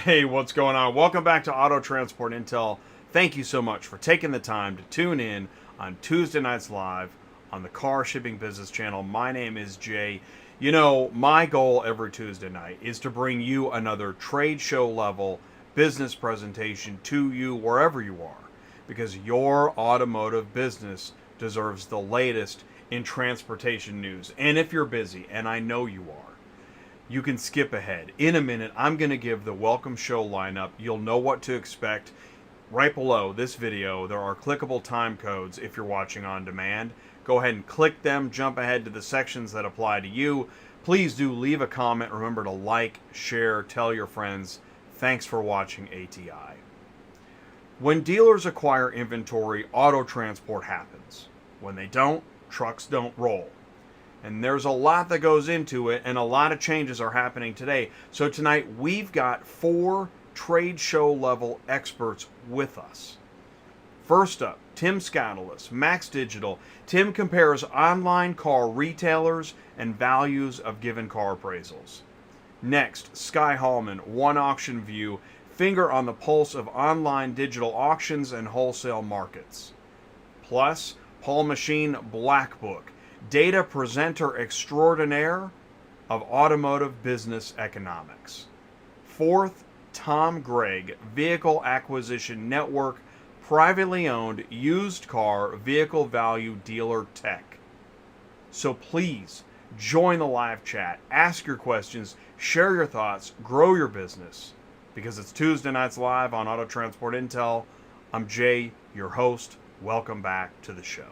Hey, what's going on? Welcome back to Auto Transport Intel. Thank you so much for taking the time to tune in on Tuesday nights live on the Car Shipping Business Channel. My name is Jay. You know, my goal every Tuesday night is to bring you another trade show level business presentation to you wherever you are, because your automotive business deserves the latest in transportation news. And if you're busy, and I know you are, you can skip ahead. In a minute, I'm going to give the welcome show lineup. You'll know what to expect. Right below this video, there are clickable time codes if you're watching on demand. Go ahead and click them, jump ahead to the sections that apply to you. Please do leave a comment. Remember to like, share, tell your friends. Thanks for watching ATI. When dealers acquire inventory, auto transport happens. When they don't, trucks don't roll. And there's a lot that goes into it, and a lot of changes are happening today. So tonight, we've got 4 trade show level experts with us. First up, Tim Scoutelas, Max Digital. Tim compares online car retailers and values of given car appraisals. Next, Skye Haulman, One Auction View, finger on the pulse of online digital auctions and wholesale markets. Plus, Machin Black Book, data presenter extraordinaire of automotive business economics. Fourth, Gregg, Vehicle Acquisition Network, privately owned used car vehicle value dealer tech. So please join the live chat, ask your questions, share your thoughts, grow your business, because it's Tuesday nights live on Auto Transport Intel. I'm Jay, your host. Welcome back to the show.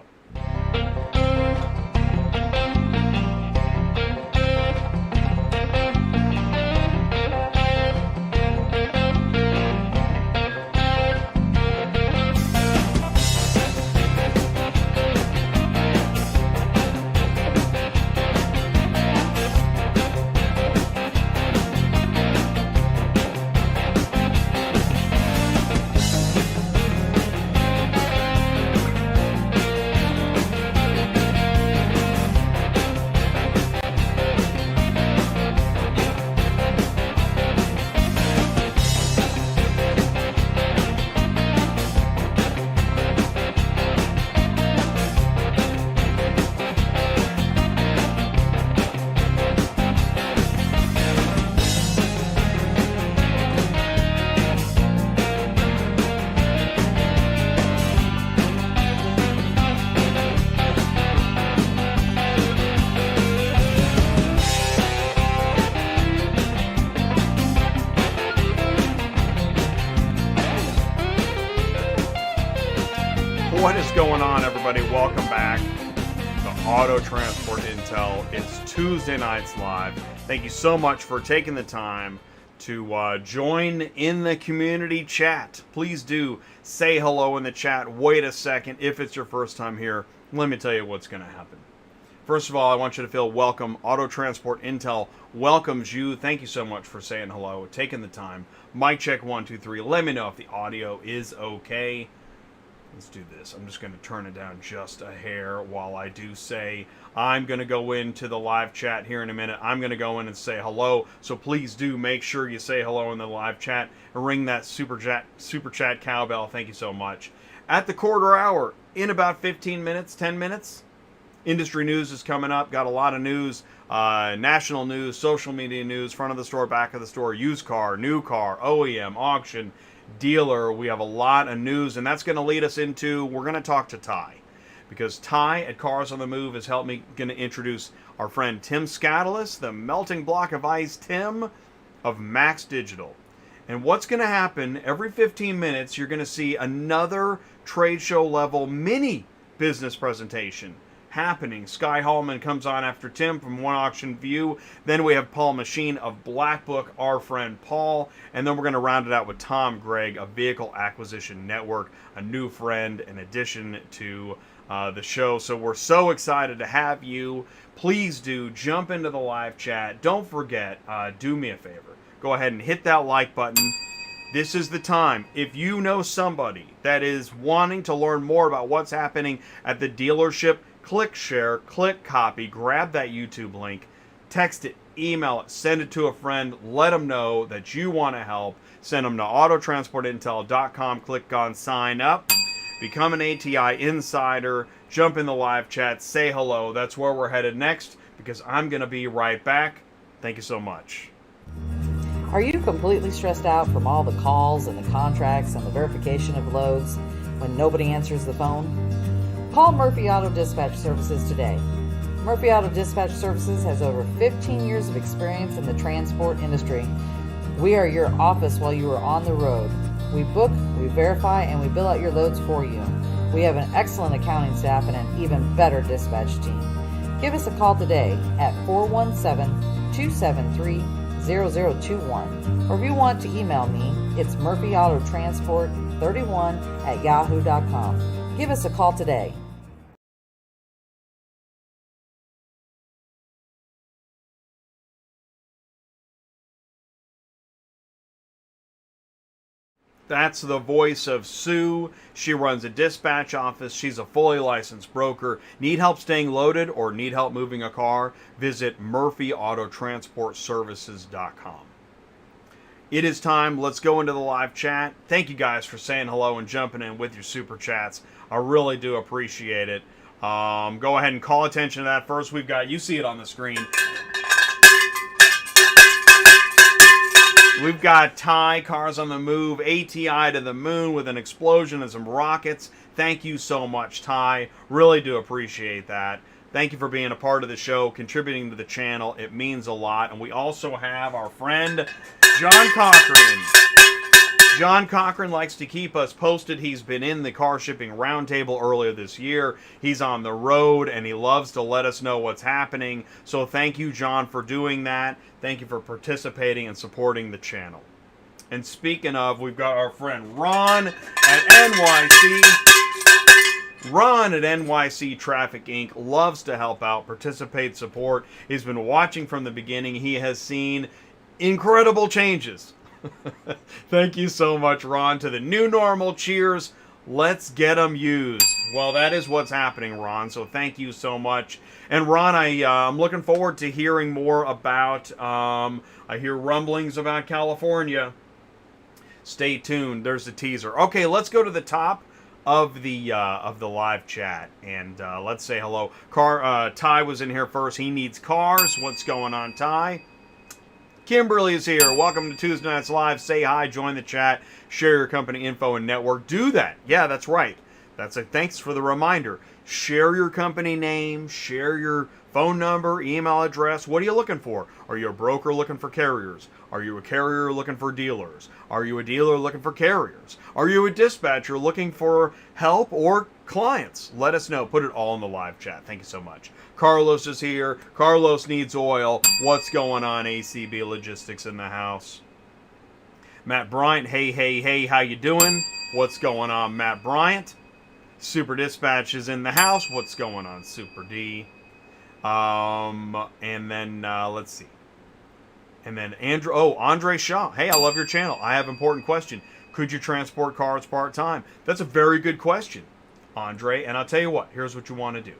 What is going on, everybody? Welcome back to Auto Transport Intel. It's Tuesday nights live. Thank you so much for taking the time to join in the community chat. Please do say hello in the chat. Wait a second. If it's your first time here, let me tell you what's going to happen. First of all, I want you to feel welcome. Auto Transport Intel welcomes you. Thank you so much for saying hello, taking the time. Mic check 1, 2, 3. Let me know if the audio is okay. Let's do this. I'm just going to turn it down just a hair while I do say I'm going to go into the live chat here in a minute. I'm going to go in and say hello. So please do make sure you say hello in the live chat and ring that super chat cowbell. Thank you so much. At the quarter hour, in about 15 minutes, 10 minutes, industry news is coming up. Got a lot of news, national news, social media news, front of the store, back of the store, used car, new car, OEM, auction, dealer. We have a lot of news, and that's going to lead us into, we're going to talk to Ty, because Ty at Cars on the Move has helped me going to introduce our friend Tim Scoutelas, the melting block of ice Tim of Max Digital. And what's going to happen every 15 minutes, you're going to see another trade show level mini business presentation happening. Skye Haulman comes on after Tim from One Auction View. Then we have Machin of Black Book, our friend Paul. And then we're going to round it out with Gregg of Vehicle Acquisition Network, a new friend in addition to the show. So we're so excited to have you. Please do jump into the live chat. Don't forget, do me a favor. Go ahead and hit that like button. This is the time. If you know somebody that is wanting to learn more about what's happening at the dealership, click share, click copy, grab that YouTube link, text it, email it, send it to a friend. Let them know that you want to help. Send them to autotransportintel.com. Click on sign up. Become an ATI insider. Jump in the live chat. Say hello. That's where we're headed next, because I'm going to be right back. Thank you so much. Are you completely stressed out from all the calls and the contracts and the verification of loads when nobody answers the phone? Call Murphy Auto Dispatch Services today. Murphy Auto Dispatch Services has over 15 years of experience in the transport industry. We are your office while you are on the road. We book, we verify, and we bill out your loads for you. We have an excellent accounting staff and an even better dispatch team. Give us a call today at 417-273-0021. Or if you want to email me, it's murphyautotransport31@yahoo.com. Give us a call today. That's the voice of Sue. She runs a dispatch office. She's a fully licensed broker. Need help staying loaded or need help moving a car? Visit murphyautotransportservices.com. It is time. Let's go into the live chat. Thank you guys for saying hello and jumping in with your super chats. I really do appreciate it. Go ahead and call attention to that first. We've got, you see it on the screen. We've got Ty, Cars on the Move, ATI to the moon with an explosion and some rockets. Thank you so much, Ty. Really do appreciate that. Thank you for being a part of the show, contributing to the channel. It means a lot. And we also have our friend, John Cochran. John Cochran likes to keep us posted. He's been in the car shipping roundtable earlier this year. He's on the road, and he loves to let us know what's happening. So thank you, John, for doing that. Thank you for participating and supporting the channel. And speaking of, we've got our friend Ron at NYC. Ron at NYC Traffic Inc. loves to help out, participate, support. He's been watching from the beginning. He has seen incredible changes. Thank you so much, Ron. To the new normal, cheers. Let's get them used. Well, that is what's happening, Ron, so thank you so much. And Ron, I'm looking forward to hearing more about, I hear rumblings about California. Stay tuned. There's a teaser. Okay, let's go to the top of the live chat, and let's say hello. Ty was in here first. He needs cars. What's going on, Ty? Kimberly is here. Welcome to Tuesday Nights Live. Say hi, join the chat, share your company info and network. Do that. Yeah, that's right. Thanks for the reminder. Share your company name, share your phone number, email address. What are you looking for? Are you a broker looking for carriers? Are you a carrier looking for dealers? Are you a dealer looking for carriers? Are you a dispatcher looking for help or clients? Let us know. Put it all in the live chat. Thank you so much. Carlos is here. Carlos needs oil. What's going on, ACB Logistics in the house? Matt Bryant, hey, how you doing? What's going on, Matt Bryant? Super Dispatch is in the house. What's going on, Super D? And then, let's see. And then Andre Shaw. Hey, I love your channel. I have an important question. Could you transport cars part-time? That's a very good question, Andre. And I'll tell you what. Here's what you want to do.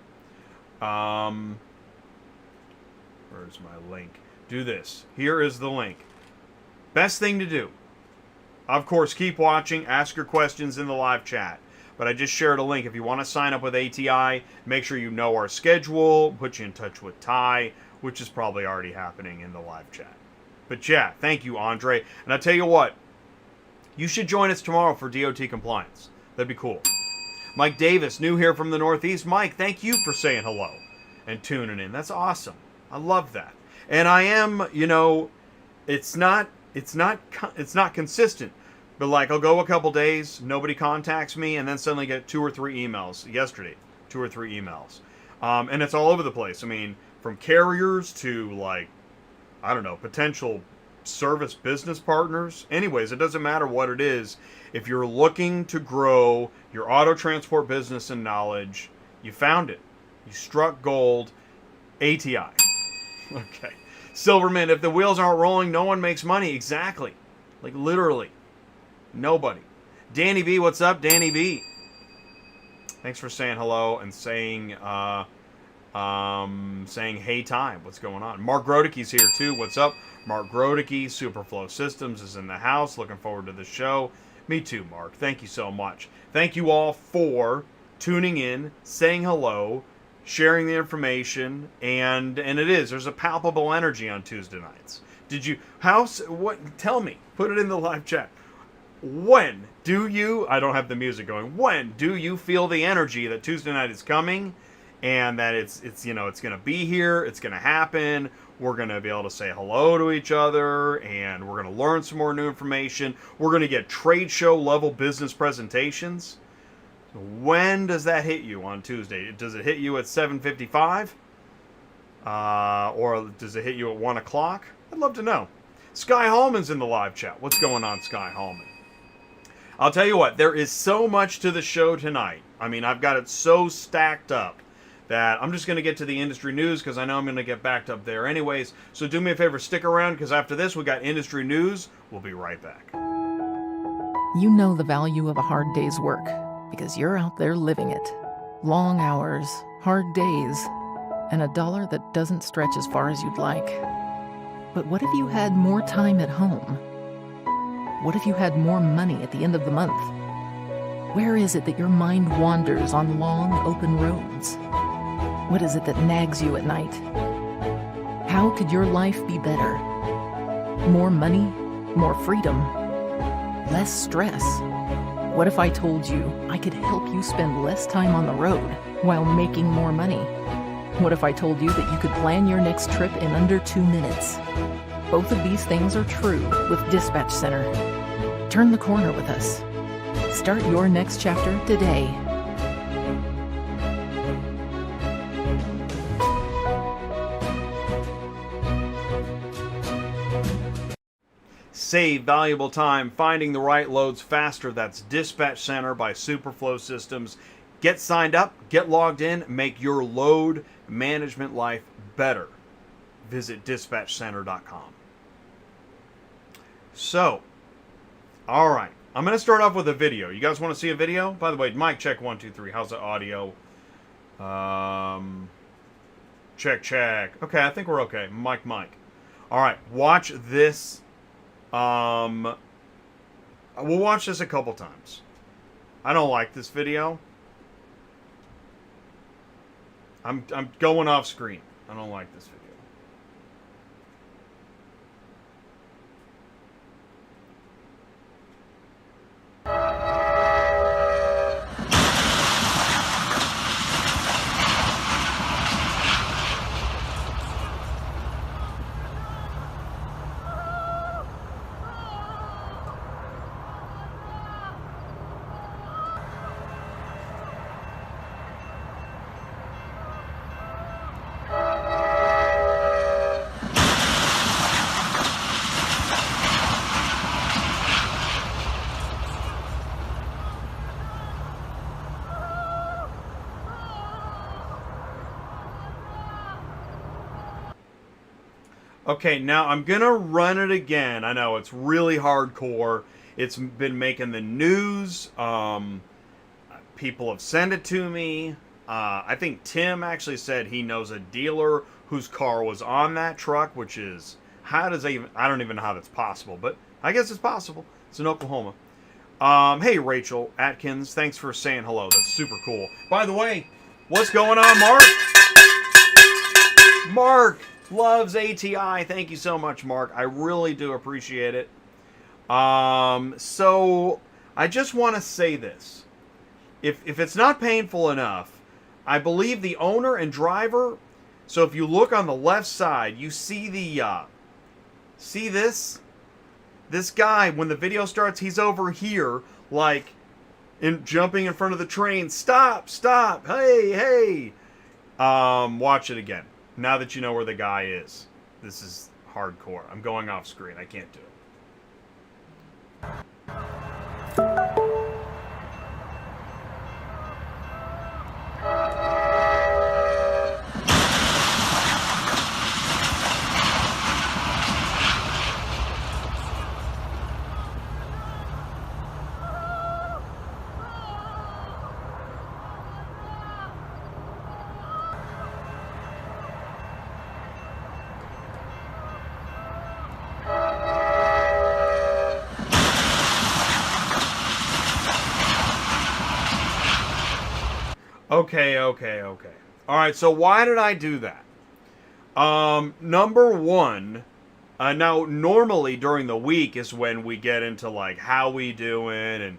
Where's my link? Do this. Here is the link. Best thing to do. Of course, keep watching. Ask your questions in the live chat. But I just shared a link. If you want to sign up with ATI, make sure you know our schedule. Put you in touch with Ty, which is probably already happening in the live chat. But yeah, thank you, Andre. And I'll tell you what. You should join us tomorrow for DOT compliance. That'd be cool. Mike Davis, new here from the Northeast. Mike, thank you for saying hello and tuning in. That's awesome. I love that. And I am, it's not consistent. But like, I'll go a couple days, nobody contacts me, and then suddenly get 2 or 3 emails. Yesterday, 2 or 3 emails. And it's all over the place. I mean, from carriers to, like, I don't know, potential service business partners. Anyways, it doesn't matter what it is. If you're looking to grow your auto transport business and knowledge, you found it. You struck gold. ATI. Okay. Silverman, if the wheels aren't rolling, no one makes money. Exactly. Like, literally. Nobody. Danny B, what's up, Danny B? Thanks for saying hello and saying saying, hey, time, what's going on? Mark Grodicke's here, too. What's up? Mark Grodicke, SuperFlo Systems, is in the house. Looking forward to the show. Me too, Mark. Thank you so much. Thank you all for tuning in, saying hello, sharing the information, and there's a palpable energy on Tuesday nights. Tell me, put it in the live chat. When do you, I don't have the music going, when do you feel the energy that Tuesday night is coming, and that it's going to be here, it's going to happen, we're going to be able to say hello to each other, and we're going to learn some more new information, we're going to get trade show level business presentations? When does that hit you on Tuesday? Does it hit you at 7:55? Or does it hit you at 1 o'clock? I'd love to know. Skye Haulman's in the live chat. What's going on, Skye Haulman? I'll tell you what, there is so much to the show tonight. I mean, I've got it so stacked up that I'm just going to get to the industry news because I know I'm going to get backed up there anyways. So do me a favor, stick around, because after this we got industry news. We'll be right back. You know the value of a hard day's work because you're out there living it. Long hours, hard days, and a dollar that doesn't stretch as far as you'd like. But what if you had more time at home? What if you had more money at the end of the month? Where is it that your mind wanders on long, open roads? What is it that nags you at night? How could your life be better? More money, more freedom, less stress. What if I told you I could help you spend less time on the road while making more money? What if I told you that you could plan your next trip in under 2 minutes? Both of these things are true with Dispatch Center. Turn the corner with us. Start your next chapter today. Save valuable time finding the right loads faster. That's Dispatch Center by SuperFlo Systems. Get signed up, get logged in, make your load management life better. Visit dispatchcenter.com. So, all right. I'm going to start off with a video. You guys want to see a video? By the way, mic check 1, 2, 3. How's the audio? Check. Okay, I think we're okay. Mic. All right, watch this. We'll watch this a couple times. I don't like this video. I'm going off screen. I don't like this video. Okay, now I'm going to run it again. I know, it's really hardcore. It's been making the news. People have sent it to me. I think Tim actually said he knows a dealer whose car was on that truck, which is, I don't even know how that's possible, but I guess it's possible. It's in Oklahoma. Hey, Rachel Atkins, thanks for saying hello. That's super cool. By the way, what's going on, Mark? Mark loves ATI. Thank you so much, Mark. I really do appreciate it. So I just want to say this. If it's not painful enough, I believe the owner and driver, so if you look on the left side, you see see this guy, when the video starts, he's over here, like, jumping in front of the train. Stop, hey. Watch it again. Now that you know where the guy is. This is hardcore. I'm going off screen. I can't do it. Okay. All right, so why did I do that? Number one, now normally during the week is when we get into like how we doing and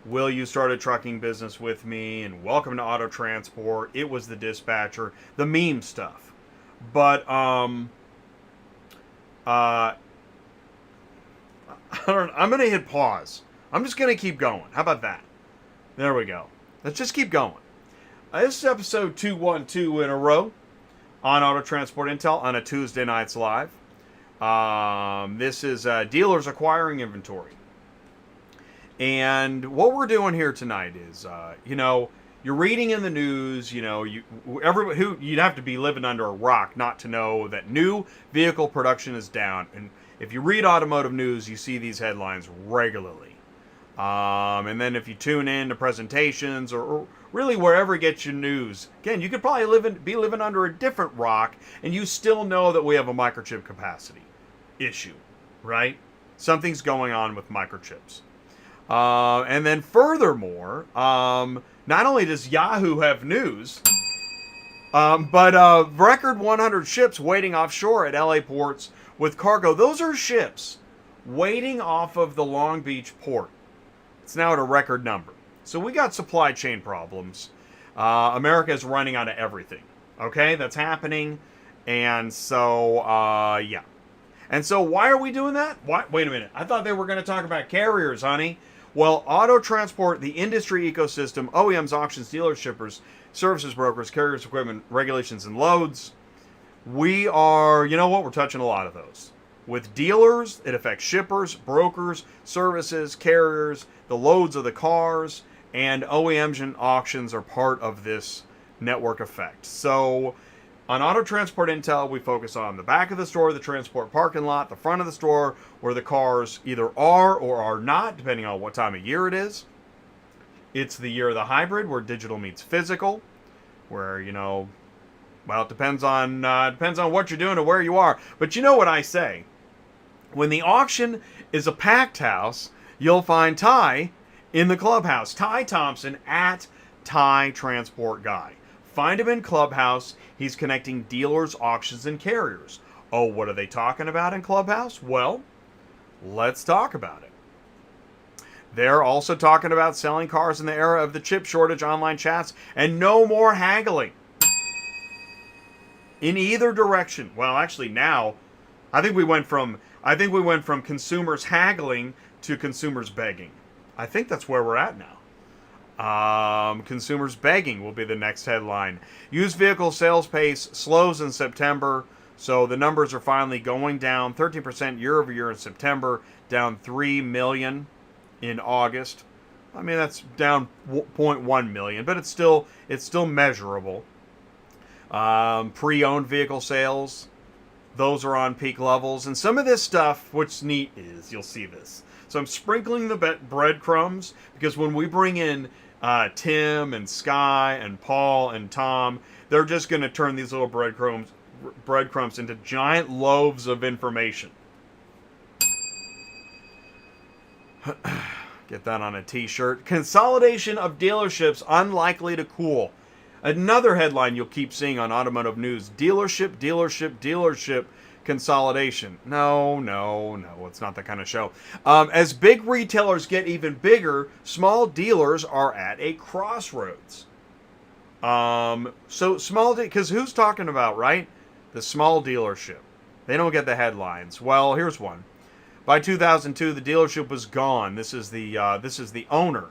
will you start a trucking business with me and welcome to Auto Transport. It was the dispatcher, the meme stuff. But I'm gonna hit pause. I'm just gonna keep going. How about that? There we go. Let's just keep going. This is episode 212 in a row on Auto Transport Intel on a Tuesday night's live. This is dealers acquiring inventory. And what we're doing here tonight is, you're reading in the news, you'd have to be living under a rock not to know that new vehicle production is down. And if you read automotive news, you see these headlines regularly. And then if you tune in to presentations or really wherever you get your news, again, you could probably be living under a different rock and you still know that we have a microchip capacity issue, right? Something's going on with microchips. And then furthermore, not only does Yahoo have news, but record 100 ships waiting offshore at LA ports with cargo. Those are ships waiting off of the Long Beach port. It's now at a record number. So we got supply chain problems. America is running out of everything. Okay, that's happening. And so, yeah. And so why are we doing that? Wait a minute. I thought they were going to talk about carriers, honey. Well, Auto Transport, the industry ecosystem, OEMs, auctions, dealers, shippers, services brokers, carriers, equipment, regulations, and loads. We are, we're touching a lot of those. With dealers, it affects shippers, brokers, services, carriers, the loads of the cars, and OEMs and auctions are part of this network effect. So on Auto Transport Intel, we focus on the back of the store, the transport parking lot, the front of the store, where the cars either are or are not, depending on what time of year it is. It's the year of the hybrid, where digital meets physical, where, well, it depends on what you're doing and where you are. But you know what I say. When the auction is a packed house, you'll find Ty in the clubhouse. Ty Thompson at Ty Transport Guy. Find him in Clubhouse. He's connecting dealers, auctions, and carriers. Oh, what are they talking about in Clubhouse? Well, let's talk about it. They're also talking about selling cars in the era of the chip shortage, online chats, and no more haggling. In either direction. Well, actually now, I think we went from consumers haggling to consumers begging. I think that's where we're at now. Consumers begging will be the next headline. Used vehicle sales pace slows in September, so the numbers are finally going down 13% year over year in September, down 3 million in August. I mean, that's down 0.1 million, but it's still measurable. Pre-owned vehicle sales, those are on peak levels. And some of this stuff, what's neat is, you'll see this. So I'm sprinkling the breadcrumbs, because when we bring in Tim and Skye and Paul and Tom, they're just going to turn these little breadcrumbs into giant loaves of information. Get that on a t-shirt. Consolidation of dealerships unlikely to cool. Another headline you'll keep seeing on automotive news. Dealership consolidation. No, it's not that kind of show. As big retailers get even bigger, small dealers are at a crossroads. So small, because who's talking about, right? The small dealership. They don't get the headlines. Well, here's one. By 2002, the dealership was gone. This is the owner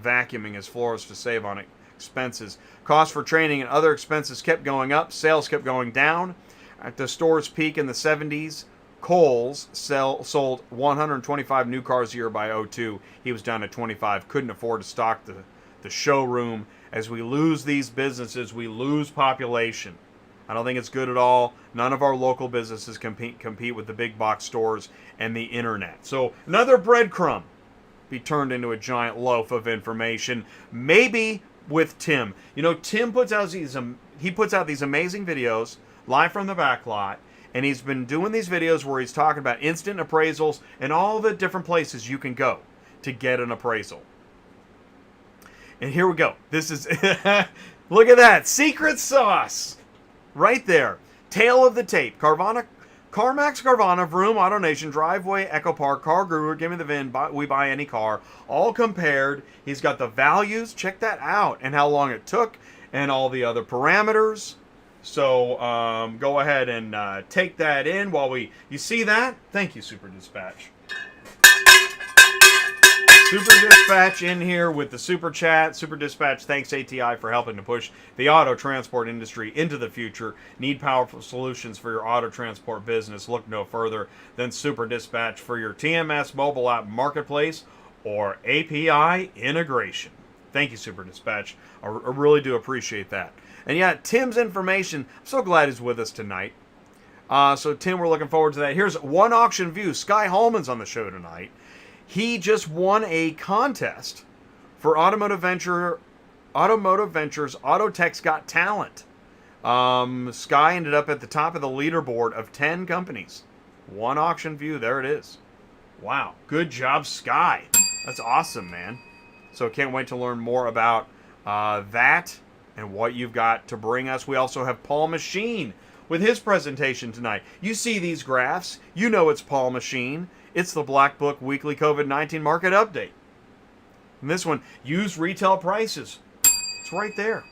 vacuuming his floors to save on expenses. Costs for training and other expenses kept going up. Sales kept going down. At the store's peak in the 70s, Kohl's sold 125 new cars a year by 2002. He was down to 25. Couldn't afford to stock the showroom. As we lose these businesses, we lose population. I don't think it's good at all. None of our local businesses compete with the big box stores and the internet. So another breadcrumb be turned into a giant loaf of information. Maybe with Tim. Tim puts out these amazing videos live from the back lot, and he's been doing these videos where he's talking about instant appraisals and all the different places you can go to get an appraisal. And here we go. This is, look at that. Secret sauce. Right there. Tail of the tape. Carvana, CarMax, Carvana, Vroom, AutoNation, Driveway, Echo Park, Car Guru, Give Me the VIN, We Buy Any Car. All compared. He's got the values. Check that out. And how long it took. And all the other parameters. So go ahead and take that in while you see that? Thank you, Super Dispatch. Super Dispatch in here with the Super Chat. Super Dispatch, thanks ATI for helping to push the auto transport industry into the future. Need powerful solutions for your auto transport business? Look no further than Super Dispatch for your TMS mobile app marketplace or API integration. Thank you, Super Dispatch. I really do appreciate that. And yeah, Tim's information, I'm so glad he's with us tonight. So Tim, we're looking forward to that. Here's one auction view. Skye Haulman's on the show tonight. He just won a contest for Automotive Ventures Autotech's Got Talent. Skye ended up at the top of the leaderboard of 10 companies. One auction view, there it is. Wow, good job, Skye. That's awesome, man. So can't wait to learn more about that and what you've got to bring us. We also have Paul Machin with his presentation tonight. You see these graphs, you know it's Paul Machin. It's the Black Book Weekly COVID-19 Market Update. And this one, used retail prices. It's right there.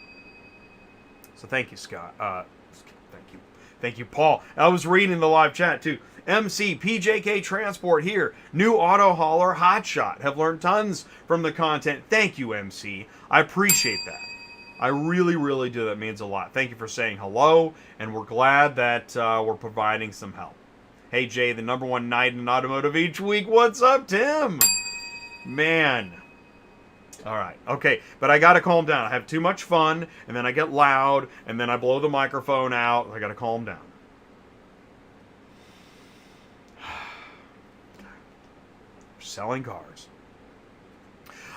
So thank you, Scott. Thank you, Paul. I was reading the live chat, too. MC, PJK Transport here. New auto hauler, Hotshot. Have learned tons from the content. Thank you, MC. I appreciate that. I really, really do. That means a lot. Thank you for saying hello, and we're glad that we're providing some help. Hey, Jay, the #1 night in automotive each week. What's up, Tim? Man. All right. Okay, but I got to calm down. I have too much fun, and then I get loud, and then I blow the microphone out. I got to calm down. Selling cars.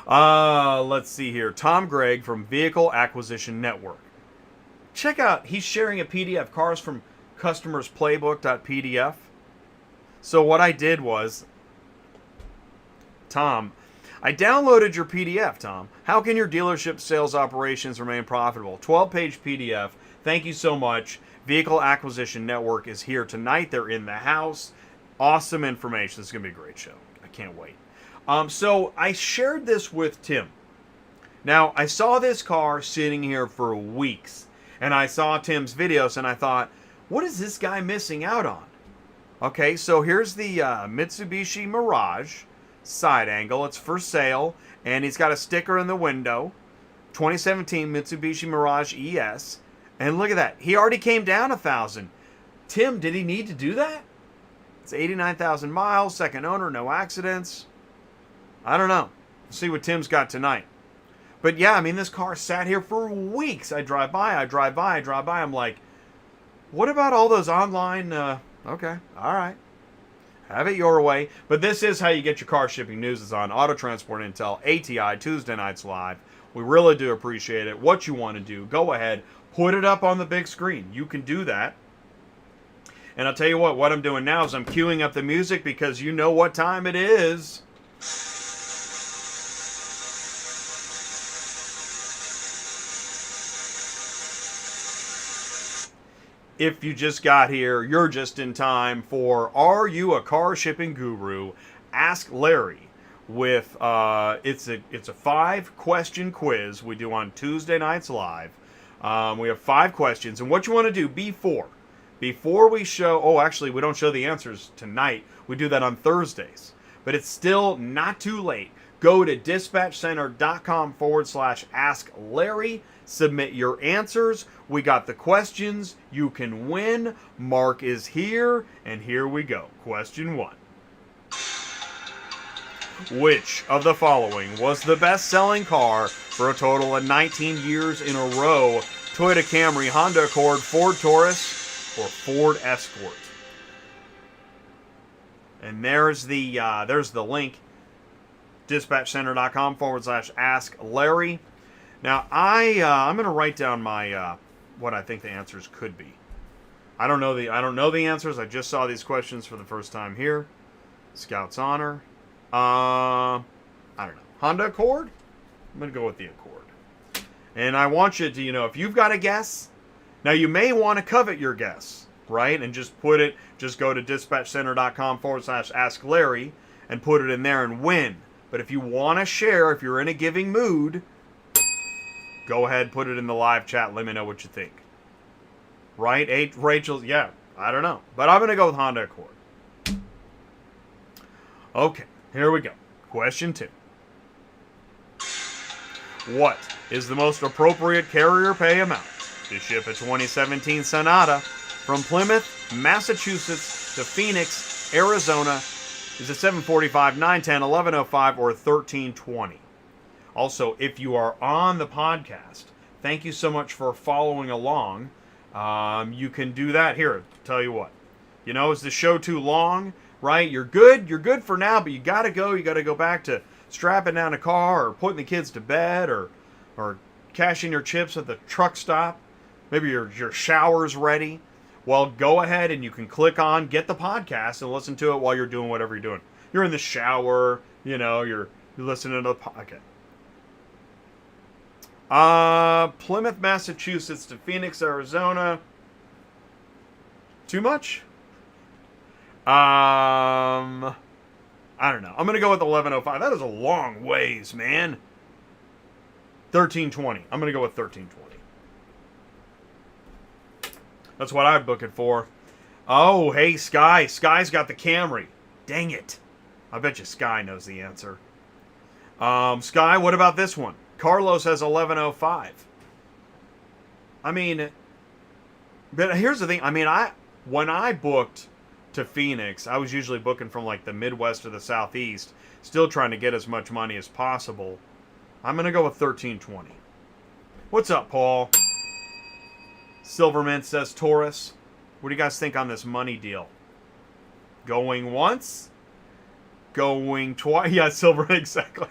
Let's see here. Tom Gregg from Vehicle Acquisition Network. Check out, he's sharing a PDF, Cars from Customers Playbook.pdf. So what I did was, Tom, I downloaded your PDF, Tom. How can your dealership sales operations remain profitable? 12-page PDF. Thank you so much. Vehicle Acquisition Network is here tonight. They're in the house. Awesome information. This is going to be a great show. I can't wait. So I shared this with Tim. Now, I saw this car sitting here for weeks. And I saw Tim's videos and I thought, what is this guy missing out on? Okay, so here's the Mitsubishi Mirage side angle. It's for sale, and he's got a sticker in the window. 2017 Mitsubishi Mirage ES. And look at that. He already came down 1,000. Tim, did he need to do that? It's 89,000 miles, second owner, no accidents. I don't know. Let's see what Tim's got tonight. But yeah, I mean, this car sat here for weeks. I drive by. I'm like, what about all those online... Okay, all right. Have it your way. But this is how you get your car shipping news. Is on Auto Transport Intel, ATI, Tuesday nights live. We really do appreciate it. What you want to do, go ahead, put it up on the big screen. You can do that. And I'll tell you what I'm doing now is I'm queuing up the music because you know what time it is. If you just got here, you're just in time for Are You a Car Shipping Guru? Ask Larry with it's a 5-question quiz we do on Tuesday nights live. We have 5 questions, and what you want to do before we show, actually we don't show the answers tonight. We do that on Thursdays, but it's still not too late. Go to dispatchcenter.com/Ask Larry. Submit your answers. We got the questions. You can win. Mark is here, and here we go. Question 1. Which of the following was the best-selling car for a total of 19 years in a row? Toyota Camry, Honda Accord, Ford Taurus, or Ford Escort? And there's the link. dispatchcenter.com/Ask Larry. Now, I'm going to write down my what I think the answers could be. I don't know the answers. I just saw these questions for the first time here. Scout's Honor. I don't know. Honda Accord? I'm going to go with the Accord. And I want you to, if you've got a guess, now you may want to covet your guess, right? And just go to dispatchcenter.com/Ask Larry and put it in there and win. But if you want to share, if you're in a giving mood, go ahead, put it in the live chat. Let me know what you think. Right? Rachel, yeah, I don't know. But I'm going to go with Honda Accord. Okay, here we go. Question 2. What is the most appropriate carrier pay amount to ship a 2017 Sonata from Plymouth, Massachusetts to Phoenix, Arizona? Is it $745, $910, $1105, or $1320? Also, if you are on the podcast, thank you so much for following along. You can do that. Here, tell you what. Is the show too long? Right? You're good for now, but you gotta go. You gotta go back to strapping down a car or putting the kids to bed or cashing your chips at the truck stop. Maybe your shower's ready. Well, go ahead and you can click on Get the Podcast and listen to it while you're doing whatever you're doing. You're in the shower, you're listening to the podcast. Plymouth, Massachusetts to Phoenix, Arizona. Too much? I don't know. I'm going to go with 1105. That is a long ways, man. 1320. I'm going to go with 1320. That's what I'd book it for. Oh, hey, Skye. Skye's got the Camry. Dang it. I bet you Skye knows the answer. Skye, what about this one? Carlos has 1105. But here's the thing. When I booked to Phoenix, I was usually booking from like the Midwest or the Southeast, still trying to get as much money as possible. I'm going to go with 1320. What's up, Paul? Silvermint says Taurus. What do you guys think on this money deal? Going once? Going twice? Yeah, Silver, exactly.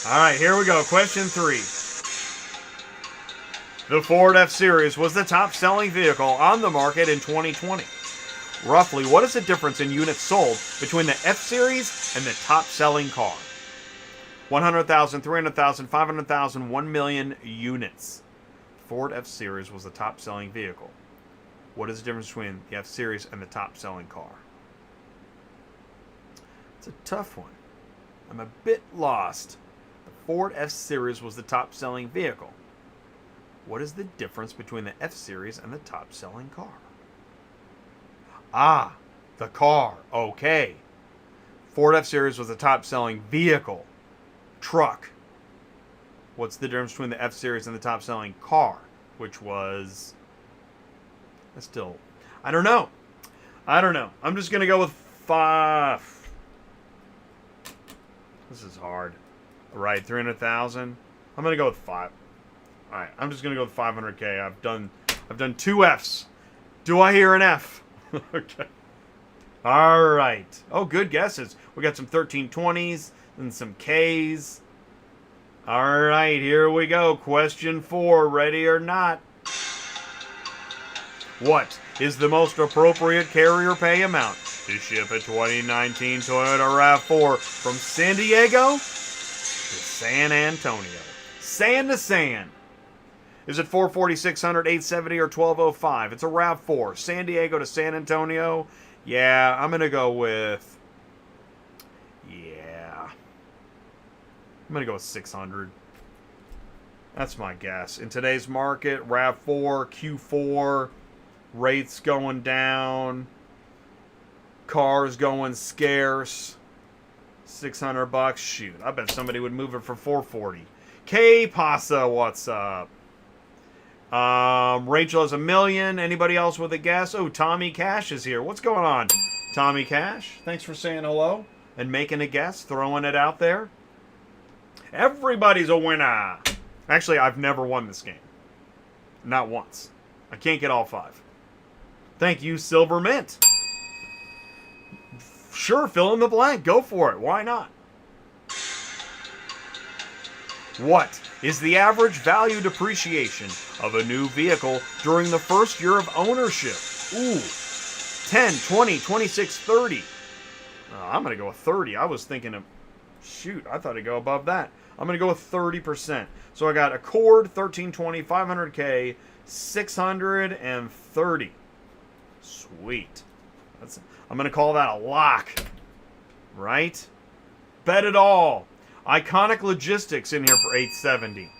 All right, here we go. Question 3. The Ford F-Series was the top-selling vehicle on the market in 2020. Roughly, what is the difference in units sold between the F-Series and the top-selling car? 100,000, 300,000, 500,000, 1 million units. Ford F-Series was the top-selling vehicle. What is the difference between the F-Series and the top-selling car? It's a tough one. I'm a bit lost. The Ford F-Series was the top-selling vehicle. What is the difference between the F-Series and the top-selling car? Ah, the car. Okay. Ford F-Series was the top-selling vehicle. Truck. What's the difference between the F-Series and the top-selling car? Which was... I don't know. I'm just going to go with 5. This is hard. All right, 300,000. I'm going to go with 5. All right, I'm just going to go with 500K. I've done 2 Fs. Do I hear an F? Okay. All right. Oh, good guesses. We got some 1320s and some Ks. All right, here we go. Question 4. Ready or not? What is the most appropriate carrier pay amount to ship a 2019 Toyota RAV4 from San Diego to San Antonio? San to San. Is it 440, 600, 870, or 1205? It's a RAV4. San Diego to San Antonio. Yeah, I'm going to go with... I'm going to go with 600. That's my guess. In today's market, RAV4, Q4, rates going down, cars going scarce, $600. Shoot, I bet somebody would move it for 440. K Pasa, what's up? Rachel has $1 million. Anybody else with a guess? Oh, Tommy Cash is here. What's going on, Tommy Cash? Thanks for saying hello and making a guess, throwing it out there. Everybody's a winner. Actually, I've never won this game. Not once. I can't get all 5. Thank you, Silver Mint. Sure, fill in the blank. Go for it. Why not? What is the average value depreciation of a new vehicle during the first year of ownership? Ooh, 10, 20, 26, 30. I'm going to go with 30. I was thinking of... Shoot, I thought it'd go above that. I'm going to go with 30%. So I got Accord, 1320, 500K, 630. Sweet. I'm going to call that a lock. Right? Bet it all. Iconic Logistics in here for 870.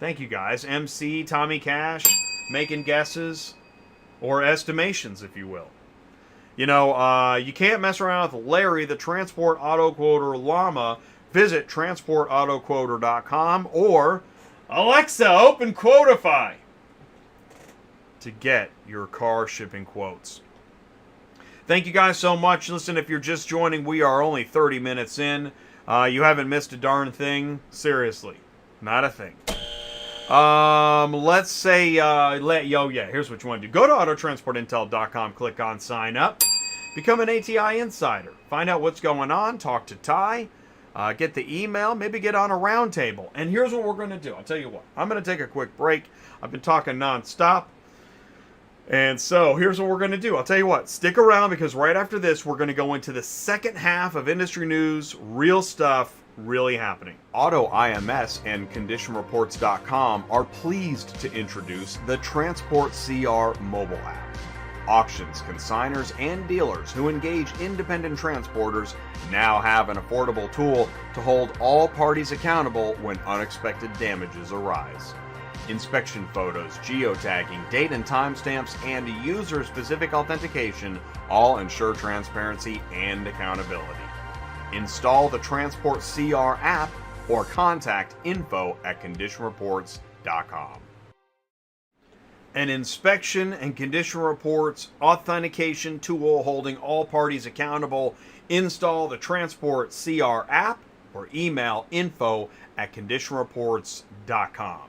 Thank you guys. MC, Tommy Cash, making guesses or estimations, if you will. You know, you can't mess around with Larry, the Transport Auto Quoter Llama. Visit transportautoquoter.com or Alexa, open Quotify to get your car shipping quotes. Thank you guys so much. Listen, if you're just joining, we are only 30 minutes in. You haven't missed a darn thing. Seriously. Not a thing. Let's say, here's what you want to do. Go to autotransportintel.com, click on sign up. Become an ATI insider. Find out what's going on. Talk to Ty. Get the email. Maybe get on a round table. And here's what we're going to do. I'll tell you what. I'm going to take a quick break. I've been talking nonstop. And so here's what we're going to do. I'll tell you what. Stick around because right after this, we're going to go into the second half of industry news. Real stuff really happening. Auto IMS and ConditionReports.com are pleased to introduce the TransportCR mobile app. Auctions, consignors, and dealers who engage independent transporters now have an affordable tool to hold all parties accountable when unexpected damages arise. Inspection photos, geotagging, date and timestamps, and user-specific authentication all ensure transparency and accountability. Install the TransportCR app or contact info@conditionreports.com. An inspection and condition reports authentication tool holding all parties accountable. Install the TransportCR app or email info@conditionreports.com.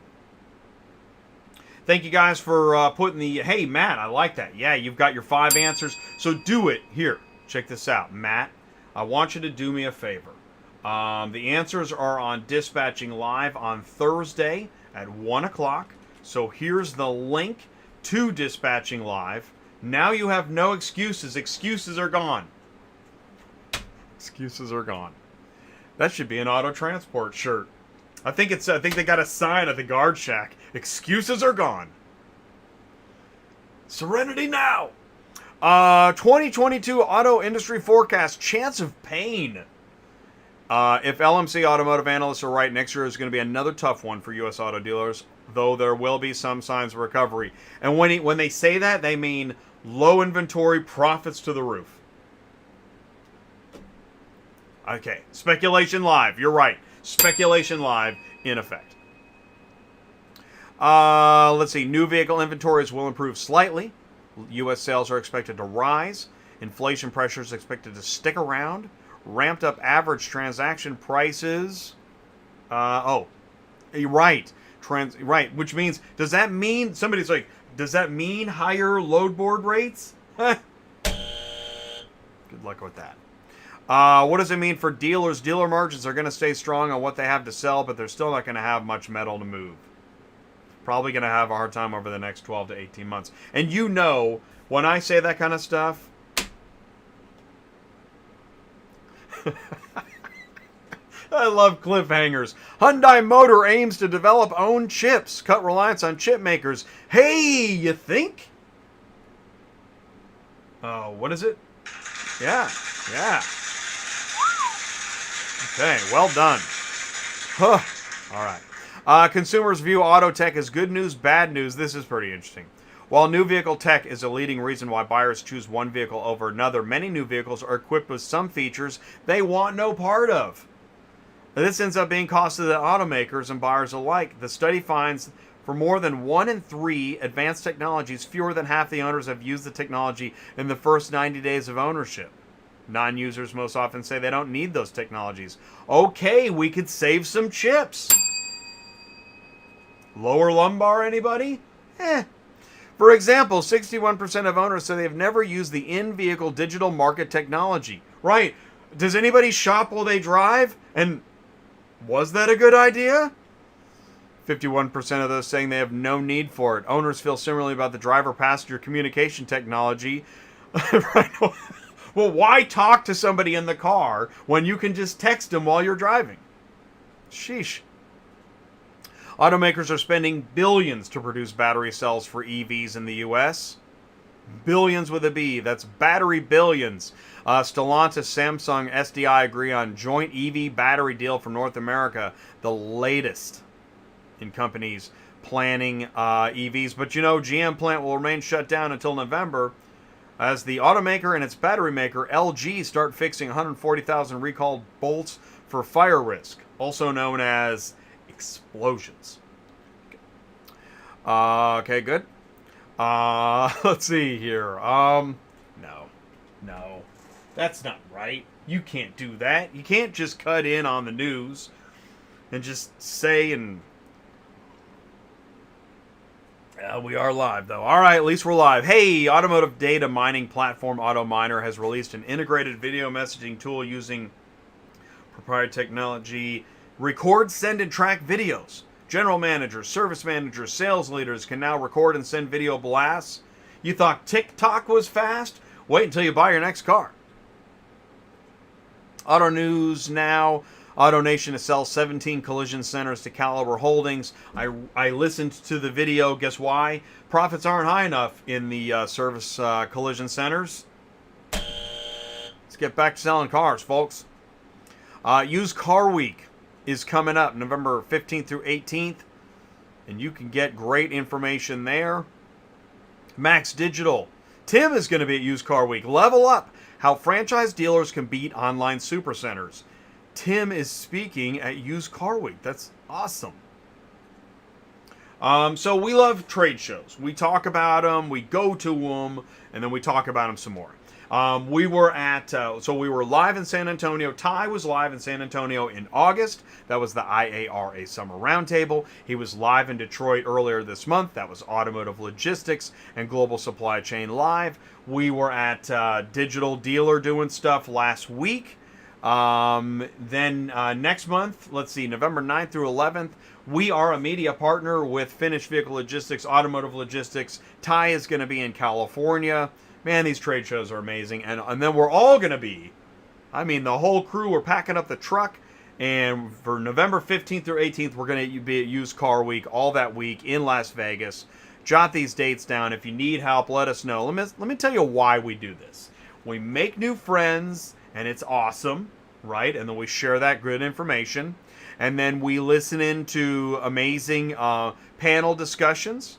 Thank you guys for putting the, hey, Matt, I like that. Yeah, you've got your 5 answers. So do it. Here, check this out. Matt, I want you to do me a favor. The answers are on Dispatching Live on Thursday at 1 o'clock. So here's the link to Dispatching Live. Now you have no excuses. Excuses are gone. Excuses are gone. That should be an Auto Transport shirt. I think they got a sign at the guard shack. Excuses are gone. Serenity now. 2022 auto industry forecast. Chance of pain. If LMC automotive analysts are right, next year is going to be another tough one for U.S. auto dealers, though there will be some signs of recovery. And when they say that, they mean low inventory, profits to the roof. Okay, speculation live. You're right. Speculation live in effect. Let's see. New vehicle inventories will improve slightly. U.S. sales are expected to rise. Inflation pressure is expected to stick around. Ramped up average transaction prices. Right. Right. Which means, does that mean, somebody's like, does that mean higher load board rates? Good luck with that. What does it mean for dealers? Dealer margins are going to stay strong on what they have to sell, but they're still not going to have much metal to move. Probably going to have a hard time over the next 12 to 18 months. And you know, when I say that kind of stuff, I love cliffhangers. Hyundai Motor aims to develop own chips, cut reliance on chip makers. Hey, you think? What is it? Yeah. Okay, well done. Huh. All right. Consumers view auto tech as good news, bad news. This is pretty interesting. While new vehicle tech is a leading reason why buyers choose one vehicle over another, many new vehicles are equipped with some features they want no part of. This ends up being costly to automakers and buyers alike. The study finds for more than 1 in 3 advanced technologies, fewer than half the owners have used the technology in the first 90 days of ownership. Non-users most often say they don't need those technologies. Okay, we could save some chips. Lower lumbar, anybody? For example, 61% of owners say they've never used the in-vehicle digital market technology. Right. Does anybody shop while they drive? And was that a good idea? 51% of those saying they have no need for it. Owners feel similarly about the driver-passenger communication technology. Right. Well, why talk to somebody in the car when you can just text them while you're driving? Sheesh. Automakers are spending billions to produce battery cells for EVs in the U.S. Billions with a B. That's battery billions. Stellantis, Samsung, SDI agree on joint EV battery deal for North America. The latest in companies planning EVs. But you know, GM plant will remain shut down until November as the automaker and its battery maker, LG, start fixing 140,000 recalled bolts for fire risk, also known as explosions. Okay, good. Let's see here. No. That's not right. You can't do that. You can't just cut in on the news and just say and... we are live, though. All right, at least we're live. Hey, automotive data mining platform AutoMiner has released an integrated video messaging tool using proprietary technology. Record, send, and track videos. General managers, service managers, sales leaders can now record and send video blasts. You thought TikTok was fast? Wait until you buy your next car. Auto News Now. AutoNation to sell 17 collision centers to Caliber Holdings. I listened to the video. Guess why? Profits aren't high enough in the service collision centers. Let's get back to selling cars, folks. Used Car Week is coming up November 15th through 18th, and you can get great information there. Max Digital. Tim is going to be at Used Car Week. Level up how franchise dealers can beat online supercenters. Tim is speaking at Used Car Week. That's awesome. So we love trade shows. We talk about them, we go to them, and then we talk about them some more. We were live in San Antonio. Ty was live in San Antonio in August. That was the IARA Summer Roundtable. He was live in Detroit earlier this month. That was Automotive Logistics and Global Supply Chain Live. We were at Digital Dealer doing stuff last week. Then next month, let's see, November 9th through 11th, we are a media partner with Finished Vehicle Logistics, Automotive Logistics. Ty is going to be in California. Man, these trade shows are amazing. And then we're all going to be, the whole crew, we're packing up the truck. And for November 15th through 18th, we're going to be at Used Car Week all that week in Las Vegas. Jot these dates down. If you need help, let us know. Let me tell you why we do this. We make new friends, and it's awesome, right? And then we share that good information. And then we listen into amazing panel discussions,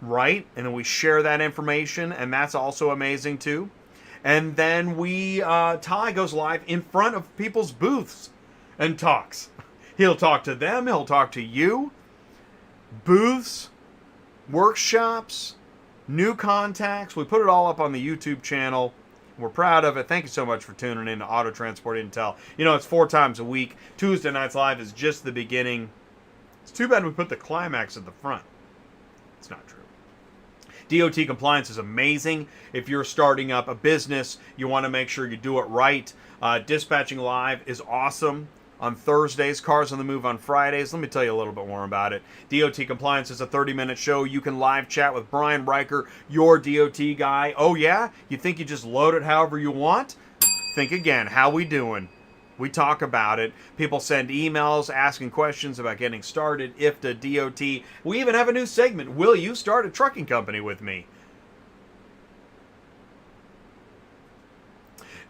right? And then we share that information, and that's also amazing too. And then Ty goes live in front of people's booths and talks. He'll talk to them, he'll talk to you. Booths, workshops, new contacts. We put it all up on the YouTube channel. We're proud of it. Thank you so much for tuning in to Auto Transport Intel. You know, it's 4 times a week. Tuesday Nights Live is just the beginning. It's too bad we put the climax at the front. It's not true. DOT compliance is amazing. If you're starting up a business, you want to make sure you do it right. Dispatching Live is awesome on Thursdays, Cars on the Move on Fridays. Let me tell you a little bit more about it. DOT Compliance is a 30-minute show. You can live chat with Brian Riker, your DOT guy. Oh, yeah? You think you just load it however you want? Think again. How we doing? We talk about it. People send emails asking questions about getting started. If the DOT. We even have a new segment. Will you start a trucking company with me?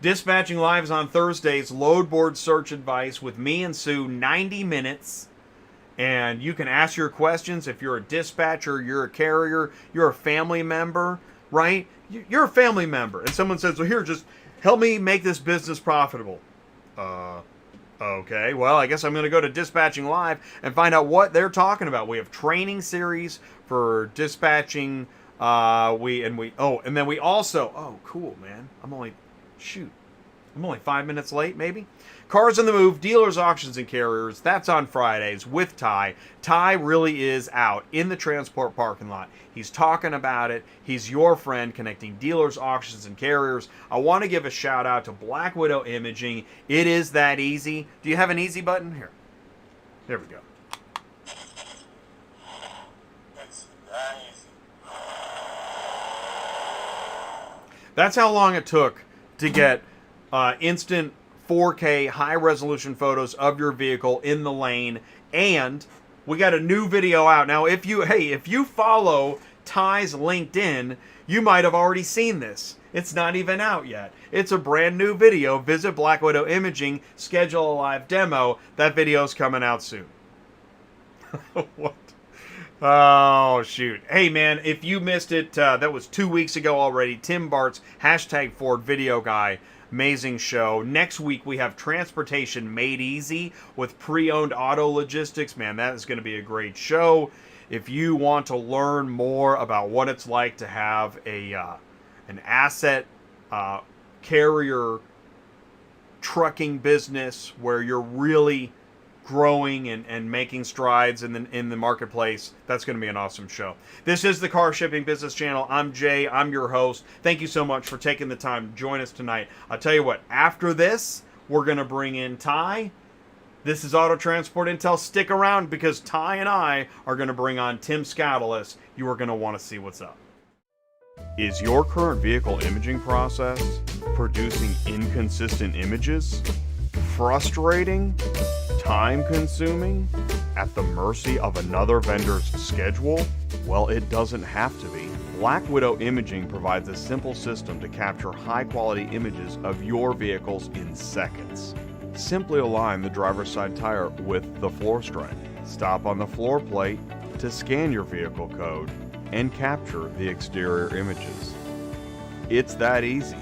Dispatching Live is on Thursdays. Load board search advice with me and Sue, 90 minutes. And you can ask your questions if you're a dispatcher, you're a carrier, you're a family member, right? You're a family member. And someone says, well, here, just help me make this business profitable. Okay, well, I guess I'm going to go to Dispatching Live and find out what they're talking about. We have training series for dispatching. And then we also, oh, cool, man. I'm only 5 minutes late, maybe. Cars on the Move, Dealers, Auctions, and Carriers. That's on Fridays with Ty. Ty really is out in the transport parking lot. He's talking about it. He's your friend connecting dealers, auctions, and carriers. I want to give a shout out to Black Widow Imaging. It is that easy. Do you have an easy button? Here. There we go. It's that easy. That's how long it took to get instant 4K high resolution photos of your vehicle in the lane. And we got a new video out now. If you follow Ty's LinkedIn, you might have already seen this. It's not even out yet. It's a brand new video. Visit Black Widow Imaging, schedule a live demo. That video's coming out soon. What? Oh, shoot. Hey, man, if you missed it, that was 2 weeks ago already. Tim Bart's #Ford video guy. Amazing show. Next week, we have Transportation Made Easy with pre-owned auto logistics. Man, that is going to be a great show. If you want to learn more about what it's like to have an asset carrier trucking business where you're really growing and making strides in the marketplace, that's going to be an awesome show. This is the Car Shipping Business Channel. I'm Jay. I'm your host. Thank you so much for taking the time to join us tonight. I'll tell you what, after this, we're going to bring in Ty. This is Auto Transport Intel. Stick around because Ty and I are going to bring on Tim Scoutelas. You are going to want to see what's up. Is your current vehicle imaging process producing inconsistent images? Frustrating? Time-consuming? At the mercy of another vendor's schedule? Well, it doesn't have to be. Black Widow Imaging provides a simple system to capture high-quality images of your vehicles in seconds. Simply align the driver's side tire with the floor stripe. Stop on the floor plate to scan your vehicle code and capture the exterior images. It's that easy.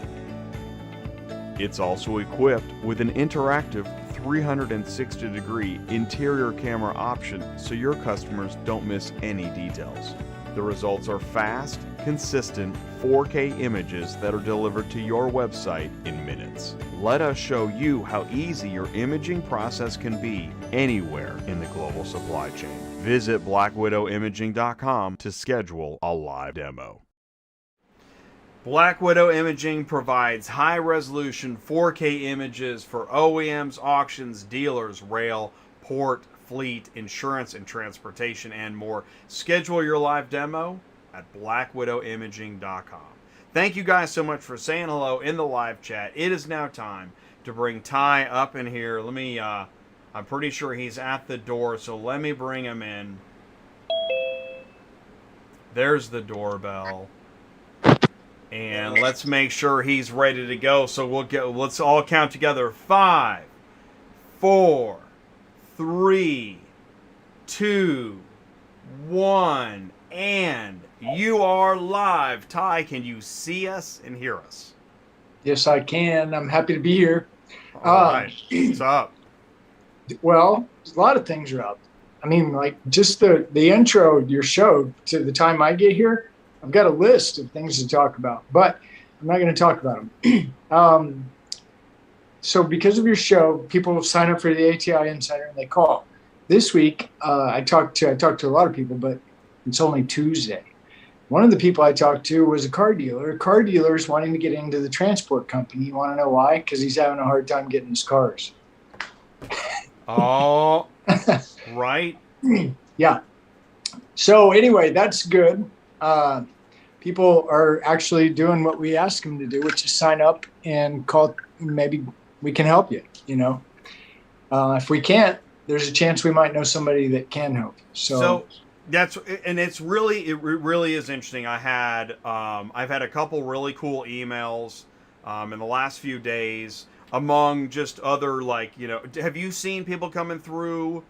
It's also equipped with an interactive 360-degree interior camera option so your customers don't miss any details. The results are fast, consistent 4K images that are delivered to your website in minutes. Let us show you how easy your imaging process can be anywhere in the global supply chain. Visit blackwidowimaging.com to schedule a live demo. Black Widow Imaging provides high-resolution 4K images for OEMs, auctions, dealers, rail, port, fleet, insurance, and transportation, and more. Schedule your live demo at blackwidowimaging.com. Thank you guys so much for saying hello in the live chat. It is now time to bring Ty up in here. Let me, I'm pretty sure he's at the door, so let me bring him in. There's the doorbell. And let's make sure he's ready to go. So let's all count together. 5, 4, 3, 2, 1, and you are live. Ty, can you see us and hear us? Yes, I can. I'm happy to be here. All right. What's up? Well, a lot of things are up. I mean, like just the intro, your show, to the time I get here, I've got a list of things to talk about, but I'm not going to talk about them. So because of your show, people sign up for the ATI Insider and they call. This week, I talked to a lot of people, but it's only Tuesday. One of the people I talked to was a car dealer. A car dealer is wanting to get into the transport company. You want to know why? Because he's having a hard time getting his cars. Oh, right. Yeah. So anyway, that's good. People are actually doing what we ask them to do, which is sign up and call. Maybe we can help you. You know, if we can't, there's a chance we might know somebody that can help. So that's, and it really is interesting. I've had a couple really cool emails in the last few days among just other, like, you know, have you seen people coming through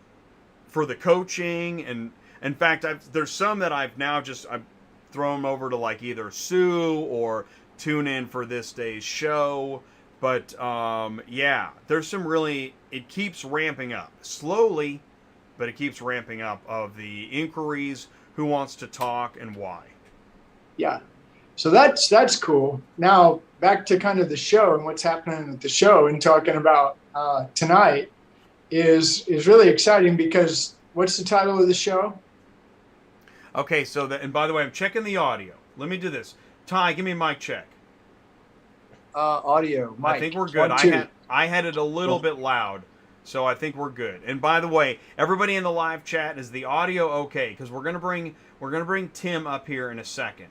for the coaching? And in fact, there's some that I've thrown them over to like either Sue or tune in for this day's show. But yeah, there's some really, it keeps ramping up slowly, but it keeps ramping up of the inquiries, who wants to talk and why. Yeah. So that's cool. Now back to kind of the show and what's happening at the show, and talking about tonight is really exciting because what's the title of the show? Okay, so and by the way, I'm checking the audio. Let me do this. Ty, give me a mic check. Audio. Mic. I think we're good. 1, 2. I had it a little bit loud, so I think we're good. And by the way, everybody in the live chat, is the audio okay? Because we're gonna bring Tim up here in a second.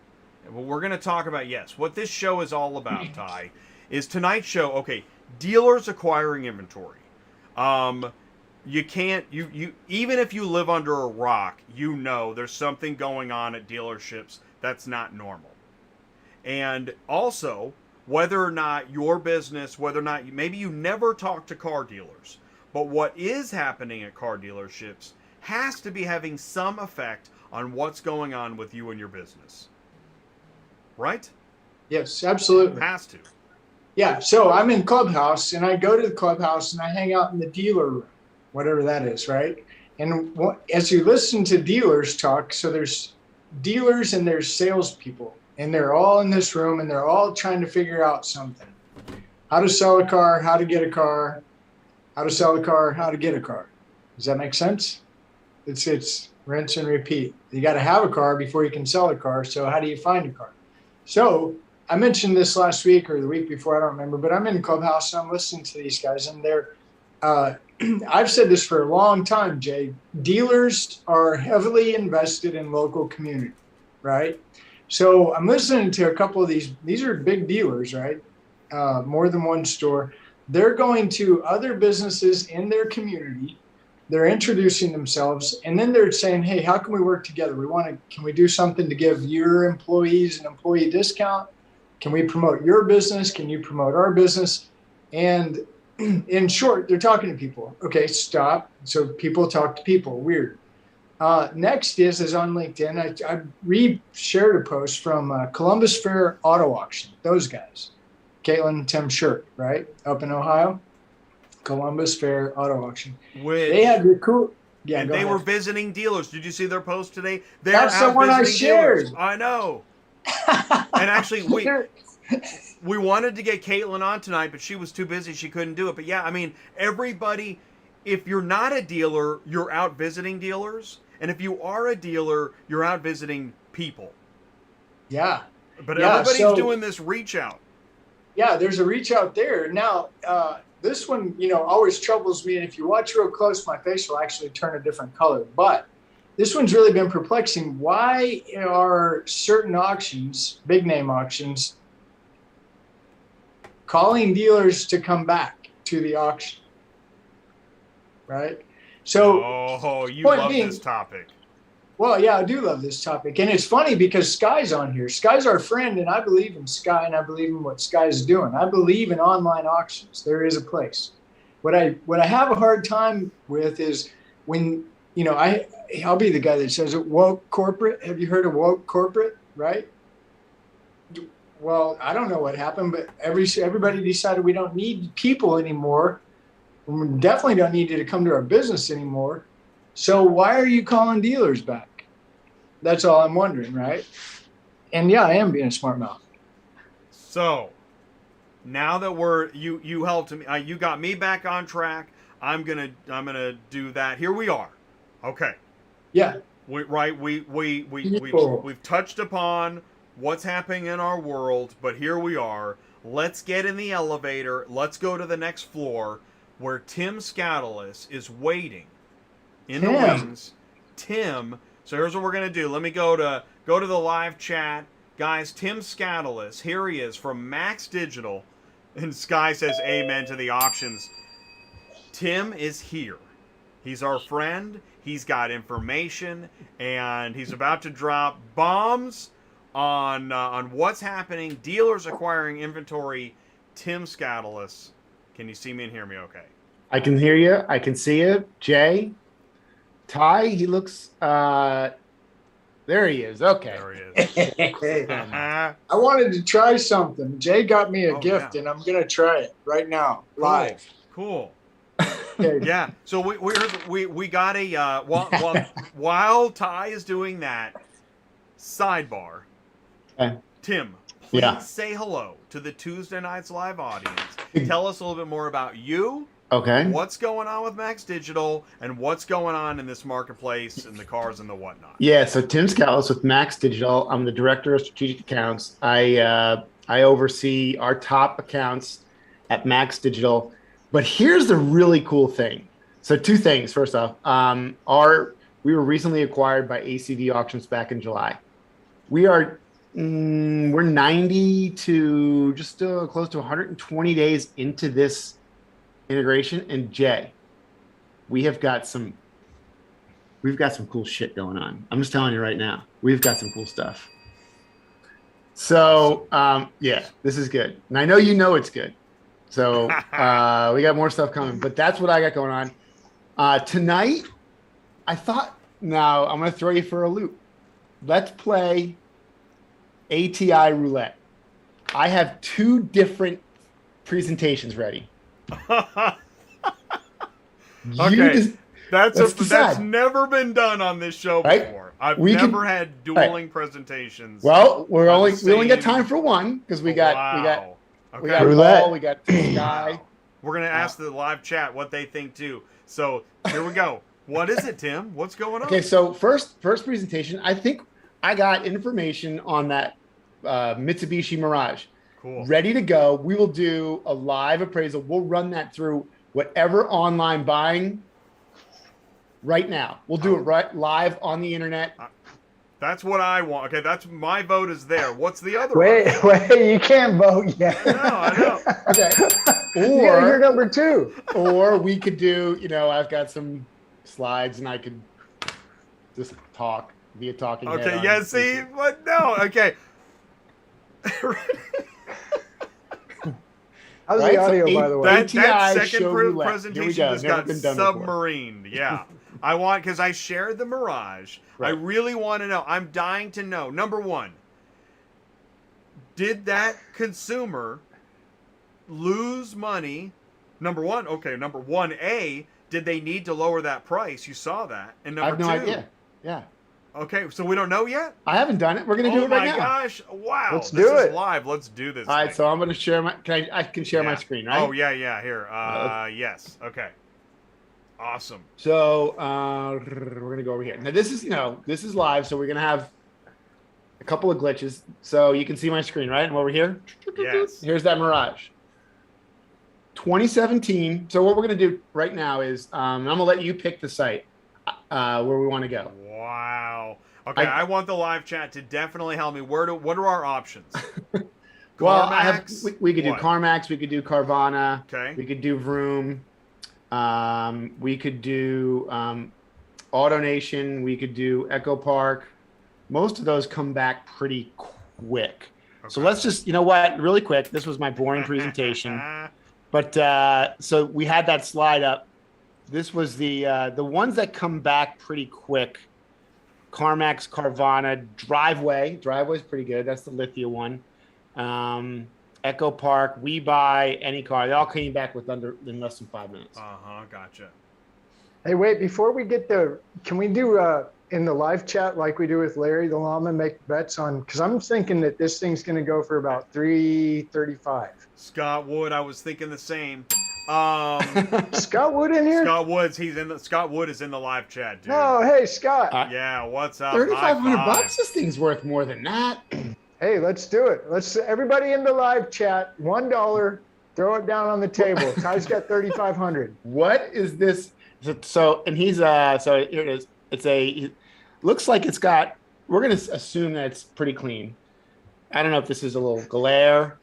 We're gonna talk about, yes, what this show is all about. Ty, is tonight's show. Okay, dealers acquiring inventory. You can't, you even if you live under a rock, you know there's something going on at dealerships that's not normal. And also, whether or not your business, whether or not maybe you never talk to car dealers, but what is happening at car dealerships has to be having some effect on what's going on with you and your business. Right? Yes, absolutely. Has to. Yeah, so I'm in Clubhouse, and I go to the Clubhouse, and I hang out in the dealer room, whatever that is, right? And as you listen to dealers talk, so there's dealers and there's salespeople, and they're all in this room, and they're all trying to figure out something. How to sell a car, how to get a car, how to sell a car, how to get a car. Does that make sense? It's rinse and repeat. You got to have a car before you can sell a car, so how do you find a car? So I mentioned this last week or the week before, I don't remember, but I'm in Clubhouse and I'm listening to these guys, and they're, I've said this for a long time, Jay, dealers are heavily invested in local community, right? So I'm listening to a couple of these are big dealers, right? More than one store. They're going to other businesses in their community. They're introducing themselves, and then they're saying, hey, how can we work together? Can we do something to give your employees an employee discount? Can we promote your business? Can you promote our business? And in short, they're talking to people. Okay, stop. So people talk to people. Weird. Next is on LinkedIn. I re-shared a post from Columbus Fair Auto Auction. Those guys, Caitlin and Tim Shirk, right? Up in Ohio. Columbus Fair Auto Auction. They had the cool. Yeah, and they were visiting dealers. Did you see their post today? That's the one I shared. Dealers. I know. And actually, we wanted to get Caitlin on tonight, but she was too busy. She couldn't do it. But yeah, I mean, everybody, if you're not a dealer, you're out visiting dealers. And if you are a dealer, you're out visiting people. Yeah. But everybody's doing this reach out. Yeah, there's a reach out there. Now, this one, always troubles me. And if you watch real close, my face will actually turn a different color. But this one's really been perplexing. Why are certain auctions, big name auctions, calling dealers to come back to the auction? Right? So, you love this topic. Well, yeah, I do love this topic. And it's funny because Skye's on here. Skye's our friend, and I believe in Skye, and I believe in what Skye's doing. I believe in online auctions. There is a place. What I have a hard time with is when, I'll be the guy that says it, woke corporate. Have you heard of woke corporate, right? Well, I don't know what happened, but everybody decided we don't need people anymore. We definitely don't need you to come to our business anymore. So why are you calling dealers back? That's all I'm wondering, right? And yeah, I am being a smart mouth. So now that you helped me, you got me back on track. I'm gonna do that. Here we are. Okay. Yeah. We've touched upon what's happening in our world, but here we are. Let's get in the elevator. Let's go to the next floor where Tim Scoutelas is waiting in the wings. Tim. So here's what we're gonna do. Let me go to the live chat, guys. Tim Scoutelas. Here he is from Max Digital, and Skye says amen to the auctions. Tim is here. He's our friend. He's got information, and he's about to drop bombs on what's happening. Dealers acquiring inventory. Tim Scoutelas. Can you see me and hear me okay? I can hear you. I can see you. Jay, Ty, he looks, there he is. Okay. There he is. I wanted to try something. Jay got me a gift, and I'm going to try it right now, live. Cool. Okay. Yeah. So we got a while Ty is doing that, sidebar. Okay. Tim, please say hello to the Tuesday Nights Live audience. Tell us a little bit more about you. Okay. What's going on with Max Digital and what's going on in this marketplace and the cars and the whatnot. Yeah. So Tim Scoutelas with Max Digital. I'm the director of strategic accounts. I oversee our top accounts at Max Digital. But here's the really cool thing. So two things. First off, we were recently acquired by ACV Auctions back in July. We are we're 90 to just close to 120 days into this integration. And Jay, we've got some cool shit going on. I'm just telling you right now, we've got some cool stuff. So, yeah, this is good. And I know you know it's good. So we got more stuff coming, but that's what I got going on. Tonight, I thought, now I'm going to throw you for a loop. Let's play ATI roulette. I have 2 different presentations ready. Okay. That's never been done on this show before. I've never had dueling presentations. Well, we only got time for one because we got roulette. Paul, we got Skye. We're gonna ask the live chat what they think too. So here we go. What is it, Tim? What's going on? Okay, so first presentation. I think I got information on that Mitsubishi Mirage. Cool. Ready to go. We will do a live appraisal. We'll run that through whatever online buying. Right now, we'll do it right live on the internet. That's what I want. Okay, that's my vote is there. What's the other? Wait, you can't vote yet. I know. Okay, or you're number 2. Or we could do. I've got some slides, and I could just talk, be a talking head. Okay, yeah. See, but no. Okay. How's the audio, by the way? That second presentation just got submarined. Yeah. I want, because I shared the Mirage. Right. I really want to know. I'm dying to know. Number 1, did that consumer lose money? Number 1, okay. Number 1A, did they need to lower that price? You saw that. And number 2, I have no idea. Yeah. Okay, so we don't know yet? I haven't done it. We're going to do it right now. Oh my gosh. Wow. Let's do it. Live. Let's do this. All right, so I'm going to share my, I can share my screen, right? Oh, yeah. Here. Yes. Okay. Awesome. So we're going to go over here. Now this is live, so we're going to have a couple of glitches. So you can see my screen, right? I'm over here. Yes. Here's that Mirage. 2017. So what we're going to do right now is I'm going to let you pick the site where we want to go. Wow. Okay, I want the live chat to definitely help me. What are our options? Well, we could do CarMax, we could do Carvana, okay. We could do Vroom, we could do AutoNation, we could do Echo Park. Most of those come back pretty quick. Okay. So let's just, really quick. This was my boring presentation, but so we had that slide up. This was the ones that come back pretty quick. CarMax, Carvana, Driveway's pretty good. That's the Lithia one. Echo Park, We Buy, Any Car. They all came back in less than 5 minutes. Gotcha. Hey, wait, before we get there, can we do in the live chat like we do with Larry the Llama, make bets on, because I'm thinking that this thing's going to go for about $335. Scott Wood, I was thinking the same. Scott Wood in here? Scott Wood is in the live chat, dude. Oh, hey, Scott. Yeah, what's up? $3,500. This thing's worth more than that. Hey, let's do it. Everybody in the live chat, $1, throw it down on the table. Ty's got $3,500. What is this? So, and he's so here it is. It looks like it's got. We're gonna assume that it's pretty clean. I don't know if this is a little glare,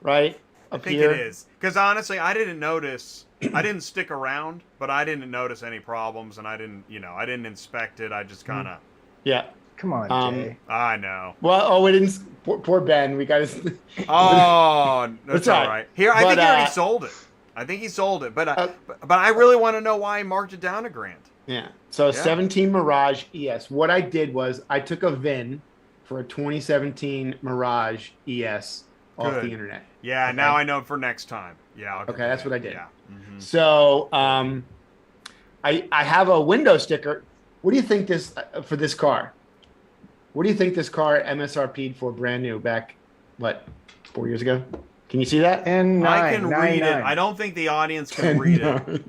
right? I think it is, because honestly, I didn't notice. I didn't stick around, but I didn't notice any problems, and I didn't inspect it. I just kind of. Yeah. Come on, Jay. I know. Well, we didn't. Poor Ben. We got his. Oh, that's all right. Here, I think he already sold it. I think he sold it, but I really want to know why he marked it down $1,000. Yeah. So 17 Mirage ES. What I did was I took a VIN for a 2017 Mirage ES off the internet. Yeah. Okay. Now I know for next time. Yeah. Okay. That's what I did. Yeah. Mm-hmm. So I have a window sticker. What do you think for this car? What do you think this car MSRP'd for brand new back, 4 years ago? Can you see that? I can read it. I don't think the audience can read it.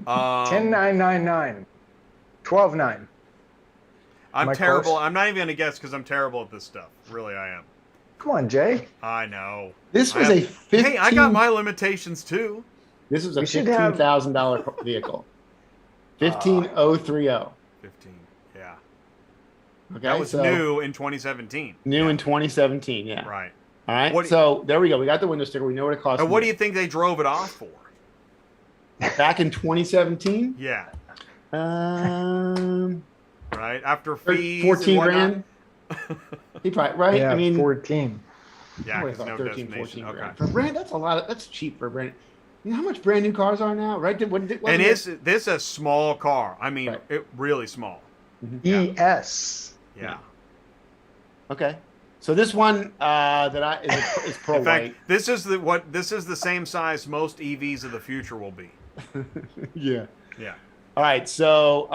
10999. 129. I'm terrible. I'm not even going to guess because I'm terrible at this stuff. Really, I am. Come on, Jay. I know. This was a 15... Hey, I got my limitations too. This was a $15,000 vehicle. 15030. 15. Yeah. Okay, That was so new in 2017. New in 2017. Yeah. Right. All right. What do So there we go. We got the window sticker. We know what it costs. And what do you think they drove it off for? Back in 2017? Yeah. Um, Right after fees. 14 and whatnot. grand. He probably right. Yeah, I mean, 14. Yeah, I 'cause thought no 13, destination. 14 Okay. grand. For a brand, that's a lot. That's cheap for a brand. You know how much brand new cars are now, right? And is this a small car? I mean, Right. really small. ES. Yeah. Okay. So this one that is pro In fact, white. this is the same size most EVs of the future will be. Yeah. Yeah. All right. So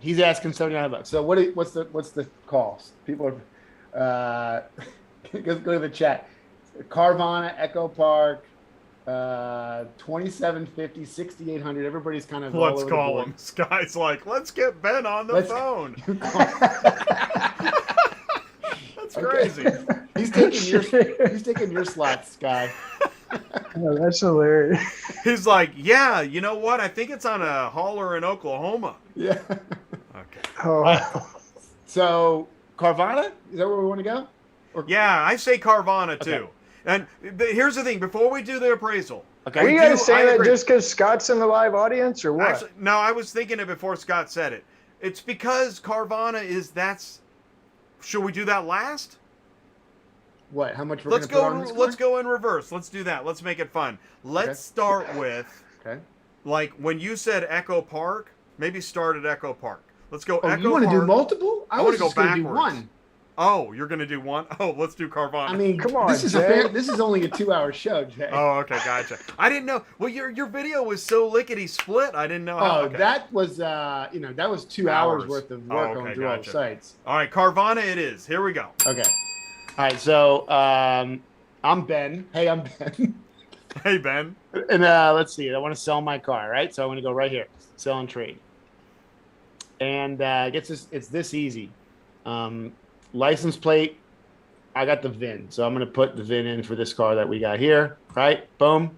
he's asking $79. So what's the cost? People are go to the chat. Carvana, Echo Park, 2750, 6800. Everybody's kind of all Let's over the call board. him. Sky's like, let's get Ben on the Let's- phone. That's Okay. crazy. He's taking your slot, Skye. Oh, that's hilarious. He's like, yeah, you know what? I think it's on a hauler in Oklahoma. Yeah. Okay. Oh, So Carvana, is that where we want to go? Yeah, I say Carvana too. Okay. And here's the thing: before we do the appraisal, Okay. are you I guys do- saying I that agree. just because Scott's in the live audience, or what? actually, no, I was thinking it before Scott said it. It's because Carvana is that's. Should we do that last? What? How much we're Let's going to put go. on this Let's car? go in reverse. Let's do that. Let's make it fun. Let's Okay. start with Okay. like when you said Echo Park. Maybe start at Echo Park. Let's go. Oh, Echo you want to do Park. multiple? I was wanna go just gonna do backwards. one. Oh, you're gonna do one? Oh, let's do Carvana. I mean, Come on, this is Jay. this is only a 2-hour show, Jay. Oh, okay, gotcha. I didn't know. Well, your video was so lickety split. I didn't know. How, Oh, okay. that was that was 2 hours Hours. worth of Oh, work okay, going through all the gotcha. sites. All right, Carvana. It is. Here we go. Okay. All right. So I'm Ben. Hey, I'm Ben. Hey, Ben. And let's see. I want to sell my car, right? So I'm going to go right here, sell and trade. And it's this easy. License plate. I got the VIN, so I'm going to put the VIN in for this car that we got here. Right? Boom.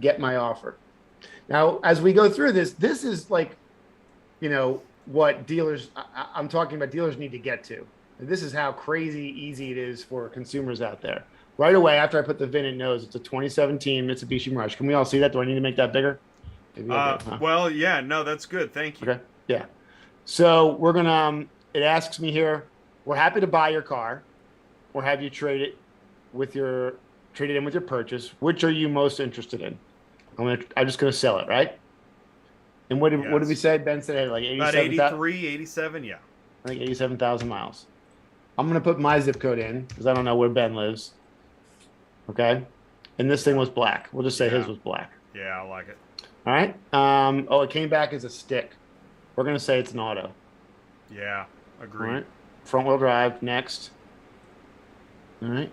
Get my offer. Now, as we go through this is like, what dealers. I'm talking about dealers need to get to. And this is how crazy easy it is for consumers out there. Right away, after I put the VIN, it knows it's a 2017 Mitsubishi Mirage. Can we all see that? Do I need to make that bigger? Maybe I do, huh? Well, yeah. No, that's good. Thank you. Okay. Yeah. So we're gonna. It asks me here. We're happy to buy your car, or have you trade it in with your purchase. Which are you most interested in? I'm just gonna sell it, right? And what did Yes. we say? Ben said like About 83, 87. Yeah. I think 87,000 miles. I'm gonna put my zip code in because I don't know where Ben lives. Okay. And this thing was black. We'll just say his Yeah. was black. Yeah, I like it. All right. It came back as a stick. We're gonna say it's an auto. Yeah, All agreed. right. Front wheel drive next. All right.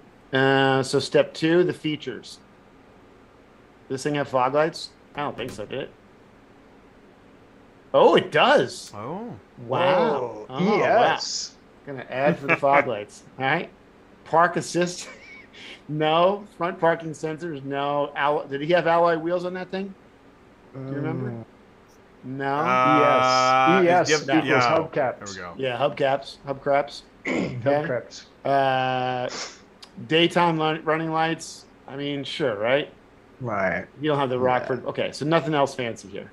So step 2, the features. Does this thing have fog lights? I don't think so, did it? Oh, it does. Oh. Wow. Whoa, Oh, yes. Wow. Gonna add for the fog lights. All right. Park assist. No. Front parking sensors. No. Did he have alloy wheels on that thing? Do you remember? No. ES yep, equals yeah. hubcaps. There we go. Yeah. Hubcaps. Hubcaps. Hubcaps. Daytime running lights. I mean, sure, right? Right. You don't have the Rockford. Okay, so nothing else fancy here.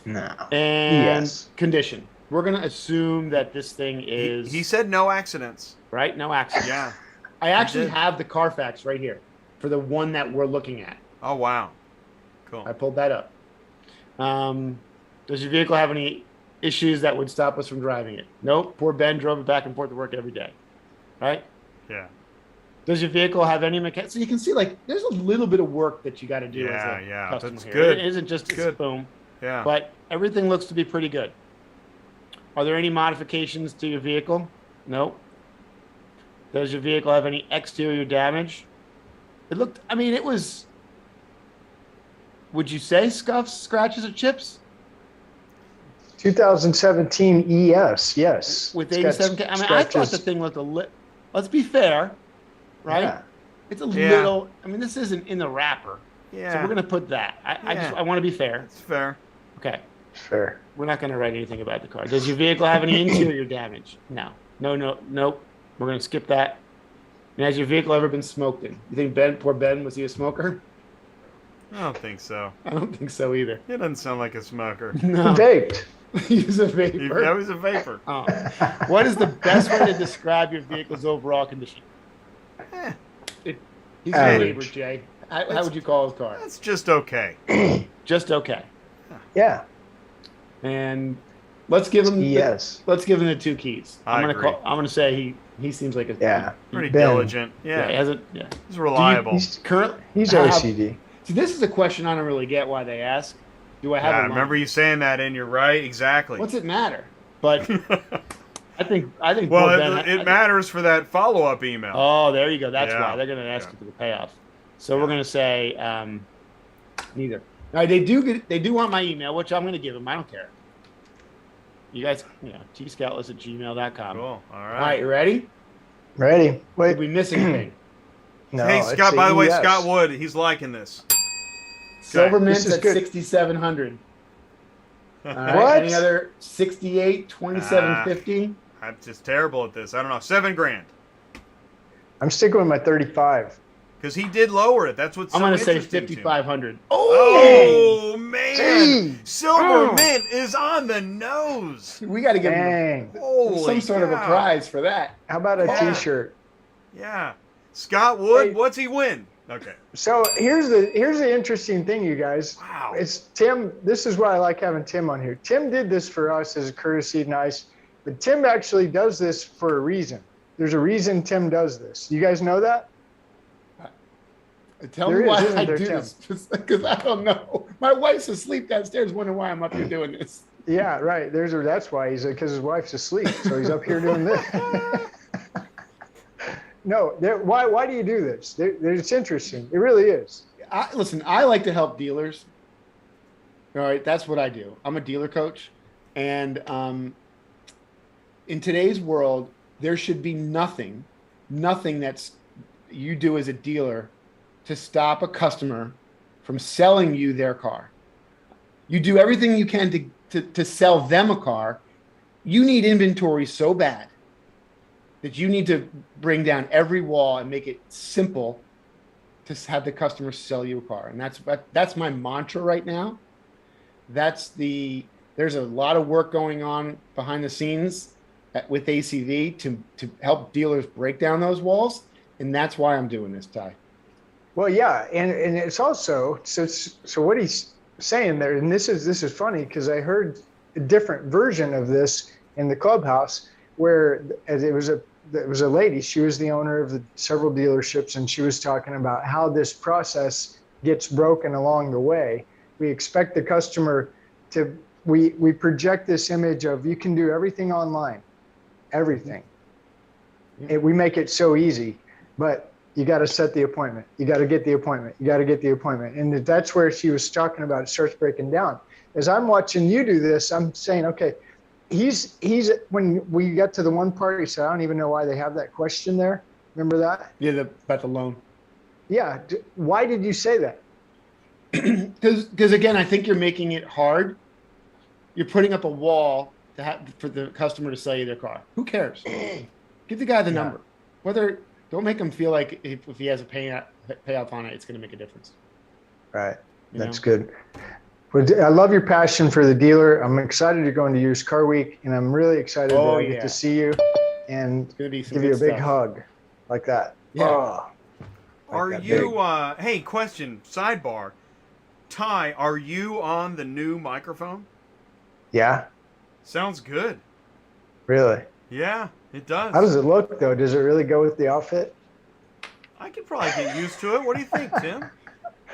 No. And Yes. condition. We're gonna assume that this thing is He said no accidents. right. No accident. Yeah. I actually did. have the Carfax right here for the one that we're looking at. Oh, wow. Cool. I pulled that up. Does your vehicle have any issues that would stop us from driving it? Nope. Poor Ben drove it back and forth to work every day. Right? Yeah. Does your vehicle have any mechanics? So you can see, like, there's a little bit of work that you got to do Yeah, as a yeah, customer that's here. good. It isn't just Good. boom. Yeah. But everything looks to be pretty good. Are there any modifications to your vehicle? Nope. Does your vehicle have any exterior damage? It was, would you say scuffs, scratches, or chips? 2017 ES, yes. With It's got 87K? I thought scratches. the thing looked a little, let's be fair, right? Yeah. It's a Yeah. little, this isn't in the wrapper. Yeah. So we're going to put that. I Yeah. want to be fair. It's fair. Okay. Fair. We're not going to write anything about the car. Does your vehicle have any interior damage? No. Nope. We're going to skip that. And has your vehicle ever been smoked in? You think poor Ben, was he a smoker? I don't think so. I don't think so either. He doesn't sound like a smoker. No. Vaped. He's a vapor. That was a vapor. Oh. What is the best way to describe your vehicle's overall condition? He's a Average. neighbor, Jay. How would you call his car? That's just okay. Just okay. Yeah. And let's give him Yes. let's give him the 2 keys. I agree. I'm gonna say he seems like a Yeah. Pretty Ben. diligent. Yeah. he hasn't He's reliable. He's current he's how- OCD. See, this is a question I don't really get why they ask. Do I have Yeah, I a line? remember you saying that, and you're right. Exactly. What's it matter? But I think Well, poor Ben, it matters for that follow-up email. Oh, there you go. That's Yeah. why they're going to ask Yeah. you for the payoff. So we're going to say neither. Now they do want my email, which I'm going to give them. I don't care. You guys, tscoutelas@gmail.com. Cool. All right. All right, you ready? Ready? Did Wait. we miss anything? No. Hey, it's Scott. By the way, yes. Scott Wood, he's liking this. Silver This Mint's is at good. 6,700. All right. What? Any other 68, 2750? I'm just terrible at this. I don't know. $7,000. I'm sticking with my 35. Because he did lower it. That's what's I'm so going to say interesting to me. 5,500. Oh, man. Gee. Silver Oh. Mint is on the nose. We got to give him Dang. Holy some sort of a cow. prize for that. How about a Yeah. T-shirt? Yeah. Scott Wood, Hey. what's he win? Okay. So here's the interesting thing, you guys. Wow. It's Tim. This is why I like having Tim on here. Tim did this for us as a courtesy, nice. But Tim actually does this for a reason. There's a reason Tim does this. You guys know that? Tell There me is, why isn't I there, do Tim? this, because I don't know. My wife's asleep downstairs wondering why I'm up here doing this. Yeah, right. That's why because his wife's asleep, so he's up here doing this. No, why do you do this? It's interesting. It really is. Listen, I like to help dealers. All right, that's what I do. I'm a dealer coach, and in today's world, there should be nothing that's you do as a dealer to stop a customer from selling you their car. You do everything you can to sell them a car. You need inventory so bad that you need to bring down every wall and make it simple to have the customer sell you a car. And that's my mantra right now. There's a lot of work going on behind the scenes with ACV to help dealers break down those walls. And that's why I'm doing this, Ty. Well, yeah, and it's also so what he's saying there, and this is funny because I heard a different version of this in the clubhouse where it was a lady. She was the owner of several dealerships, and she was talking about how this process gets broken along the way. We expect the customer to we project this image of you can do everything online, everything. We make it so easy, but you got to set the appointment. You got to get the appointment. You got to get the appointment. And that's where she was talking about it starts breaking down. As I'm watching you do this, I'm saying, okay, he's when we got to the one part, he said, I don't even know why they have that question there. Remember that? Yeah, about the loan. Yeah. Why did you say that? Because again, I think you're making it hard. You're putting up a wall for the customer to sell you their car. Who cares? Give the guy the number. Don't make him feel like if he has a payoff on it, it's going to make a difference. Right. That's know? good. Well, I love your passion for the dealer. I'm excited to go into Used Car Week, and I'm really excited to get to see you and It's going to be some give you a good big stuff. hug like that. Yeah. Oh, Are that you, hey, question, sidebar. Ty, are you on the new microphone? yeah, Sounds good. really. Yeah, it does. How does it look, though? Does it really go with the outfit? I could probably get used to it. What do you think, Tim?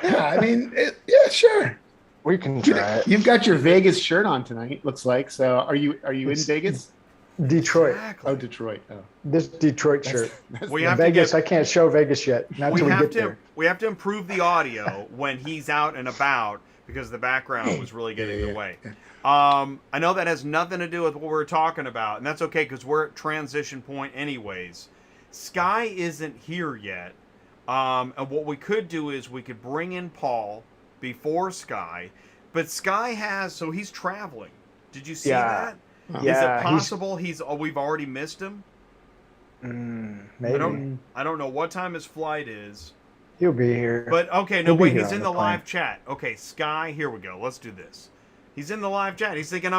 Yeah, I mean, yeah, sure. We can try it. You've got your Vegas shirt on tonight, looks like. So are you in Vegas? Detroit. Exactly. Oh, Detroit. Oh. This Detroit shirt. We have Vegas, to I can't show Vegas yet. Not we till we have get to there. we have to improve the audio when he's out and about because the background was really getting in the way. I know that has nothing to do with what we're talking about, and that's okay because we're at transition point anyways. Skye isn't here yet, and what we could do is we could bring in Paul before Skye, But Skye has, so he's traveling. Did you see Yeah. that? Yeah, Is it possible we've already missed him? Maybe. I don't know what time his flight is. He'll be here. But okay, no, He'll be wait, here he's on in the the plane. live chat. Okay, Skye, here we go. Let's do this. He's in the live chat. He's thinking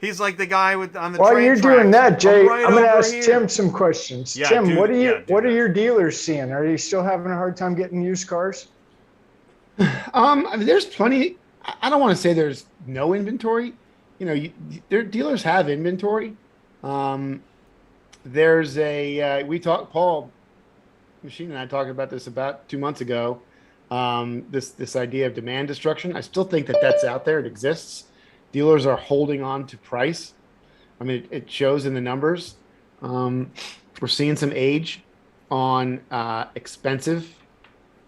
he's like the guy on the While train you're doing tracks. that, Jay, right I'm going to over ask here. Tim some questions. Yeah, Tim, do what are that. your dealers seeing? Are you still having a hard time getting used cars? I mean, there's plenty. I don't want to say there's no inventory. You know, their dealers have inventory. There's Paul Machin and I talked about this about 2 months ago. This idea of demand destruction. I still think that's out there. It exists. Dealers are holding on to price. I mean, it shows in the numbers. We're seeing some age on expensive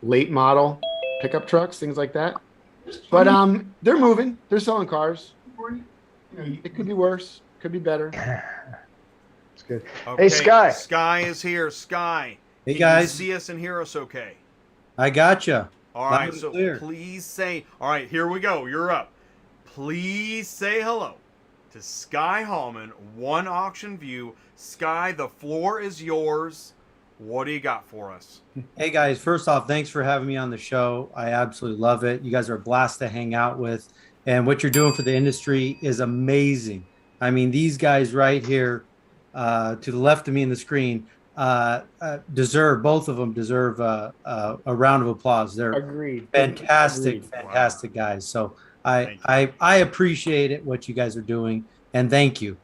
late model pickup trucks, things like that. But they're moving. They're selling cars. It could be worse. Could be better. It's good. Okay, Hey, Skye. Skye is here. Skye. Hey, can guys. you see us and hear us okay? I gotcha. All Loud right, and so clear. please say, all right, here we go. You're up. Please say hello to Skye Haulman, One Auction View. Skye, the floor is yours. What do you got for us? Hey, guys. First off, thanks for having me on the show. I absolutely love it. You guys are a blast to hang out with. And what you're doing for the industry is amazing. I mean, these guys right here to the left of me in the screen both of them deserve a round of applause. They're Agreed. fantastic Wow. guys. So I appreciate it, what you guys are doing, and thank you.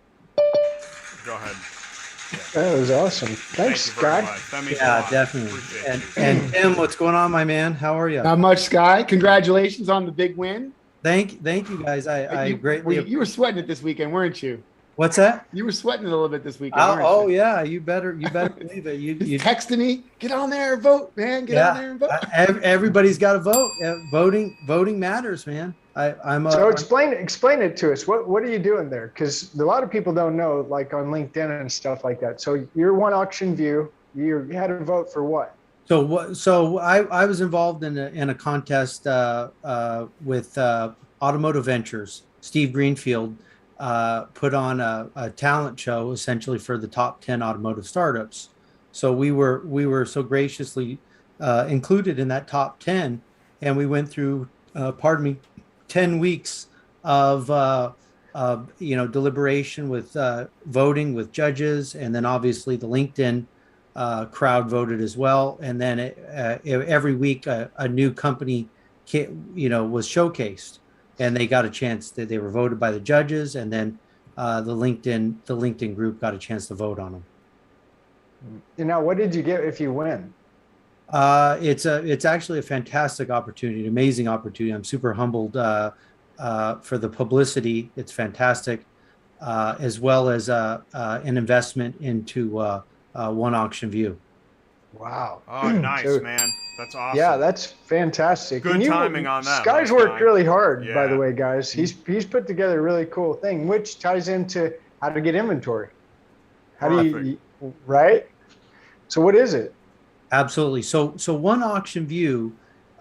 Go ahead. That was awesome. Thanks, Thank you very Skye. much. That means a Yeah, lot. definitely. Appreciate And you. Tim, what's going on, my man? How are you? Not much, Skye. Congratulations on the big win. Thank you guys. I greatly. You were sweating it this weekend, weren't you? What's that? You were sweating it a little bit this weekend. weren't Oh you? yeah, you better believe it. You texting me, get on there and vote, man. Get on there and vote. Everybody's got to vote. Voting matters, man. So explain it to us. What are you doing there? Because a lot of people don't know, like on LinkedIn and stuff like that. So you're One Auction View. You had to vote for what? So I was involved in a contest with Automotive Ventures. Steve Greenfield put on a talent show essentially for the top 10 automotive startups. So we were so graciously included in that top 10, and we went through 10 weeks of deliberation with voting with judges, and then obviously the LinkedIn crowd voted as well. And then every week a new company was showcased, and they got a chance. They were voted by the judges, and then the LinkedIn group got a chance to vote on them. And now, what did you get if you win? It's actually a fantastic opportunity, an amazing opportunity. I'm super humbled for the publicity. It's fantastic, as well as an investment into One Auction View. Wow. Oh, nice, So- man. That's awesome. Yeah, that's fantastic. Good And timing on that, Skye's Mike worked Skye. really hard, by Yeah. the way, guys. He's put together a really cool thing, which ties into how to get inventory. How do you, right? So what is it? Absolutely. So One Auction View,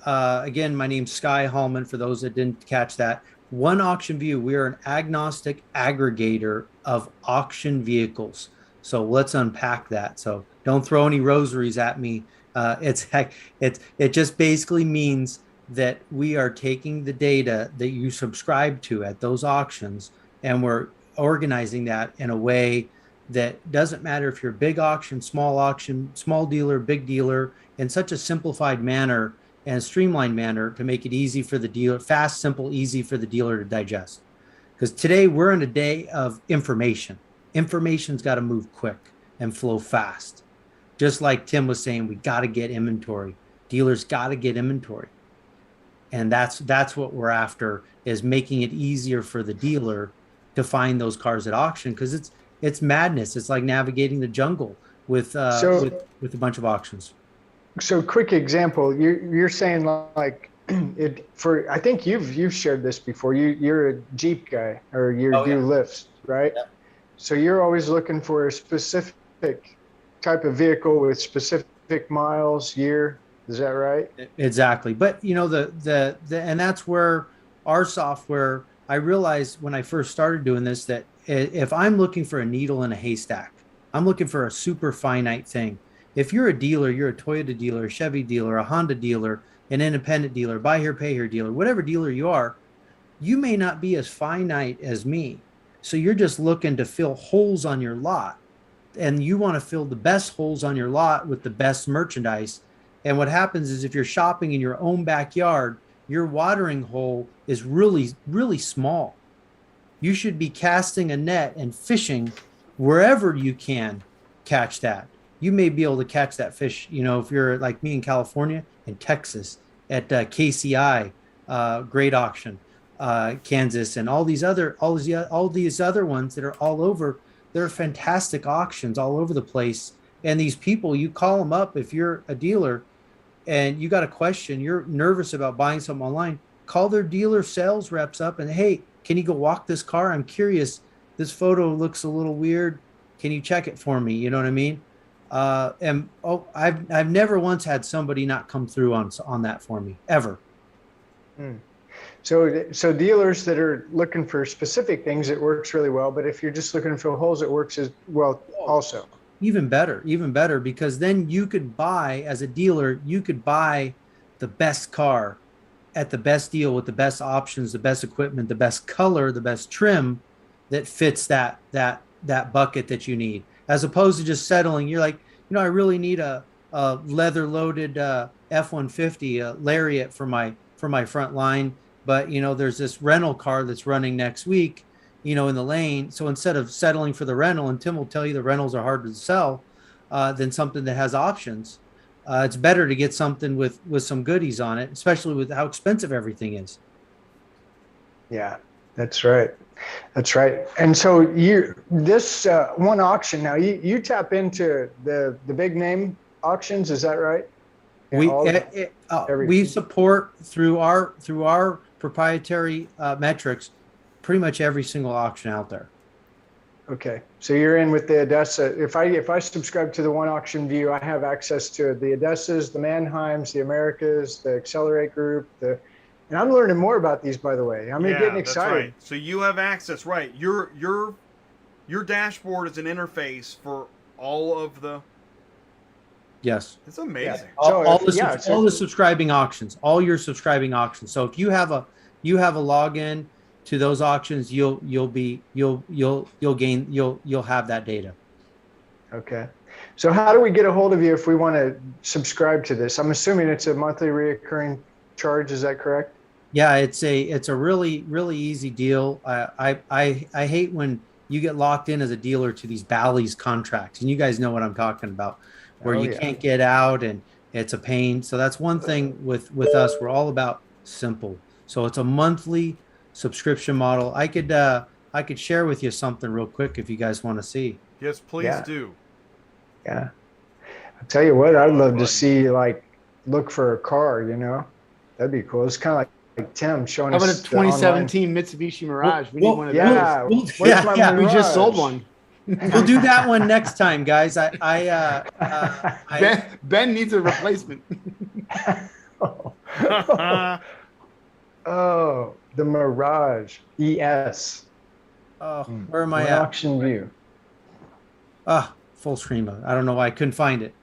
again, my name's Skye Haulman, for those that didn't catch that. One Auction View, we are an agnostic aggregator of auction vehicles. So let's unpack that. So don't throw any rosaries at me. It just basically means that we are taking the data that you subscribe to at those auctions, and we're organizing that in a way that doesn't matter if you're big auction, small dealer, big dealer, in such a simplified manner and streamlined manner to make it easy for the dealer, fast, simple, easy for the dealer to digest. Because today we're in a day of information. Information's got to move quick and flow fast. Just like Tim was saying, we got to get inventory. Dealers got to get inventory. And that's what we're after, is making it easier for the dealer to find those cars at auction, because it's madness. It's like navigating the jungle with a bunch of auctions. So quick example, you're saying like I think you've shared this before. You're a Jeep guy, or you do lifts, right? Yep. So you're always looking for a specific type of vehicle with specific miles, year. Is that right? Exactly. But and that's where our software, I realized when I first started doing this that if I'm looking for a needle in a haystack, I'm looking for a super finite thing. If you're a dealer, you're a Toyota dealer, a Chevy dealer, a Honda dealer, an independent dealer, buy here, pay here dealer, whatever dealer you are, you may not be as finite as me. So you're just looking to fill holes on your lot, and you want to fill the best holes on your lot with the best merchandise. And what happens is if you're shopping in your own backyard, your watering hole is really, really small. You should be casting a net and fishing wherever you can catch that. You may be able to catch that fish, if you're like me in California and Texas at KCI, Great Auction, Kansas, and all these other ones that are all over. They're fantastic auctions all over the place. And these people, you call them up if you're a dealer and you got a question, you're nervous about buying something online, call their dealer sales reps up and, hey, can you go walk this car? I'm curious. This photo looks a little weird. Can you check it for me? You know what I mean? I've never once had somebody not come through on that for me, ever. So dealers that are looking for specific things, it works really well. But if you're just looking to fill holes, it works as well also. Even better, because then you could buy, as a dealer, you could buy the best car at the best deal with the best options, the best equipment, the best color, the best trim that fits that bucket that you need, as opposed to just settling. You're like, I really need a leather loaded F-150 Lariat for my front line, but there's this rental car that's running next week, in the lane. So instead of settling for the rental, and Tim will tell you the rentals are hard to sell, than something that has options. It's better to get something with some goodies on it, especially with how expensive everything is. Yeah, that's right. That's right. And so this one auction now, you tap into the big name auctions, is that right? We support through our proprietary metrics pretty much every single auction out there. Okay, so you're in with the ADESA. If I subscribe to the One Auction View, I have access to the ADESAs, the Mannheims, the Americas, the Accelerate Group, and I'm learning more about these, by the way. I'm getting excited. That's right. So you have access, right? Your dashboard is an interface for all of the. Yes, it's amazing. Yeah. All the subscribing auctions, all your subscribing auctions. So if you have a login to those auctions, you'll have that data. Okay. So how do we get a hold of you if we want to subscribe to this? I'm assuming it's a monthly recurring charge. Is that correct? Yeah, it's a really, really easy deal. I hate when you get locked in as a dealer to these Bally's contracts, and you guys know what I'm talking about, where you can't get out and it's a pain. So that's one thing with us. We're all about simple. So it's a monthly subscription model. I could share with you something real quick if you guys want to see. Yes, please do. Yeah. I'll tell you what, I'd love to see, look for a car, that'd be cool. It's kind of like Tim showing us. How about a 2017 Mitsubishi Mirage? We need one of those. Yeah. We just sold one. We'll do that one next time, guys. Ben needs a replacement. Oh, the Mirage ES. Oh, where am I at? Auction View. Full screen mode. I don't know why I couldn't find it.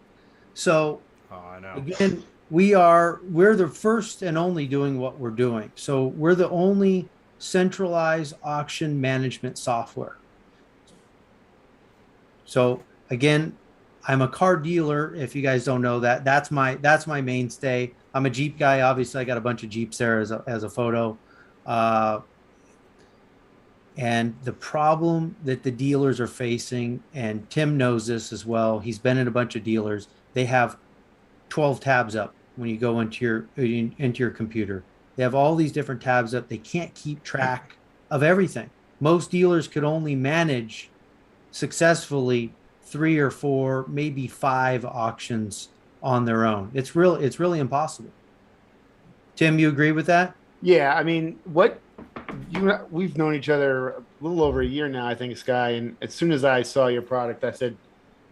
So, I know. Again, we're the first and only doing what we're doing. So we're the only centralized auction management software. So again, I'm a car dealer. If you guys don't know that, that's my mainstay. I'm a Jeep guy. Obviously, I got a bunch of Jeeps there as a photo. And the problem that the dealers are facing, and Tim knows this as well, he's been in a bunch of dealers, they have 12 tabs up when you go into your computer. They have all these different tabs up. They can't keep track of everything. Most dealers could only manage successfully 3 or 4, maybe 5 auctions on their own. It's really impossible. Tim, you agree with that? Yeah, I mean, we've known each other a little over a year now, I think, Skye. And as soon as I saw your product, I said,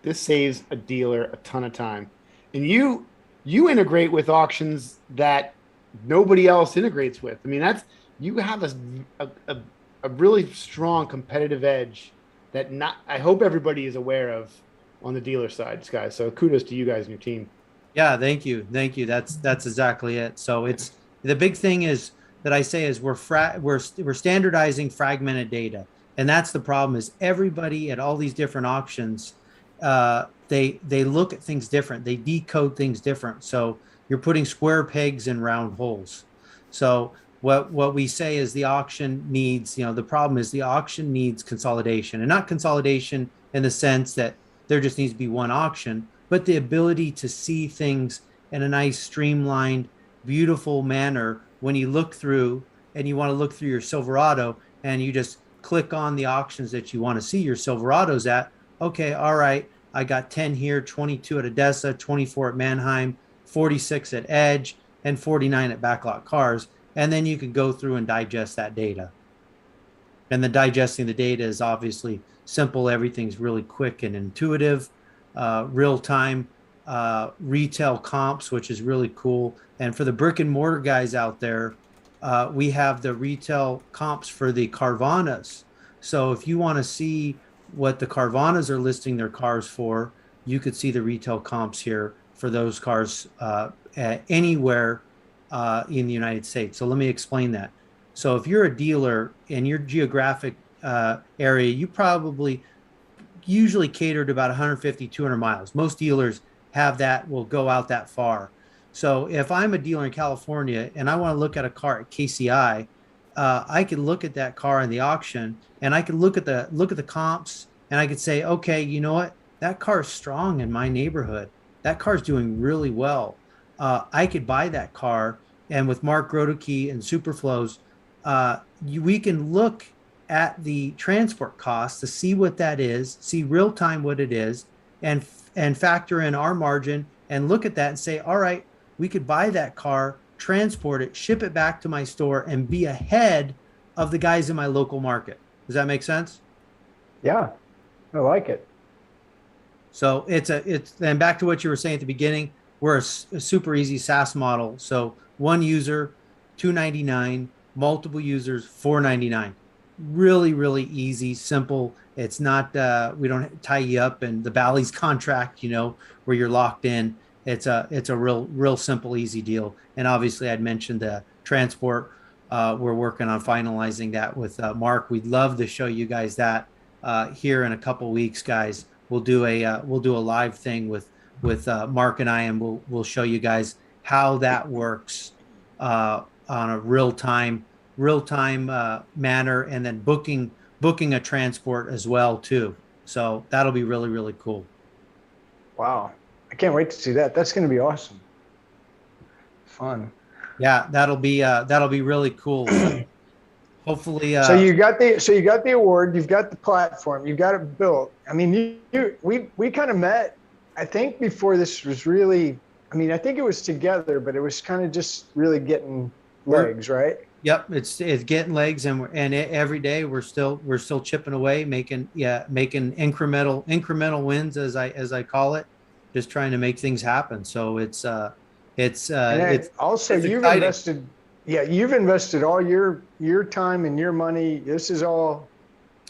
this saves a dealer a ton of time. And you integrate with auctions that nobody else integrates with. I mean, you have a really strong competitive edge that I hope everybody is aware of on the dealer side, Skye. So kudos to you guys and your team. Yeah, thank you. Thank you. That's exactly it. So it's the big thing is that I say is we're standardizing fragmented data. And that's the problem is everybody at all these different auctions, they look at things different. They decode things different. So you're putting square pegs in round holes. So what we say is the auction needs, the problem is the auction needs consolidation, and not consolidation in the sense that there just needs to be one auction, but the ability to see things in a nice, streamlined, beautiful manner when you look through and you want to look through your Silverado and you just click on the auctions that you want to see your Silverados at. Okay, all right, I got 10 here, 22 at Odessa, 24 at Mannheim, 46 at Edge, and 49 at Backlot Cars. And then you can go through and digest that data. And the digesting the data is obviously simple. Everything's really quick and intuitive, real-time retail comps, which is really cool. And for the brick and mortar guys out there, we have the retail comps for the Carvanas. So if you want to see what the Carvanas are listing their cars for, you could see the retail comps here for those cars anywhere in the United States. So let me explain that. So if you're a dealer in your geographic area, you probably usually cater to about 150, 200 miles. Most dealers have that, will go out that far. So if I'm a dealer in California and I want to look at a car at KCI, I can look at that car in the auction and I can look at the comps and I could say, okay, you know what? That car is strong in my neighborhood. That car's doing really well. I could buy that car. And with Mark Grodeke and SuperFlo's, we can look at the transport costs to see what that is, see real time what it is, and factor in our margin and look at that and say, all right, we could buy that car, transport it, ship it back to my store, and be ahead of the guys in my local market. Does that make sense? Yeah, I like it. So it's and back to what you were saying at the beginning, we're a super easy SaaS model. So one user, $299, multiple users, $499. Really, really easy, simple. It's not, we don't tie you up in the Bally's contract, where you're locked in. It's a real simple, easy deal. And obviously I'd mentioned the transport. We're working on finalizing that with Mark. We'd love to show you guys that here in a couple weeks, guys. We'll do a live thing with Mark and I, and we'll show you guys how that works on a real time manner, and then booking a transport as well too. So that'll be really, really cool. Wow, I can't wait to see that. That's going to be awesome. Fun. Yeah, that'll be really cool. Hopefully. So you got the award, you've got the platform, you've got it built. I mean, we kind of met, I think, before this was really. I mean, I think it was together, but it was kind of just really getting legs, right? Yep, it's getting legs, and every day we're still chipping away, making incremental wins, as I call it, just trying to make things happen. So it's also you've exciting. You've invested all your time and your money. This is all.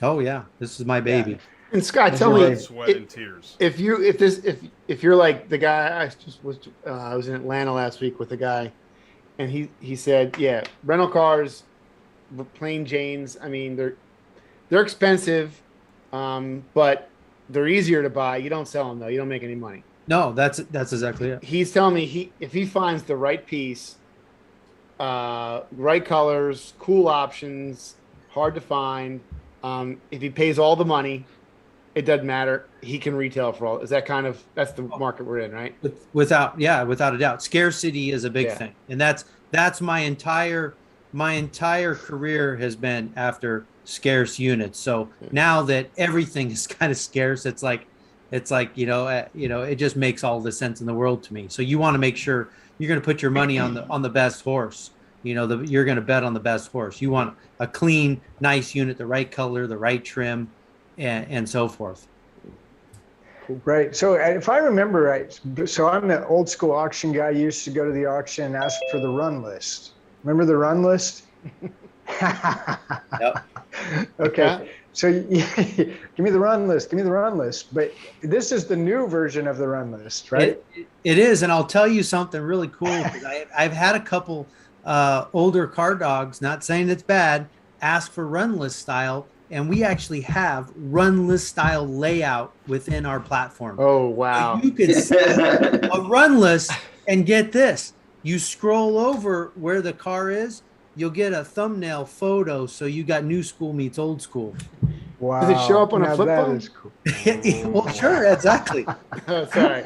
Oh yeah, this is my baby. Yeah. And Skye, tell me, sweat and tears. If you're like the guy I was in Atlanta last week with a guy, and he said, yeah, rental cars, plain Janes. I mean, they're expensive, but they're easier to buy. You don't sell them though. You don't make any money. No, that's exactly it. He's telling me if he finds the right piece, right colors, cool options, hard to find. If he pays all the money, it doesn't matter. He can retail for all. Is that that's the market we're in, right? Without a doubt. Scarcity is a big thing. And that's my entire career has been after scarce units. So now that everything is kind of scarce, it's like, it just makes all the sense in the world to me. So you want to make sure you're going to put your money on the best horse. You're going to bet on the best horse. You want a clean, nice unit, the right color, the right trim, and so forth. Right. So if I remember right, so I'm the old school auction guy. Used to go to the auction and ask for the run list. Remember the run list? Yep. Okay. So give me the run list. Give me the run list. But this is the new version of the run list, right? It is, and I'll tell you something really cool. 'Cause I've had a couple older car dogs, not saying it's bad, ask for run list style, and we actually have run list style layout within our platform. Oh, wow. So you could set a run list and get this. You scroll over where the car is, you'll get a thumbnail photo. So you got new school meets old school. Wow. Does it show up on a Now flip that phone? is cool. Well, sure, exactly. Oh, sorry.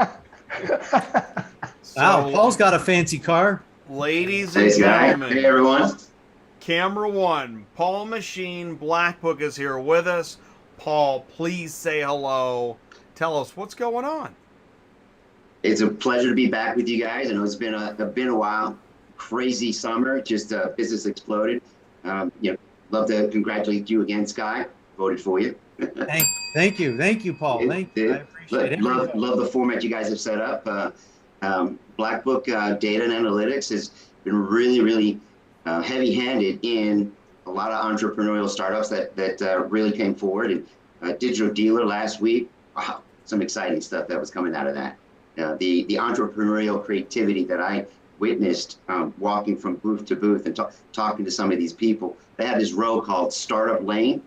Wow, Paul's got a fancy car. Ladies and Hey, Skye. gentlemen, Hey, everyone. Camera one, Paul Machine Black Book is here with us. Paul, please say hello. Tell us what's going on. It's a pleasure to be back with you guys. I know it's been a while. Crazy summer, just business exploded. Love to congratulate you again, Skye. Voted for you. Thank you, Paul. Thank you. I appreciate it. Love the format you guys have set up. Black Book data and analytics has been really heavy-handed in a lot of entrepreneurial startups that really came forward. And Digital Dealer last week, wow, some exciting stuff that was coming out of that. The entrepreneurial creativity that I witnessed walking from booth to booth and talking to some of these people. They had this row called Startup Lane,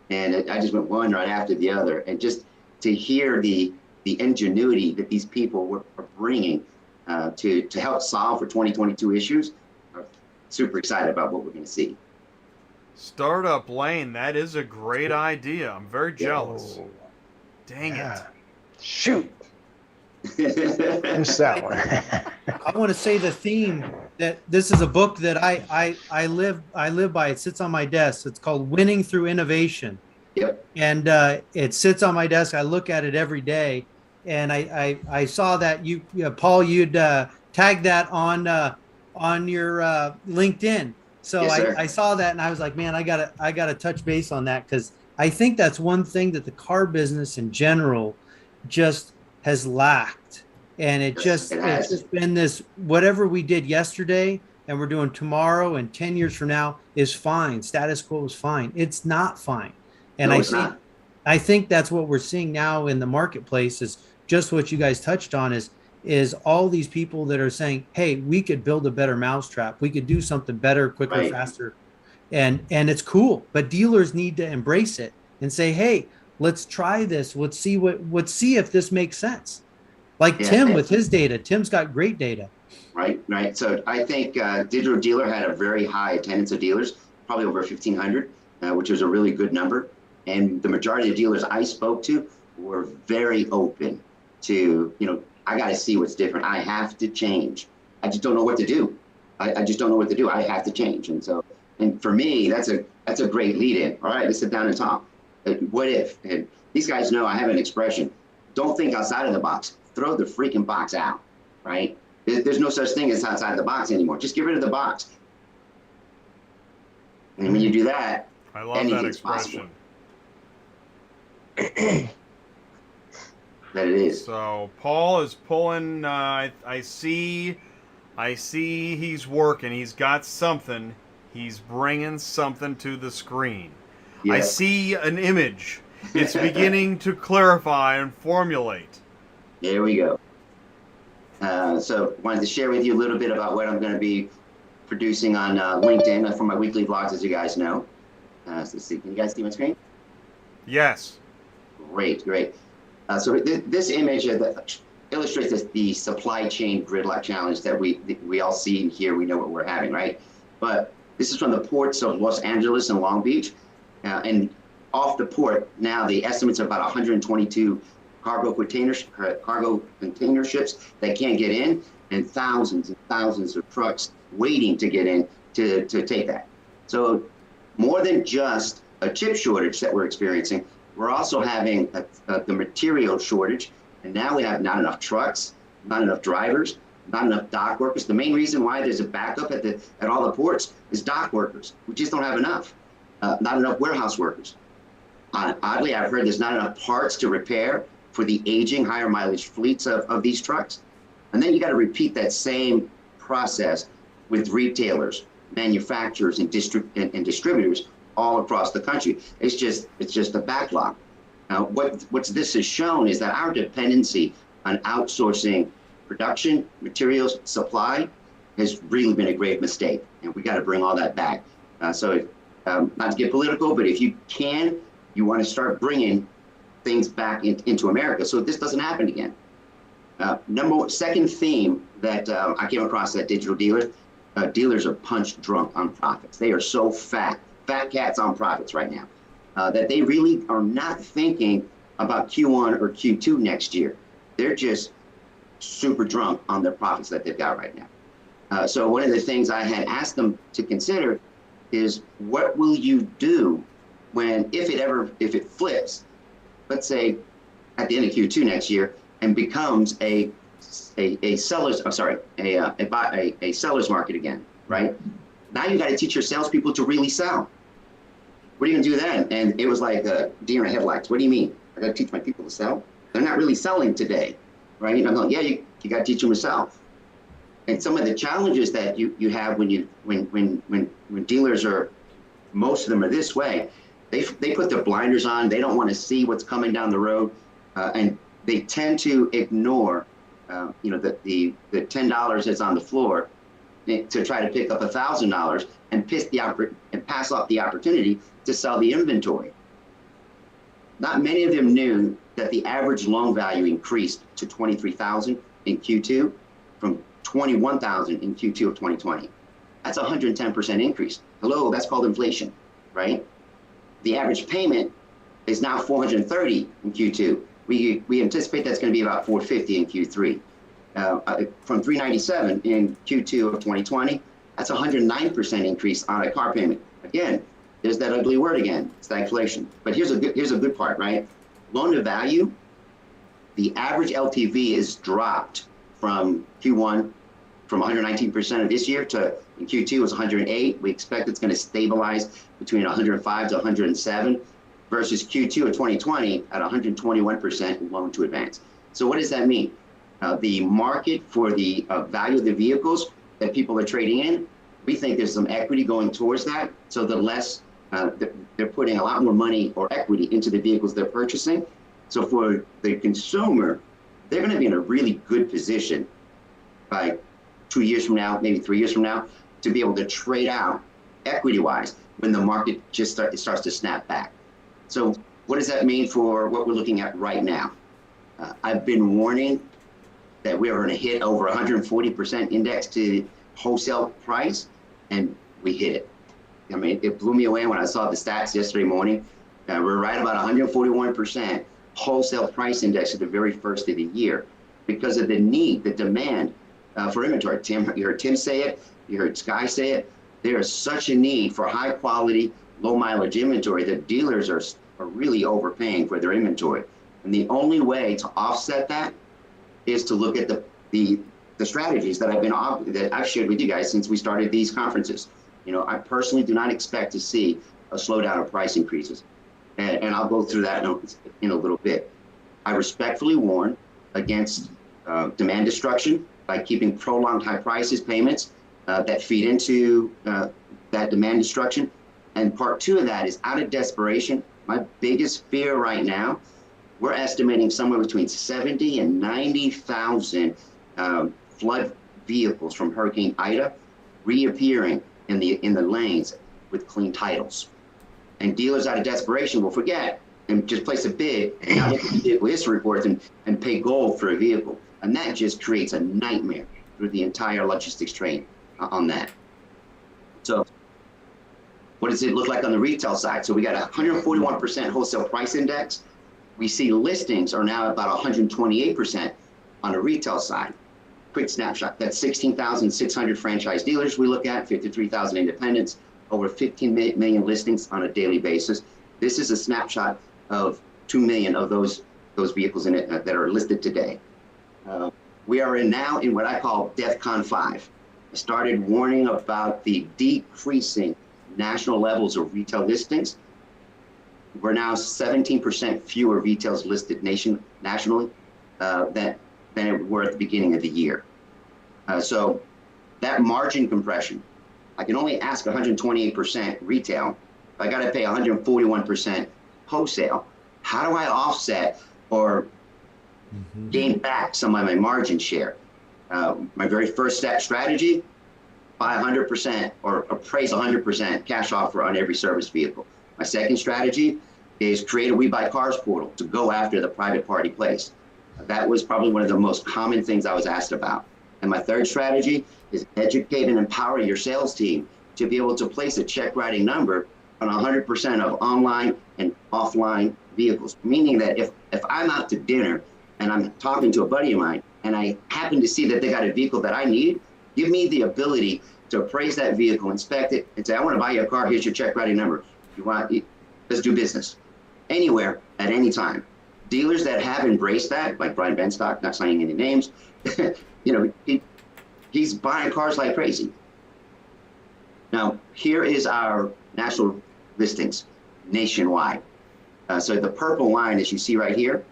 and I just went one right after the other. And just to hear the ingenuity that these people are bringing to help solve for 2022 issues, I'm super excited about what we're going to see. Startup Lane, that is a great idea. I'm very jealous. Dang it. Shoot. Missed that one. I want to say the theme that this is a book that I live by. It sits on my desk. It's called Winning Through Innovation. Yep. And it sits on my desk. I look at it every day, and I saw that you Paul, you'd tagged that on your LinkedIn. So Yes, I saw that, and I was like, man, I gotta touch base on that, because I think that's one thing that the car business in general just has lacked. And it's just been this, whatever we did yesterday and we're doing tomorrow and 10 years from now is fine. Status quo is fine. It's not fine. And No, I think that's what we're seeing now in the marketplace, is just what you guys touched on, is all these people that are saying, hey, we could build a better mousetrap. We could do something better, quicker, Right. faster. And it's cool, but dealers need to embrace it and say, hey, let's try this. Let's see if this makes sense. Like Tim with his data. Tim's got great data. Right. So I think Digital Dealer had a very high attendance of dealers, probably over 1,500, which was a really good number. And the majority of dealers I spoke to were very open to, I got to see what's different. I have to change. I just don't know what to do. I just don't know what to do. I have to change. And for me, that's a great lead in. All right, let's sit down and talk. What if? And these guys know I have an expression. Don't think outside of the box. Throw the freaking box out, right? There's no such thing as outside the box anymore. Just get rid of the box. And when you do that, I love that expression. That it is. So Paul is pulling. I see he's working. He's got something. He's bringing something to the screen. Yeah. I see an image. It's beginning to clarify and formulate. There we go. So wanted to share with you a little bit about what I'm going to be producing on LinkedIn for my weekly vlogs, as you guys know. So let's see, can you guys see my screen? Yes. Great. So this image illustrates the supply chain gridlock challenge that we all see and hear. We know what we're having, right? But this is from the ports of Los Angeles and Long Beach. And off the port, now the estimates are about 122 cargo container ships that can't get in, and thousands of trucks waiting to get in to take that. So more than just a chip shortage that we're experiencing, we're also having the material shortage, and now we have not enough trucks, not enough drivers, not enough dock workers. The main reason why there's a backup at all the ports is dock workers. We just don't have enough. Not enough warehouse workers. Oddly, I've heard there's not enough parts to repair for the aging higher mileage fleets of these trucks. And then you got to repeat that same process with retailers, manufacturers and distributors all across the country. It's just a backlog. What this has shown is that our dependency on outsourcing production, materials, supply has really been a grave mistake, and we got to bring all that back. Not to get political, but if you can, you want to start bringing things back into America so this doesn't happen again. Second theme that I came across at Digital Dealer, dealers are punch drunk on profits. They are so fat cats on profits right now, that they really are not thinking about Q1 or Q2 next year. They're just super drunk on their profits that they've got right now. So one of the things I had asked them to consider is, what will you do if it flips, let's say at the end of Q2 next year, and becomes a seller's market again, right? Now you got to teach your salespeople to really sell. What are you gonna do then? And it was like a deer in headlights. What do you mean? I got to teach my people to sell? They're not really selling today, right? And I'm going, yeah, you got to teach them to sell. And some of the challenges that you have when dealers are, most of them are this way, they put their blinders on. They don't want to see what's coming down the road, and they tend to ignore, the $10 that's on the floor to try to pick up $1,000 and pass off the opportunity to sell the inventory. Not many of them knew that the average loan value increased to $23,000 in Q2 from $21,000 in Q2 of 2020. That's a 110% increase. Hello, that's called inflation, right? The average payment is now $430 in Q2. We anticipate that's going to be about $450 in Q3. From $397 in Q2 of 2020, that's a 109% increase on a car payment. Again, there's that ugly word again, it's the inflation. But here's a good part, right? Loan to value, the average LTV is dropped from Q1 from 119% of this year to in Q2 was 108. We expect it's going to stabilize between 105 to 107 versus Q2 of 2020 at 121% loan to advance. So what does that mean? The market for the value of the vehicles that people are trading in, we think there's some equity going towards that. So the less they're putting a lot more money or equity into the vehicles they're purchasing. So for the consumer, they're going to be in a really good position by 2 years from now, maybe 3 years from now, to be able to trade out equity-wise when the market just starts to snap back. So what does that mean for what we're looking at right now? I've been warning that we are going to hit over 140% index to wholesale price, and we hit it. I mean, it blew me away when I saw the stats yesterday morning. We're right about 141% wholesale price index at the very first of the year because of the need, the demand for inventory. You heard Tim say it, you heard Skye say it. There is such a need for high quality, low mileage inventory that dealers are really overpaying for their inventory. And the only way to offset that is to look at the strategies that I've shared with you guys since we started these conferences. I personally do not expect to see a slowdown of price increases. And I'll go through that in a little bit. I respectfully warn against demand destruction by keeping prolonged high prices payments that feed into that demand destruction. And part two of that is out of desperation. My biggest fear right now, we're estimating somewhere between 70 and 90,000 flood vehicles from Hurricane Ida reappearing in the lanes with clean titles. And dealers out of desperation will forget and just place a bid and now look at the vehicle history reports and pay gold for a vehicle. And that just creates a nightmare through the entire logistics train on that. So what does it look like on the retail side? So we got a 141% wholesale price index. We see listings are now about 128% on the retail side. Quick snapshot, that's 16,600 franchise dealers we look at, 53,000 independents, over 15 million listings on a daily basis. This is a snapshot of 2 million of those vehicles in it that are listed today. We are now in what I call DEFCON 5. I started warning about the decreasing national levels of retail listings. We're now 17% fewer retails listed nationally than it were at the beginning of the year. So that margin compression I can only ask 128% retail. I got to pay 141% wholesale. How do I offset or gain back some of my margin share? My very first strategy, buy 100% or appraise 100% cash offer on every service vehicle. My second strategy is create a We Buy Cars portal to go after the private party place. That was probably one of the most common things I was asked about. And my third strategy is educate and empower your sales team to be able to place a check writing number on 100% of online and offline vehicles. Meaning that if I'm out to dinner and I'm talking to a buddy of mine and I happen to see that they got a vehicle that I need, give me the ability to appraise that vehicle, inspect it, and say, I want to buy you a car, here's your check writing number. You want, let's do business. Anywhere, at any time. Dealers that have embraced that, like Brian Benstock, not signing any names, he's buying cars like crazy. Now, here is our national listings nationwide. So the purple line, as you see right here,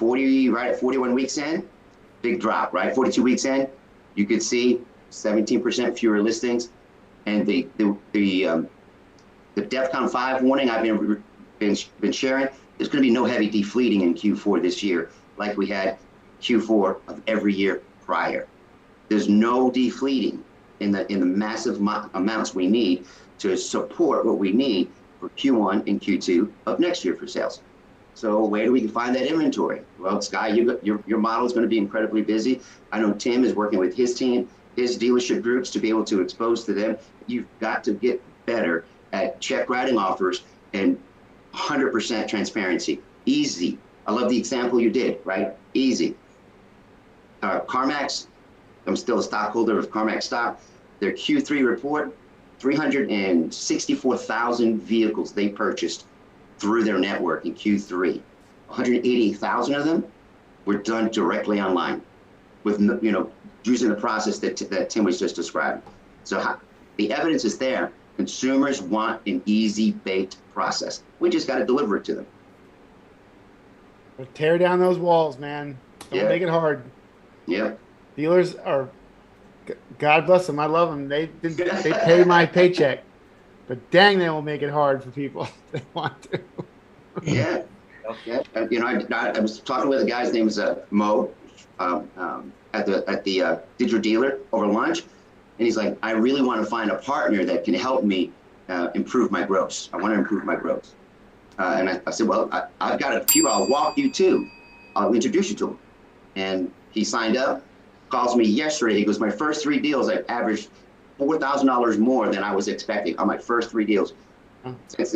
right at 41 weeks in, big drop, right? 42 weeks in, you could see 17% fewer listings. And the DEFCON 5 warning I've been sharing, there's going to be no heavy defleeting in Q4 this year, like we had Q4 of every year prior. There's no defleeting in the massive amounts we need to support what we need for Q1 and Q2 of next year for sales. So where do we find that inventory? Well, Skye, your model is going to be incredibly busy. I know Tim is working with his team, his dealership groups to be able to expose to them. You've got to get better at check writing offers and 100% transparency. Easy. I love the example you did, right? Easy. CarMax, I'm still a stockholder of CarMax stock. Their Q3 report, 364,000 vehicles they purchased through their network in Q3. 180,000 of them were done directly online with, using the process that Tim was just describing. So the evidence is there. Consumers want an easy baked process. We just got to deliver it to them. Tear down those walls, man. Don't make it hard. Yeah. Dealers are, God bless them. I love them. They pay my paycheck, but dang, they will make it hard for people if they want to. Yeah. Yeah. I was talking with a guy's name is Mo at the digital dealer over lunch. And he's like, I really want to find a partner that can help me improve my gross. I want to improve my gross. And I said, well, I've got a few I'll walk you to. I'll introduce you to him. And he signed up, calls me yesterday. He goes, my first 3 deals, I averaged $4,000 more than I was expecting on my first 3 deals. So it's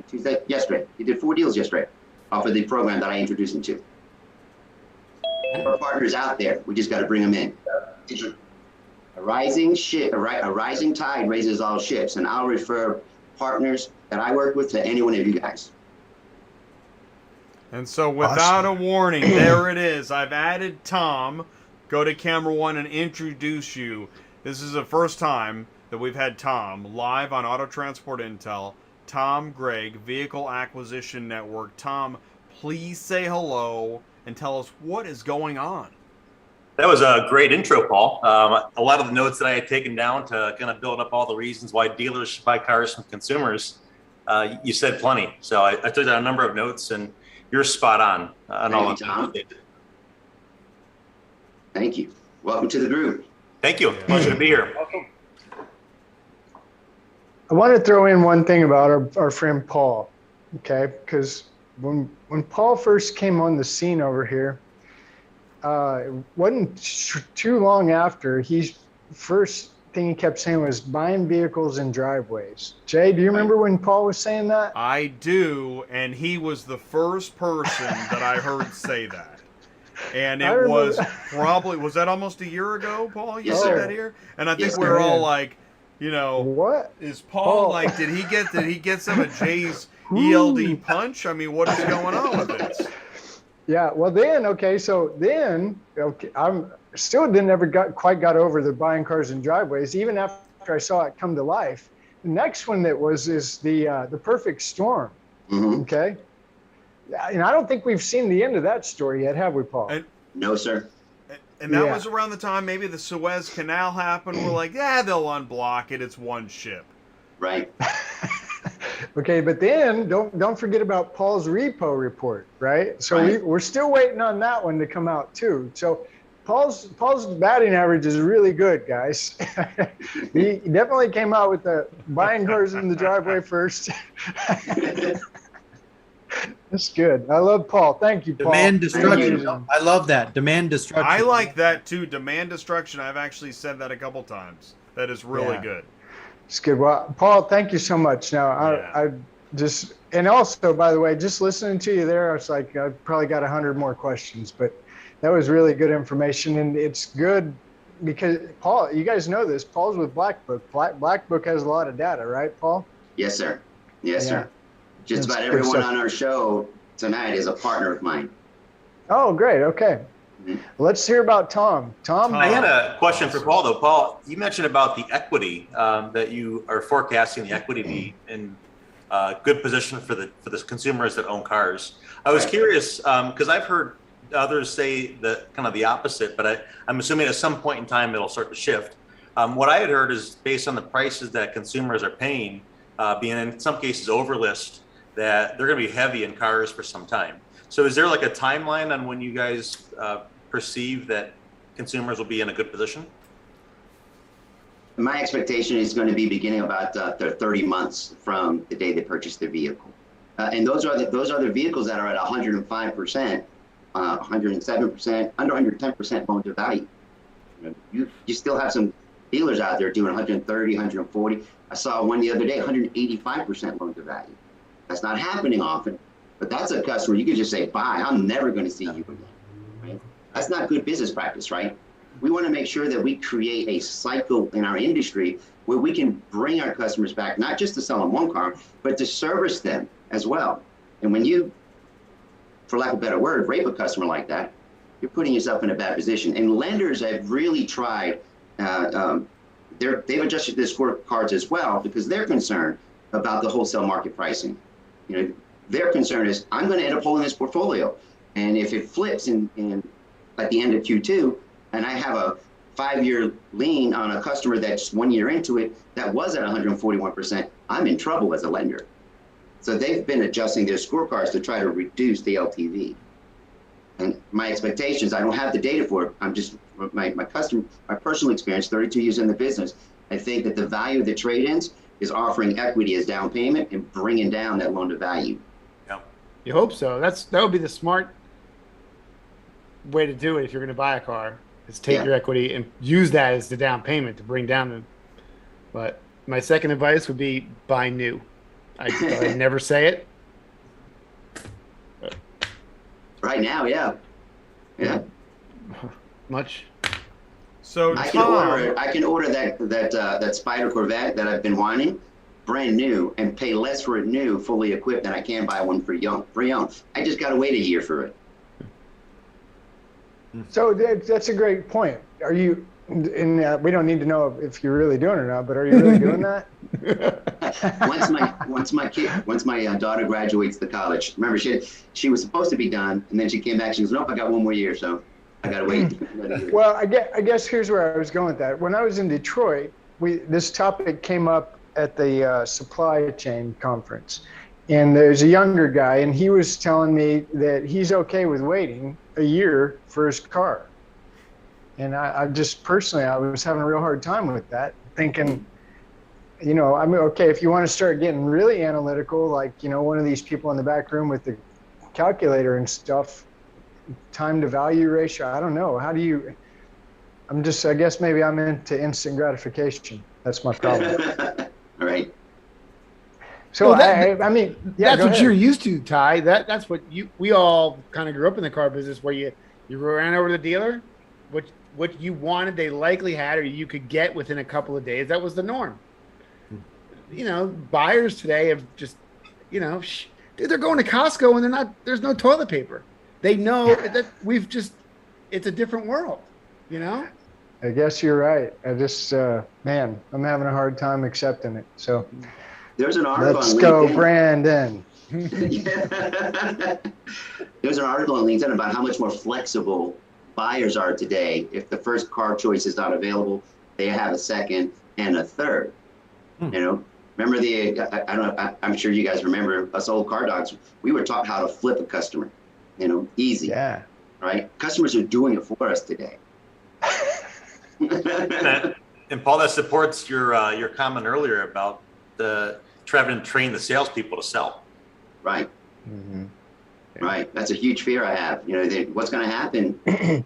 Tuesday, yesterday. He did 4 deals yesterday off of the program that I introduced him to. Our partners out there, we just got to bring them in. A rising tide raises all ships, and I'll refer partners that I work with to any one of you guys. And so without a warning, there it is. I've added Tom. Go to camera 1 and introduce you. This is the first time that we've had Tom live on Auto Transport Intel. Tom Gregg, Vehicle Acquisition Network. Tom, please say hello and tell us what is going on. That was a great intro, Paul. A lot of the notes that I had taken down to kind of build up all the reasons why dealers should buy cars from consumers, you said plenty. So I took down a number of notes, and you're spot on all of them. Thank you. Welcome to the group. Thank you. Pleasure to be here. Welcome. I want to throw in one thing about our friend Paul, okay? Because when Paul first came on the scene over here, it wasn't too long after, first thing he kept saying was buying vehicles in driveways. Jay, do you remember when Paul was saying that? I do, and he was the first person that I heard say that. And it was that almost a year ago, Paul? You said that here? And I think we were all like, what is Paul like? Did he get some of Jay's ELD punch? I mean, what is going on with this? Yeah, well then, I'm still never quite got over the buying cars in driveways, even after I saw it come to life. The next one is the perfect storm. Mm-hmm. Okay. And I don't think we've seen the end of that story yet, have we, Paul? No, sir. And that was around the time maybe the Suez Canal happened. We're like, yeah, they'll unblock it. It's one ship. Right. Okay, but then don't forget about Paul's repo report, right? So we're still waiting on that one to come out too. So Paul's batting average is really good, guys. He definitely came out with the buying cars in the driveway first. That's good. I love Paul. Thank you, Paul. Demand destruction. I love that. Demand destruction. I like that too. Demand destruction. I've actually said that a couple times. That is really good. It's good. Well, Paul, thank you so much. Now, I just, and also, by the way, just listening to you there, I was like, I probably got 100 more questions, but that was really good information. And it's good because, Paul, you guys know this, Paul's with Black Book. Black Book has a lot of data, right, Paul? Yes, sir. Yes, sir. Just about everyone on our show tonight is a partner of mine. Oh, great. Okay. Let's hear about Tom. Tom? I had a question for Paul, though. Paul, you mentioned about the equity that you are forecasting the equity to be in good position for the consumers that own cars. I was curious because I've heard others say that kind of the opposite, but I'm assuming at some point in time it'll start to shift. What I had heard is based on the prices that consumers are paying, being in some cases overlist, that they're going to be heavy in cars for some time. So is there like a timeline on when you guys perceive that consumers will be in a good position? My expectation is going to be beginning about 30 months from the day they purchase the vehicle. And those are the vehicles that are at 105%, 107%, under 110% loan to value. You still have some dealers out there doing 130, 140. I saw one the other day, 185% loan to value. That's not happening often, but that's a customer you could just say, bye, I'm never going to see you again. Right? That's not good business practice, right? We want to make sure that we create a cycle in our industry where we can bring our customers back, not just to sell them one car, but to service them as well. And when you, for lack of a better word, rape a customer like that, you're putting yourself in a bad position. And lenders have really tried, they've adjusted their scorecards as well because they're concerned about the wholesale market pricing. Their concern is, I'm going to end up holding this portfolio. And if it flips at the end of Q2, and I have a 5-year lien on a customer that's 1 year into it, that was at 141%, I'm in trouble as a lender. So they've been adjusting their scorecards to try to reduce the LTV. And my expectations, I don't have the data for it. I'm just, my personal experience, 32 years in the business, I think that the value of the trade-ins is offering equity as down payment and bringing down that loan to value. Yeah, you hope so. That would be the smart way to do it if you're going to buy a car. Is take your equity and use that as the down payment to bring down the. But my second advice would be buy new. I never say it. But. Right now, yeah. Much. So I can order that Spider Corvette that I've been wanting, brand new, and pay less for it new, fully equipped, than I can buy one for young. I just got to wait a year for it. So that's a great point. Are you? And we don't need to know if you're really doing it or not, but are you really doing that? once my daughter graduates the college, remember she was supposed to be done, and then she came back. She goes, nope, I got one more year, so I gotta wait. Well, I guess here's where I was going with that. When I was in Detroit, this topic came up at the supply chain conference, and there's a younger guy, and he was telling me that he's okay with waiting a year for his car. And I just personally, I was having a real hard time with that, thinking, I mean, okay, if you want to start getting really analytical, like, one of these people in the back room with the calculator and stuff, time to value ratio, I don't know. How do you, I guess maybe I'm into instant gratification. That's my problem. All right. So I mean, that's what you're used to, Ty. That's what we all kind of grew up in the car business where you ran over to the dealer, what you wanted, they likely had, or you could get within a couple of days. That was the norm. Buyers today have just, dude, they're going to Costco and there's no toilet paper. They know that it's a different world, I guess you're right. I just, man, I'm having a hard time accepting it. So there's an article let's on go, LinkedIn. Brandon. There's an article on LinkedIn about how much more flexible buyers are today. If the first car choice is not available, they have a second and a third. You know, remember I don't know, I'm sure you guys remember us old car dogs. We were taught how to flip a customer, you know, easy. Yeah. Right? Customers are doing it for us today. And Paul, that supports your comment earlier about trying to train the salespeople to sell. Right. Mm-hmm. Right. That's a huge fear I have. You know, what's going to happen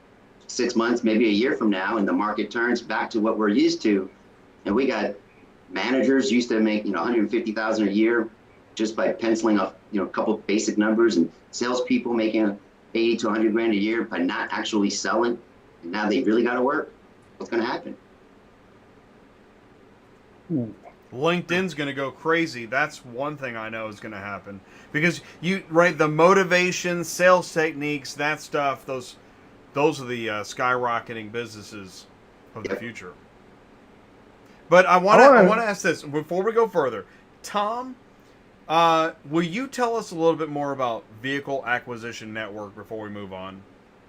6 months, maybe a year from now, and the market turns back to what we're used to, and we got managers used to make, you know, 150,000 a year just by penciling off, you know, a couple of basic numbers, and salespeople making 80 to 100 grand a year by not actually selling, and now they really got to work. What's going to happen? LinkedIn's going to go crazy. That's one thing I know is going to happen, because the motivation, sales techniques, that stuff, those are the skyrocketing businesses of the future. But I want to ask this before we go further. Tom, will you tell us a little bit more about Vehicle Acquisition Network before we move on?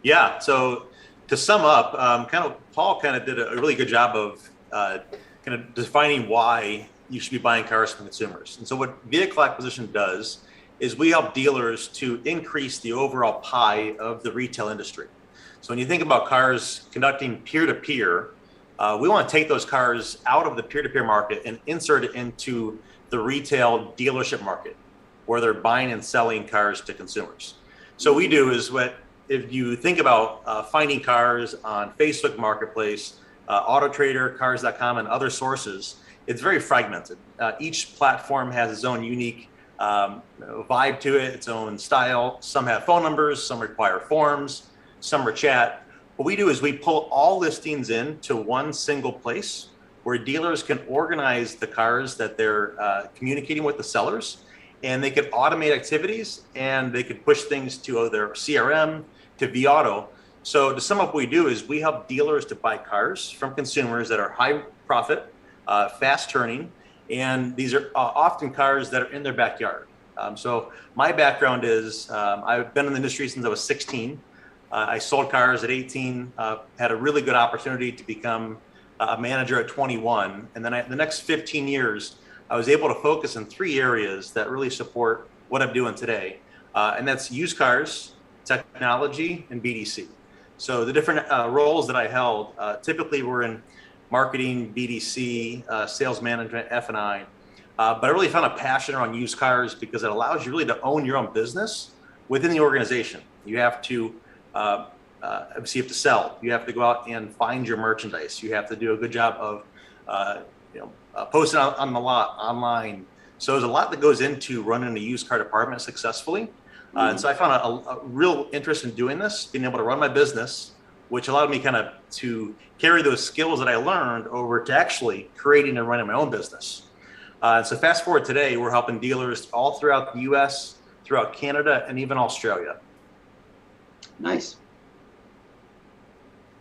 Yeah. So to sum up, Paul did a really good job of kind of defining why you should be buying cars from consumers. And so what Vehicle Acquisition does is we help dealers to increase the overall pie of the retail industry. So when you think about cars conducting peer-to-peer, we want to take those cars out of the peer-to-peer market and insert it into the retail dealership market, where they're buying and selling cars to consumers. So we do is if you think about finding cars on Facebook Marketplace, AutoTrader, Cars.com, and other sources, it's very fragmented. Each platform has its own unique vibe to it, its own style. Some have phone numbers, some require forms, some are chat. What we do is we pull all listings into one single place where dealers can organize the cars that they're communicating with the sellers, and they can automate activities, and they can push things to their CRM, to vAuto. So to sum up, what we do is we help dealers to buy cars from consumers that are high profit, fast turning, and these are often cars that are in their backyard. So my background is I've been in the industry since I was 16. I sold cars at 18, had a really good opportunity to become a manager at 21. And then the next 15 years, I was able to focus in 3 areas that really support what I'm doing today. And that's used cars, technology, and BDC. So the different roles that I held typically were in marketing, BDC, sales management, F&I. But I really found a passion around used cars because it allows you really to own your own business within the organization. You have to obviously you have to sell. You have to go out and find your merchandise. You have to do a good job of posting on the lot online. So there's a lot that goes into running a used car department successfully. And so I found a real interest in doing this, being able to run my business, which allowed me to carry those skills that I learned over to actually creating and running my own business. So fast forward today, we're helping dealers all throughout the US, throughout Canada, and even Australia. Nice.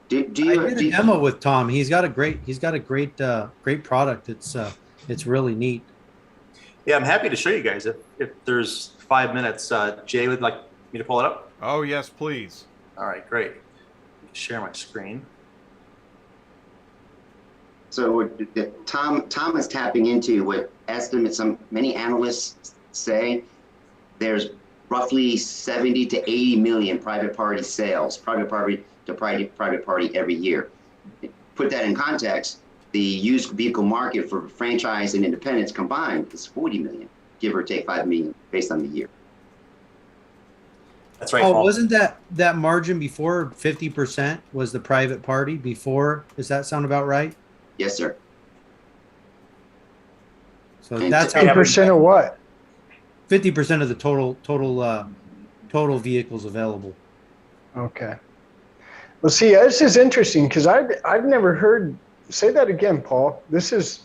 I did a demo with Tom. He's got a great product. It's really neat. Yeah, I'm happy to show you guys if there's 5 minutes. Jay would like me to pull it up. Oh yes, please. All right, great. Share my screen. So Tom is tapping into what estimates many analysts say. There's roughly 70 to 80 million private party sales, private party to private party every year. Put that in context, the used vehicle market for franchise and independents combined is 40 million, give or take 5 million based on the year. That's right. Oh, Paul. wasn't that margin before 50% was the private party before? Does that sound about right? Yes, sir. So And that's how 50% of what? 50% of the total vehicles available. Okay. Well, see, this is interesting because I've never heard. Say that again, Paul. This is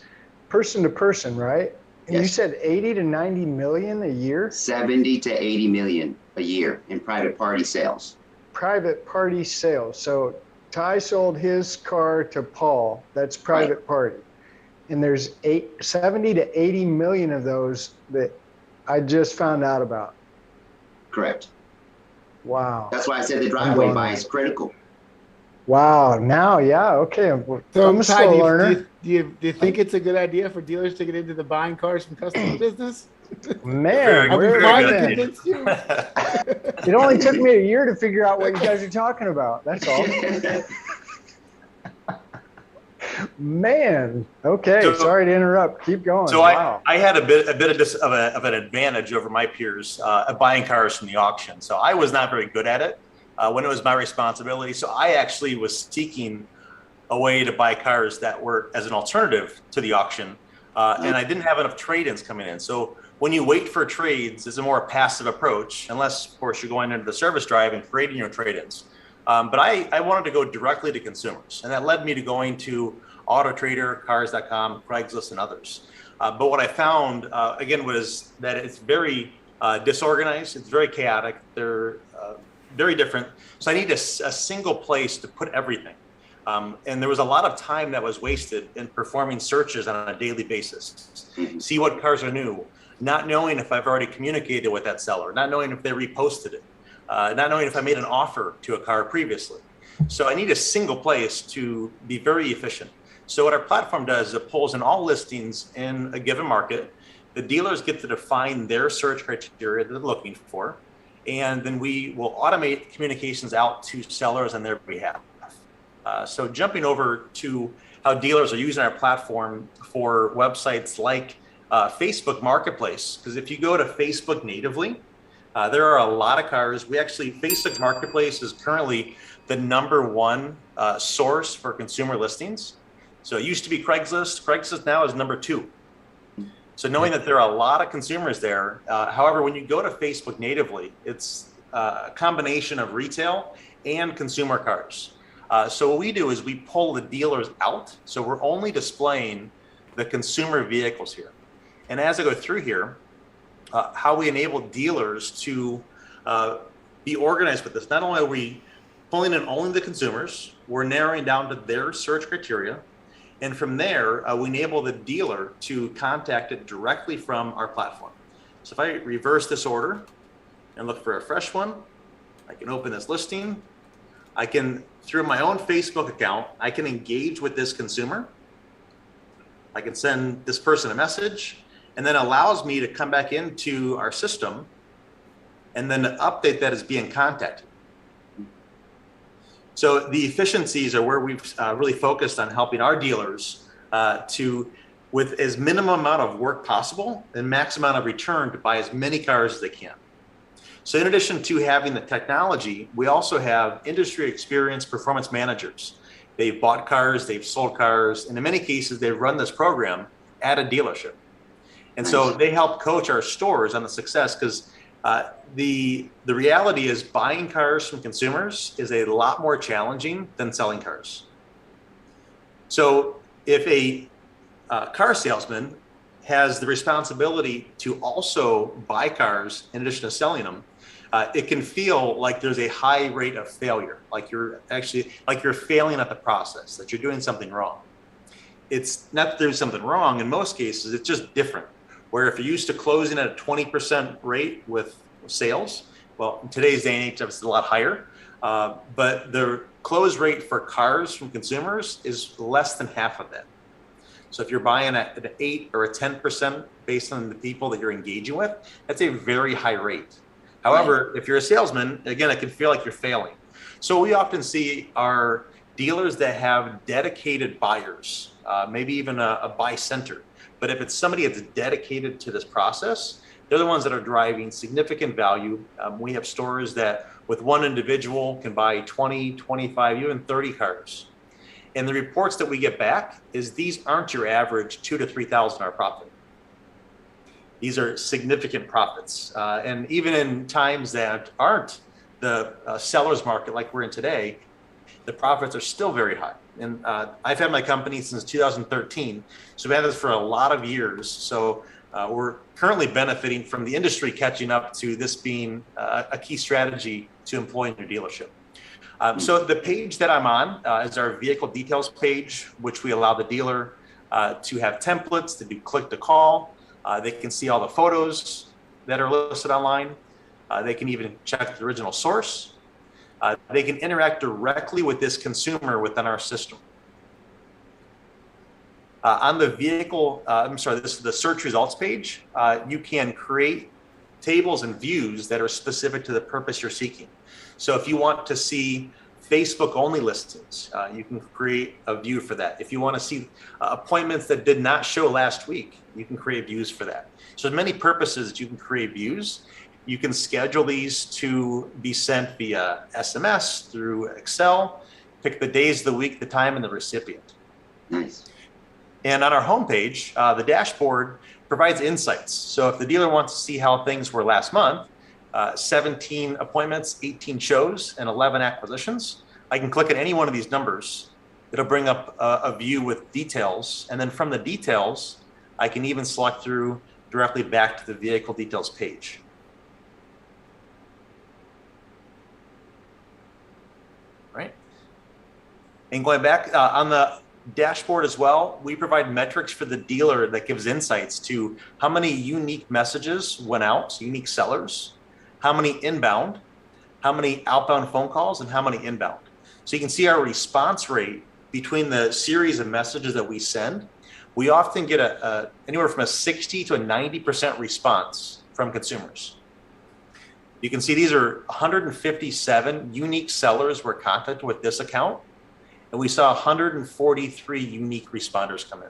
person to person, right? And Yes. you said 80 to 90 million a year? 70 to 80 million a year in private party sales. Private party sales. So Ty sold his car to Paul. That's private party. And there's 70 to 80 million of those that I just found out about. Correct. Wow. That's why I said the driveway buy is critical. Wow. Now, yeah. Okay. So, I'm a Ty, slow learner. do you think it's a good idea for dealers to get into the buying cars from customer business? Man, Have we where very have finally I good been? idea. convinced you? It only took me a year to figure out what you guys are talking about. That's all. Man. Okay. So- Sorry to interrupt. Keep going. So Wow. I had a bit of an advantage over my peers at buying cars from the auction. So I was not very good at it when it was my responsibility. So I actually was seeking a way to buy cars that were as an alternative to the auction, and I didn't have enough trade-ins coming in. So when you wait for trades, it's a more passive approach, unless of course you're going into the service drive and creating your trade-ins. But I wanted to go directly to consumers, and that led me to going to Auto Trader, Cars.com, Craigslist, and others. But what I found, again, was that it's very disorganized. It's very chaotic. They're very different. So I need a single place to put everything. And there was a lot of time that was wasted in performing searches on a daily basis. See what cars are new, not knowing if I've already communicated with that seller, not knowing if they reposted it, not knowing if I made an offer to a car previously. So I need a single place to be very efficient. So what our platform does is it pulls in all listings in a given market. The dealers get to define their search criteria that they're looking for, and then we will automate communications out to sellers on their behalf. So jumping over to how dealers are using our platform for websites like Facebook Marketplace, because if you go to Facebook natively, there are a lot of cars. Facebook Marketplace is currently the #1 source for consumer listings. So it used to be Craigslist. Craigslist now is #2. So knowing that there are a lot of consumers there, however, when you go to Facebook natively, it's a combination of retail and consumer cars. So what we do is we pull the dealers out. So we're only displaying the consumer vehicles here. And as I go through here, how we enable dealers to be organized with this. Not only are we pulling in only the consumers, we're narrowing down to their search criteria. And from there, we enable the dealer to contact it directly from our platform. So if I reverse this order and look for a fresh one, I can open this listing. I can, through my own Facebook account, I can engage with this consumer. I can send this person a message, and then allows me to come back into our system and then update that as being contacted. So the efficiencies are where we've really focused on helping our dealers to, with as minimum amount of work possible and max amount of return, to buy as many cars as they can. So in addition to having the technology, we also have industry experienced performance managers. They've bought cars, they've sold cars, and in many cases, they've run this program at a dealership. And so they help coach our stores on the success, because the reality is buying cars from consumers is a lot more challenging than selling cars. So if a car salesman has the responsibility to also buy cars in addition to selling them, it can feel like there's a high rate of failure, like you're failing at the process, that you're doing something wrong. It's not that there's something wrong. In most cases, it's just different. Where if you're used to closing at a 20% rate with sales, well, in today's day and age, it's a lot higher. But the close rate for cars from consumers is less than half of that. So if you're buying at an 8 or a 10% based on the people that you're engaging with, that's a very high rate. However, if you're a salesman, again, it can feel like you're failing. So we often see our dealers that have dedicated buyers, maybe even a buy center. But if it's somebody that's dedicated to this process, they're the ones that are driving significant value. We have stores that with one individual can buy 20, 25, even 30 cars. And the reports that we get back is these aren't your average $2,000 to $3,000 profit. These are significant profits. And even in times that aren't the seller's market like we're in today, the profits are still very high. And I've had my company since 2013. So we've had this for a lot of years. So we're currently benefiting from the industry catching up to this being a key strategy to employ in your dealership. So the page that I'm on is our vehicle details page, which we allow the dealer to have templates to do click to call. They can see all the photos that are listed online. They can even check the original source. they can interact directly with this consumer within our system. On the vehicle, this is the search results page. You can create tables and views that are specific to the purpose you're seeking. So if you want to see Facebook only listings, you can create a view for that. If you want to see appointments that did not show last week, you can create views for that. So there's many purposes that you can create views. You can schedule these to be sent via SMS, through Excel, pick the days of the week, the time, and the recipient. Nice. And on our homepage, the dashboard provides insights. So if the dealer wants to see how things were last month, 17 appointments, 18 shows, and 11 acquisitions, I can click at any one of these numbers. It'll bring up a view with details. And then from the details, I can even select through directly back to the vehicle details page. Right. And going back on the dashboard as well, we provide metrics for the dealer that gives insights to how many unique messages went out, unique sellers, how many inbound, how many outbound phone calls, and how many inbound. So you can see our response rate between the series of messages that we send. We often get anywhere from a 60 to a 90% response from consumers. You can see these are 157 unique sellers were contacted with this account, and we saw 143 unique responders come in.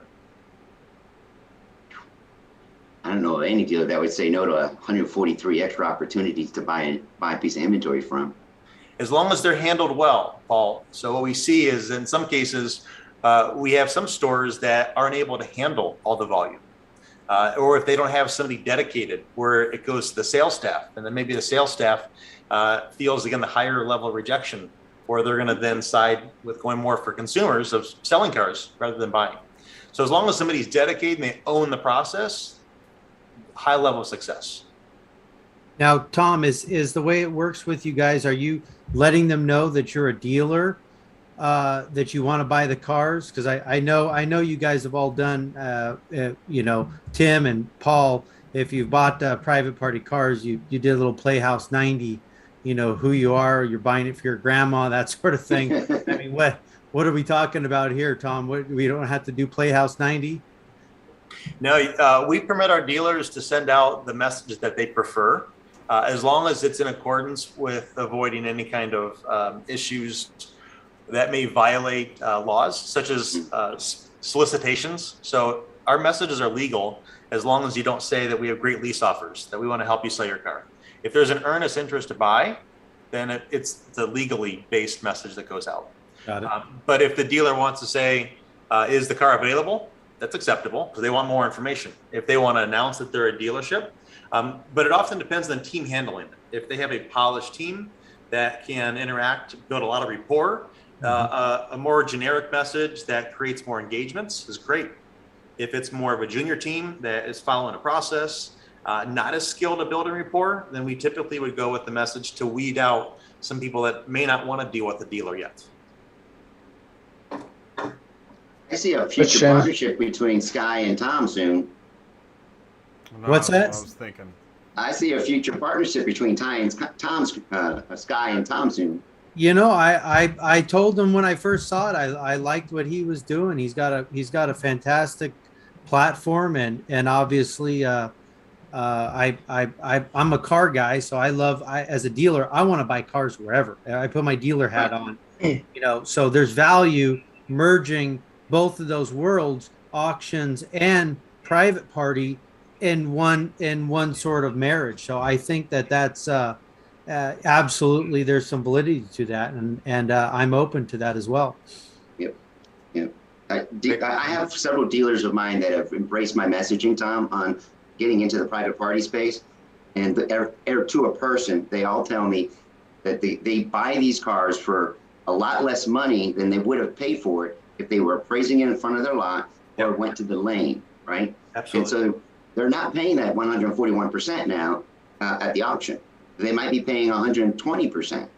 I don't know of any dealer that would say no to 143 extra opportunities to buy a piece of inventory from. As long as they're handled well, Paul. So what we see is in some cases, we have some stores that aren't able to handle all the volume. Or if they don't have somebody dedicated where it goes to the sales staff, and then maybe the sales staff feels, again, the higher level of rejection, or they're going to then side with going more for consumers of selling cars rather than buying. So as long as somebody's dedicated and they own the process, high level of success. Now, Tom, is the way it works with you guys, are you letting them know that you're a dealer, that you want to buy the cars? Because I know you guys have all done, Tim and Paul, if you've bought private party cars, you did a little Playhouse 90, who you are, you're buying it for your grandma, that sort of thing. I mean, what are we talking about here, Tom? We don't have to do Playhouse 90? No, we permit our dealers to send out the messages that they prefer, as long as it's in accordance with avoiding any kind of issues that may violate laws, such as solicitations. So our messages are legal as long as you don't say that we have great lease offers, that we want to help you sell your car. If there's an earnest interest to buy, then it's the legally based message that goes out. Got it. But if the dealer wants to say, is the car available? That's acceptable because they want more information. If they want to announce that they're a dealership, but it often depends on the team handling it. If they have a polished team that can interact, build a lot of rapport, a more generic message that creates more engagements is great. If it's more of a junior team that is following a process, not as skilled at building rapport, then we typically would go with the message to weed out some people that may not want to deal with the dealer yet. I see a future partnership between Skye and Tom soon. No, What's that? I was thinking. I see a future partnership between Skye and Tom soon. I told him when I first saw it, I liked what he was doing. He's got a fantastic platform, and obviously I'm a car guy, so as a dealer, I want to buy cars wherever. I put my dealer hat on, so there's value merging both of those worlds, auctions and private party, in one sort of marriage. So I think that's absolutely, there's some validity to that, and I'm open to that as well. Yep. I have several dealers of mine that have embraced my messaging, Tom, on getting into the private party space, and to a person, they all tell me that they buy these cars for a lot less money than they would have paid for it if they were appraising it in front of their lot or went to the lane, right? Absolutely. And so they're not paying that 141% now at the auction. They might be paying 120%.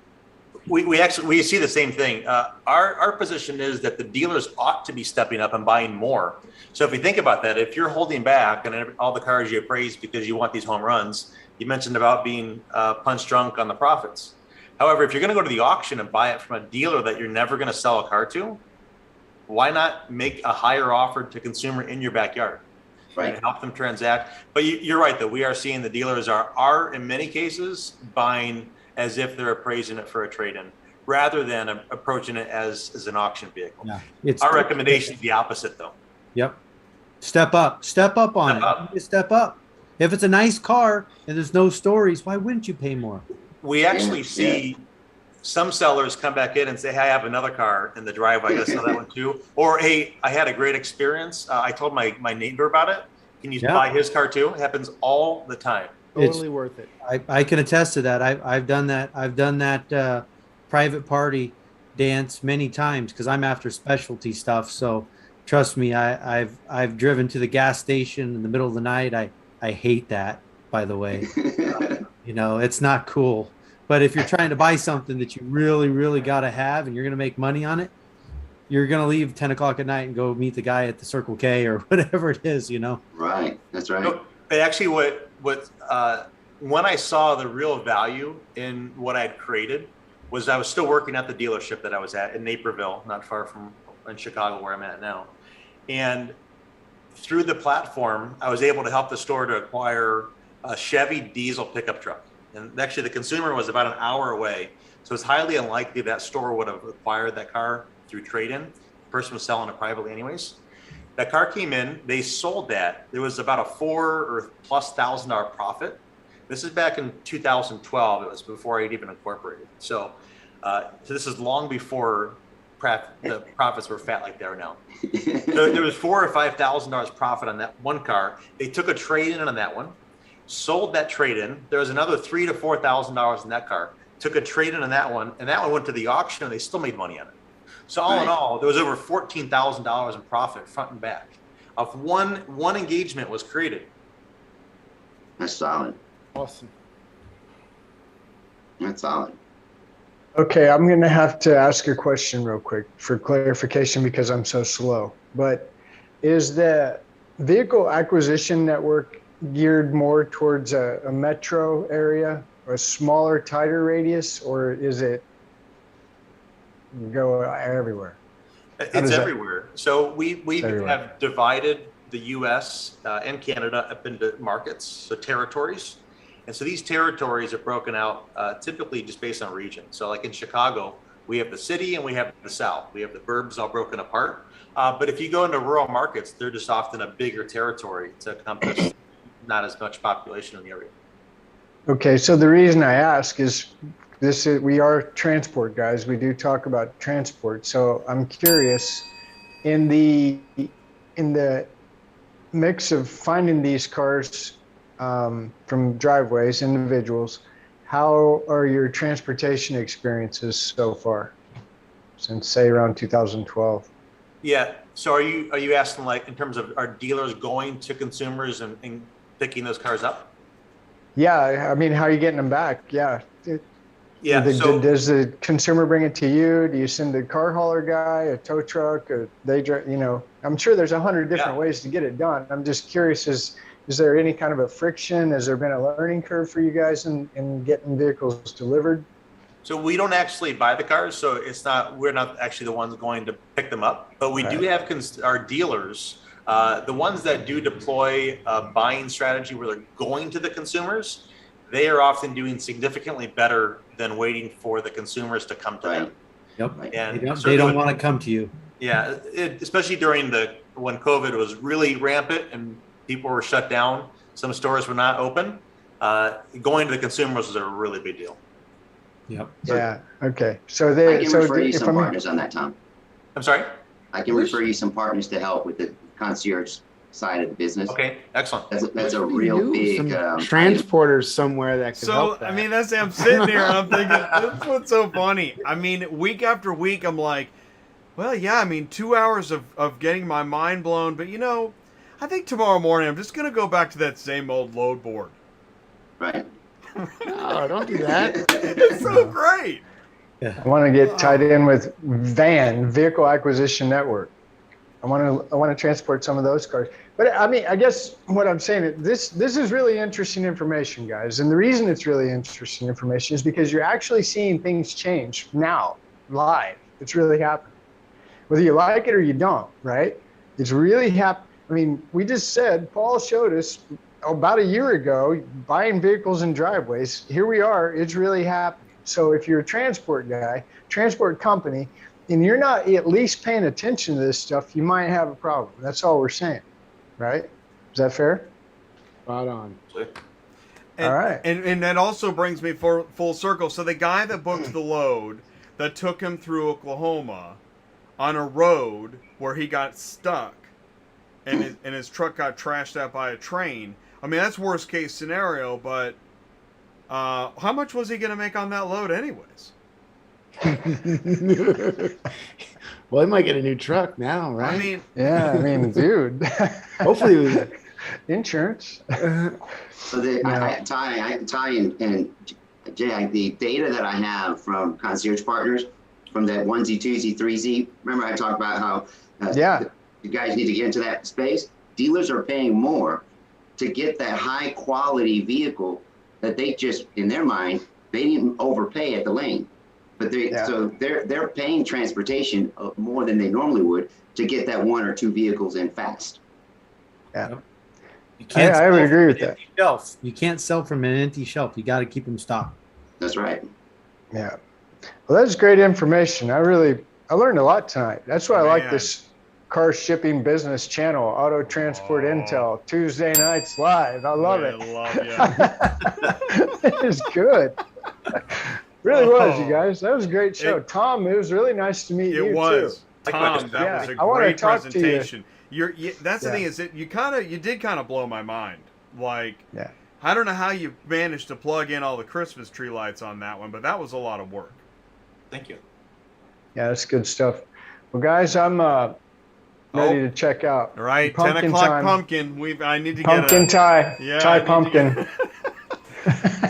We see the same thing. Our position is that the dealers ought to be stepping up and buying more. So if you think about that, if you're holding back on all the cars you appraise because you want these home runs, you mentioned about being punch drunk on the profits. However, if you're going to go to the auction and buy it from a dealer that you're never going to sell a car to, why not make a higher offer to consumer in your backyard? Right. And help them transact. But you're right, though. We are seeing the dealers are in many cases buying as if they're appraising it for a trade-in, rather than approaching it as an auction vehicle. Yeah, Our recommendation is the opposite, though. Yep. Step up on Step it. up. Step up. If it's a nice car and there's no stories, why wouldn't you pay more? We actually see some sellers come back in and say, hey, I have another car in the driveway. I got to sell that one too. Or, hey, I had a great experience. I told my neighbor about it. Can you buy his car too? It happens all the time. Totally worth it. I can attest to that. I've done that. I've done that private party dance many times because I'm after specialty stuff. So trust me, I've driven to the gas station in the middle of the night. I hate that, by the way. It's not cool. But if you're trying to buy something that you really, really got to have and you're going to make money on it, you're going to leave 10 o'clock at night and go meet the guy at the Circle K or whatever it is, Right. That's right. But actually when I saw the real value in what I had created was I was still working at the dealership that I was at in Naperville, not far from in Chicago where I'm at now. And through the platform, I was able to help the store to acquire a Chevy diesel pickup truck. And actually the consumer was about an hour away. So it's highly unlikely that store would have acquired that car through trade-in. The person was selling it privately anyways. That car came in, they sold that. There was about a $4,000+ profit. This is back in 2012. It was before I'd even incorporated. So this is long before the profits were fat like they are now. So there was $4,000 or $5,000 profit on that one car. They took a trade-in on that one, sold that trade-in. There was another $3,000 to $4,000 in that car. Took a trade-in on that one, and that one went to the auction, and they still made money on it. So all in all, there was over $14,000 in profit front and back of one engagement was created. That's solid. Awesome. That's solid. Okay, I'm going to have to ask a question real quick for clarification because I'm so slow. But is the vehicle acquisition network geared more towards a metro area, a smaller, tighter radius, or is it go everywhere? It's everywhere. So we have divided the U.S. And Canada up into markets, so territories. And so these territories are broken out typically just based on region. So like in Chicago, we have the city and we have the South. We have the burbs all broken apart. But if you go into rural markets, they're just often a bigger territory to encompass not as much population in the area. Okay, so the reason I ask is we are transport guys. We do talk about transport. So I'm curious, in the mix of finding these cars from driveways, individuals, how are your transportation experiences so far since say around 2012? Yeah. So are you asking like in terms of are dealers going to consumers and picking those cars up? Yeah, I mean, how are you getting them back? Yeah. Does the consumer bring it to you? Do you send a car hauler guy, a tow truck, or they drive? I'm sure there's 100 different ways to get it done. I'm just curious: is there any kind of a friction? Has there been a learning curve for you guys in getting vehicles delivered? So we don't actually buy the cars, so we're not actually the ones going to pick them up, but we do have our dealers, the ones that do deploy a buying strategy where they're going to the consumers. They are often doing significantly better than waiting for the consumers to come to them. Yep. And they don't want to come to you. Yeah, especially during when COVID was really rampant and people were shut down, some stores were not open. Going to the consumers was a really big deal. Yep. Yeah. Okay. So I can refer you some partners on that, Tom. I'm sorry? I can refer you some partners to help with the concierge side of the business. Okay, excellent. That's a real big transporters somewhere that can help that. I mean, I'm sitting here and I'm thinking, that's what's so funny. I mean, week after week, I'm like, well, yeah, I mean, 2 hours of getting my mind blown, but I think tomorrow morning I'm just gonna go back to that same old load board. Right. No, don't do that. It's so great. I want to get tied in with vehicle acquisition network. I want to transport some of those cars. But I mean, I guess what I'm saying is this is really interesting information, guys. And the reason it's really interesting information is because you're actually seeing things change now, live. It's really happening. Whether you like it or you don't, right? It's really happening. I mean, we just said, Paul showed us about a year ago, buying vehicles in driveways. Here we are, it's really happening. So if you're a transport guy, transport company, and you're not at least paying attention to this stuff, you might have a problem. That's all we're saying, right? Is that fair? Spot on. All right. And that also brings me full circle. So the guy that booked the load that took him through Oklahoma on a road where he got stuck and his truck got trashed out by a train. I mean, that's worst case scenario, but how much was he going to make on that load anyways? Well, he might get a new truck now, right? I mean, yeah, I mean, dude. Hopefully, insurance. So Ty and Jay, the data that I have from Concierge Partners, from that 1Z, 2Z, 3Z, remember I talked about how you guys need to get into that space? Dealers are paying more to get that high quality vehicle that they just, in their mind, they didn't overpay at the lane. But so they're paying transportation more than they normally would to get that one or two vehicles in fast. Yeah. I would agree with that. Shelf. You can't sell from an empty shelf. You got to keep them stocked. That's right. Yeah. Well, that's great information. I learned a lot tonight. That's why I like this car shipping business channel, Auto Transport Intel, Tuesday nights live. I love it. It is good. Really was, you guys. That was a great show. Tom, it was really nice to meet you. It was. Too. Tom, that was a great presentation. That's the thing is that you did kind of blow my mind. Like, I don't know how you managed to plug in all the Christmas tree lights on that one, but that was a lot of work. Thank you. Yeah, that's good stuff. Well, guys, I'm ready to check out. All right, Pumpkin 10 o'clock time. pumpkin. I need to pumpkin get tie. Yeah, tie pumpkin.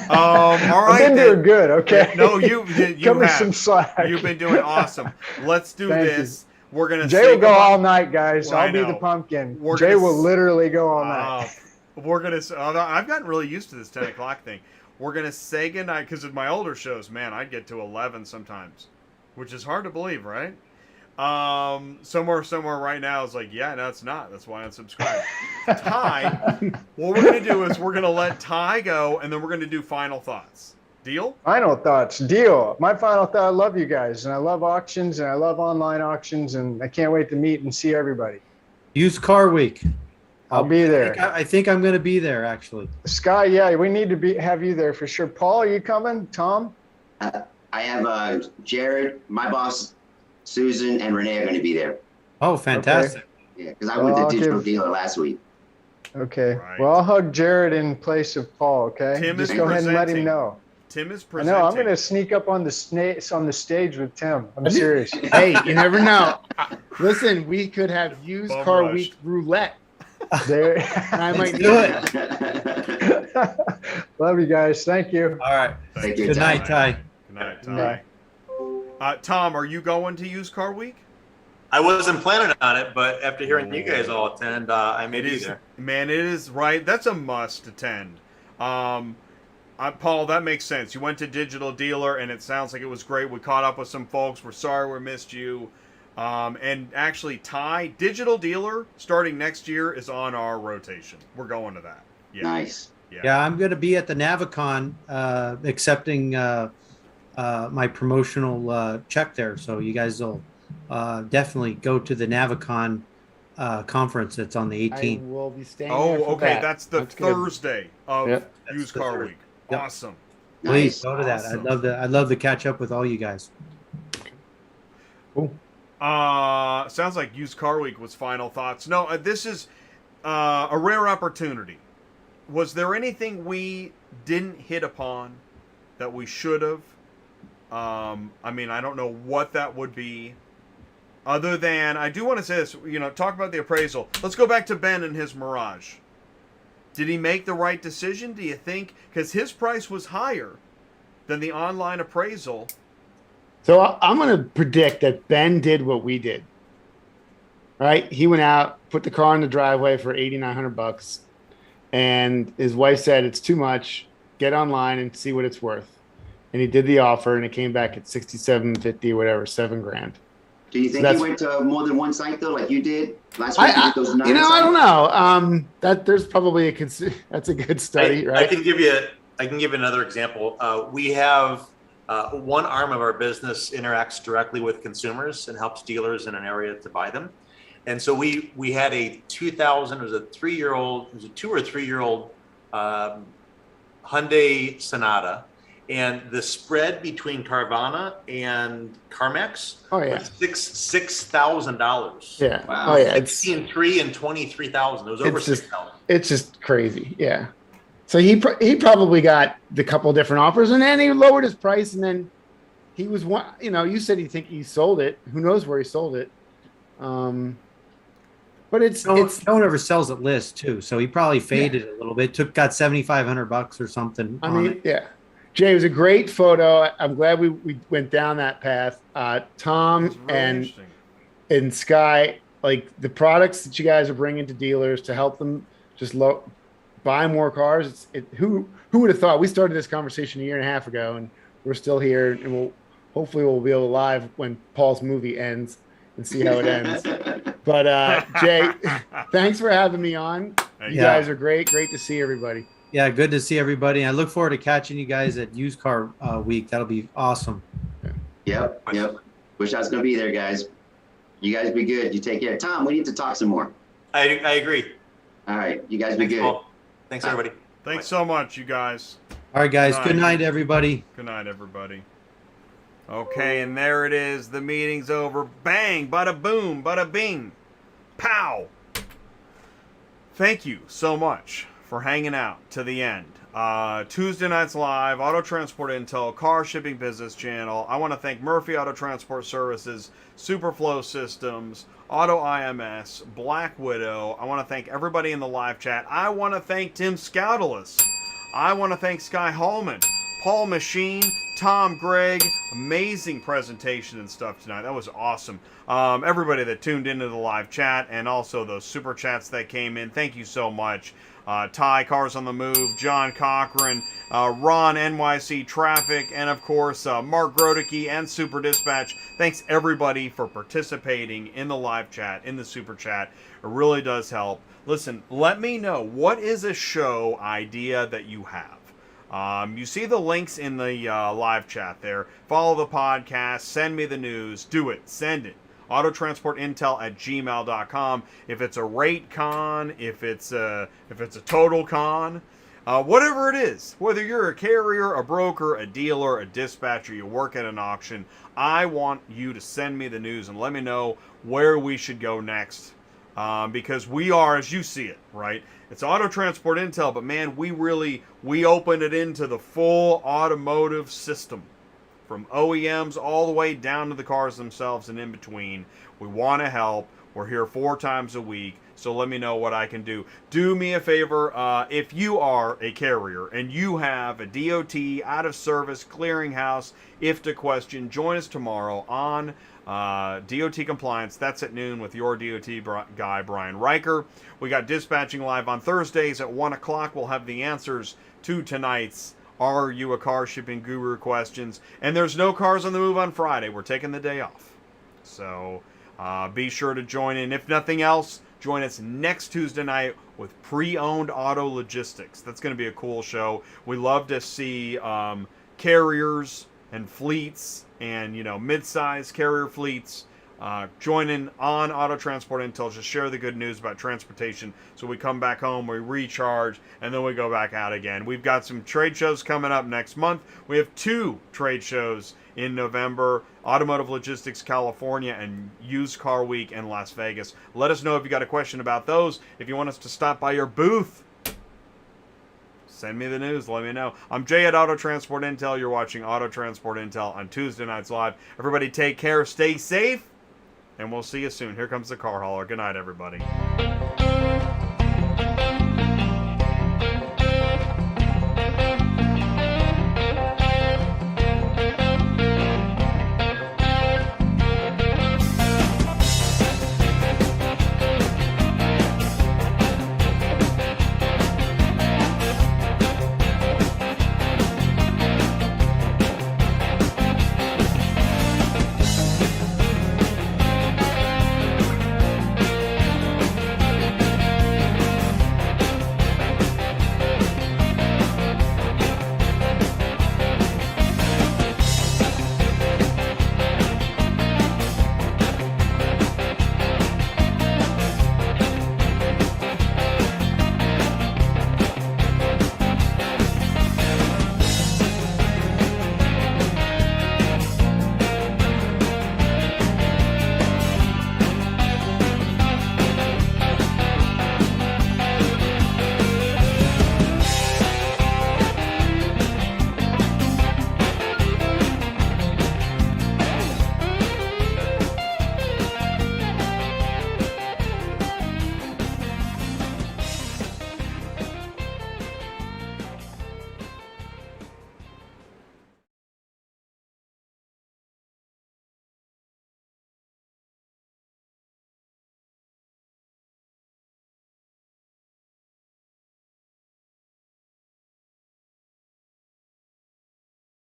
All right. I've been doing good. Okay. No, you Cut me have. some slack. You've been doing awesome. Let's do this. We're gonna. Jay will go all night, guys. Well, I'll be the pumpkin. We're Jay gonna will literally go all night. We're gonna. I've gotten really used to this 10 o'clock thing. We're gonna say goodnight because of my older shows. Man, I'd get to 11 sometimes, which is hard to believe, right? Somewhere right now is like, yeah, no, it's not. That's why I unsubscribed. Ty, what we're gonna do is we're gonna let Ty go, and then we're gonna do final thoughts. Deal? Final thoughts. Deal. My final thought, I love you guys, and I love auctions, and I love online auctions, and I can't wait to meet and see everybody. Used Car Week. I'll be there. I think I'm going to be there, actually. Skye, yeah, we need to have you there for sure. Paul, are you coming? Tom? I have Jared, my boss, Susan, and Renee are going to be there. Oh, fantastic. Okay. Yeah, because I went to Digital Dealer last week. Okay. Right. Well, I'll hug Jared in place of Paul, okay? Tim Just is go ahead and let presenting. him know. Tim is I presenting. know. I'm going to sneak up on the stage with Tim. I'm serious. Hey, you never know. Listen, we could have used Bum car rush. week roulette. There. I might do it. Love you guys. Thank you. All right. Thank you. Good night, Ty. Good night, Good Ty. Tom, are you going to Used Car Week? I wasn't planning on it, but after hearing you guys all attend, I may be there. Man, it is right. That's a must attend. Paul, that makes sense. You went to Digital Dealer, and it sounds like it was great. We caught up with some folks. We're sorry we missed you. And actually, Ty, Digital Dealer, starting next year, is on our rotation. We're going to that. Yeah. Nice. Yeah, I'm going to be at the Navicon accepting my promotional check there. So you guys will definitely go to the Navicon conference that's on the 18th. I will be staying Oh, there for okay. that. That's the Thursday of Yep. Used That's the Car Thursday. Week. Yep. Awesome. Please Nice. go to that. Awesome. I'd love to catch up with all you guys. Cool. Sounds like Used Car Week was final thoughts. No, this is a rare opportunity. Was there anything we didn't hit upon that we should have? I mean, I don't know what that would be. Other than, I do want to say this, talk about the appraisal. Let's go back to Ben and his Mirage. Did he make the right decision, do you think? Because his price was higher than the online appraisal. So I'm going to predict that Ben did what we did. right? He went out, put the car in the driveway for $8,900, and his wife said it's too much. Get online and see what it's worth. And he did the offer, and it came back at $6,750 or whatever, $7,000. Do you think So he went to more than one site though, like you did last week? You did those 9 sites? I don't know. That there's probably that's a good study, right? I can give you another example. We have one arm of our business interacts directly with consumers and helps dealers in an area to buy them. And so we had a 2000, it was a 2 or 3 year old Hyundai Sonata. And the spread between Carvana and CarMax was $6,000. Yeah. Wow. Oh yeah. It's $16,300 and $23,000. It was over $6,000. It's just crazy. Yeah. So he probably got the couple different offers, and then he lowered his price, and then he was one. You know, you said you think he sold it. Who knows where he sold it? But it's no one ever sells at list too, so he probably faded a little bit. Got $7,500 or something. I mean, yeah. Jay, it was a great photo. I'm glad we went down that path. Tom and Skye, like the products that you guys are bringing to dealers to help them just buy more cars. Who would have thought? We started this conversation a year and a half ago, and we're still here, and hopefully we'll be able to live when Paul's movie ends and see how it ends. But Jay, thanks for having me on. You guys are great. Great to see everybody. Yeah, good to see everybody. I look forward to catching you guys at Used Car Week. That'll be awesome. Yep. Wish I was going to be there, guys. You guys be good. You take care. Tom, we need to talk some more. I agree. All right. You guys be good. Paul. Thanks, everybody. Thanks so much, you guys. All right, guys. Good night, everybody. Good night, everybody. Okay, and there it is. The meeting's over. Bang, bada boom, bada bing. Pow. Thank you so much for hanging out to the end. Tuesday Nights Live, Auto Transport Intel, Car Shipping Business Channel. I want to thank Murphy Auto Transport Services, SuperFlo Systems, Auto IMS, Black Widow. I want to thank everybody in the live chat. I want to thank Tim Scoutelas. I want to thank Skye Haulman, Paul Machin, Tom, Gregg. Amazing presentation and stuff tonight. That was awesome. Everybody that tuned into the live chat and also those super chats that came in, thank you so much. Ty, Cars on the Move, John Cochran, Ron, NYC Traffic, and of course, Mark Grodicke and Super Dispatch. Thanks everybody for participating in the live chat, in the super chat. It really does help. Listen, let me know, what is a show idea that you have? You see the links in the live chat there. Follow the podcast, send me the news, do it, send it. autotransportintel@gmail.com. If it's a rate con, if it's a total con, whatever it is, whether you're a carrier, a broker, a dealer, a dispatcher, you work at an auction, I want you to send me the news and let me know where we should go next. Because we are, as you see it, right? It's Auto Transport Intel, but man, we open it into the full automotive system. From OEMs all the way down to the cars themselves and in between. We want to help. We're here 4 times a week, so let me know what I can do. Do me a favor, if you are a carrier and you have a DOT, out of service, clearinghouse, IFTA question, join us tomorrow on DOT Compliance. That's at noon with your DOT guy, Brian Riker. We got dispatching live on Thursdays at 1 o'clock. We'll have the answers to tonight's Are You a Car Shipping Guru questions. And there's no Cars on the Move on Friday. We're taking the day off. So be sure to join in. If nothing else, join us next Tuesday night with Pre-Owned Auto Logistics. That's going to be a cool show. We love to see carriers and fleets and, mid-sized carrier fleets join in on Auto Transport Intel. Just share the good news about transportation. So we come back home, we recharge, and then we go back out again. We've got some trade shows coming up next month. We have 2 trade shows in November, Automotive Logistics California and Used Car Week in Las Vegas. Let us know if you got a question about those. If you want us to stop by your booth, send me the news. Let me know. I'm Jay at Auto Transport Intel. You're watching Auto Transport Intel on Tuesday Nights Live. Everybody take care, stay safe, and we'll see you soon. Here comes the car hauler. Good night, everybody.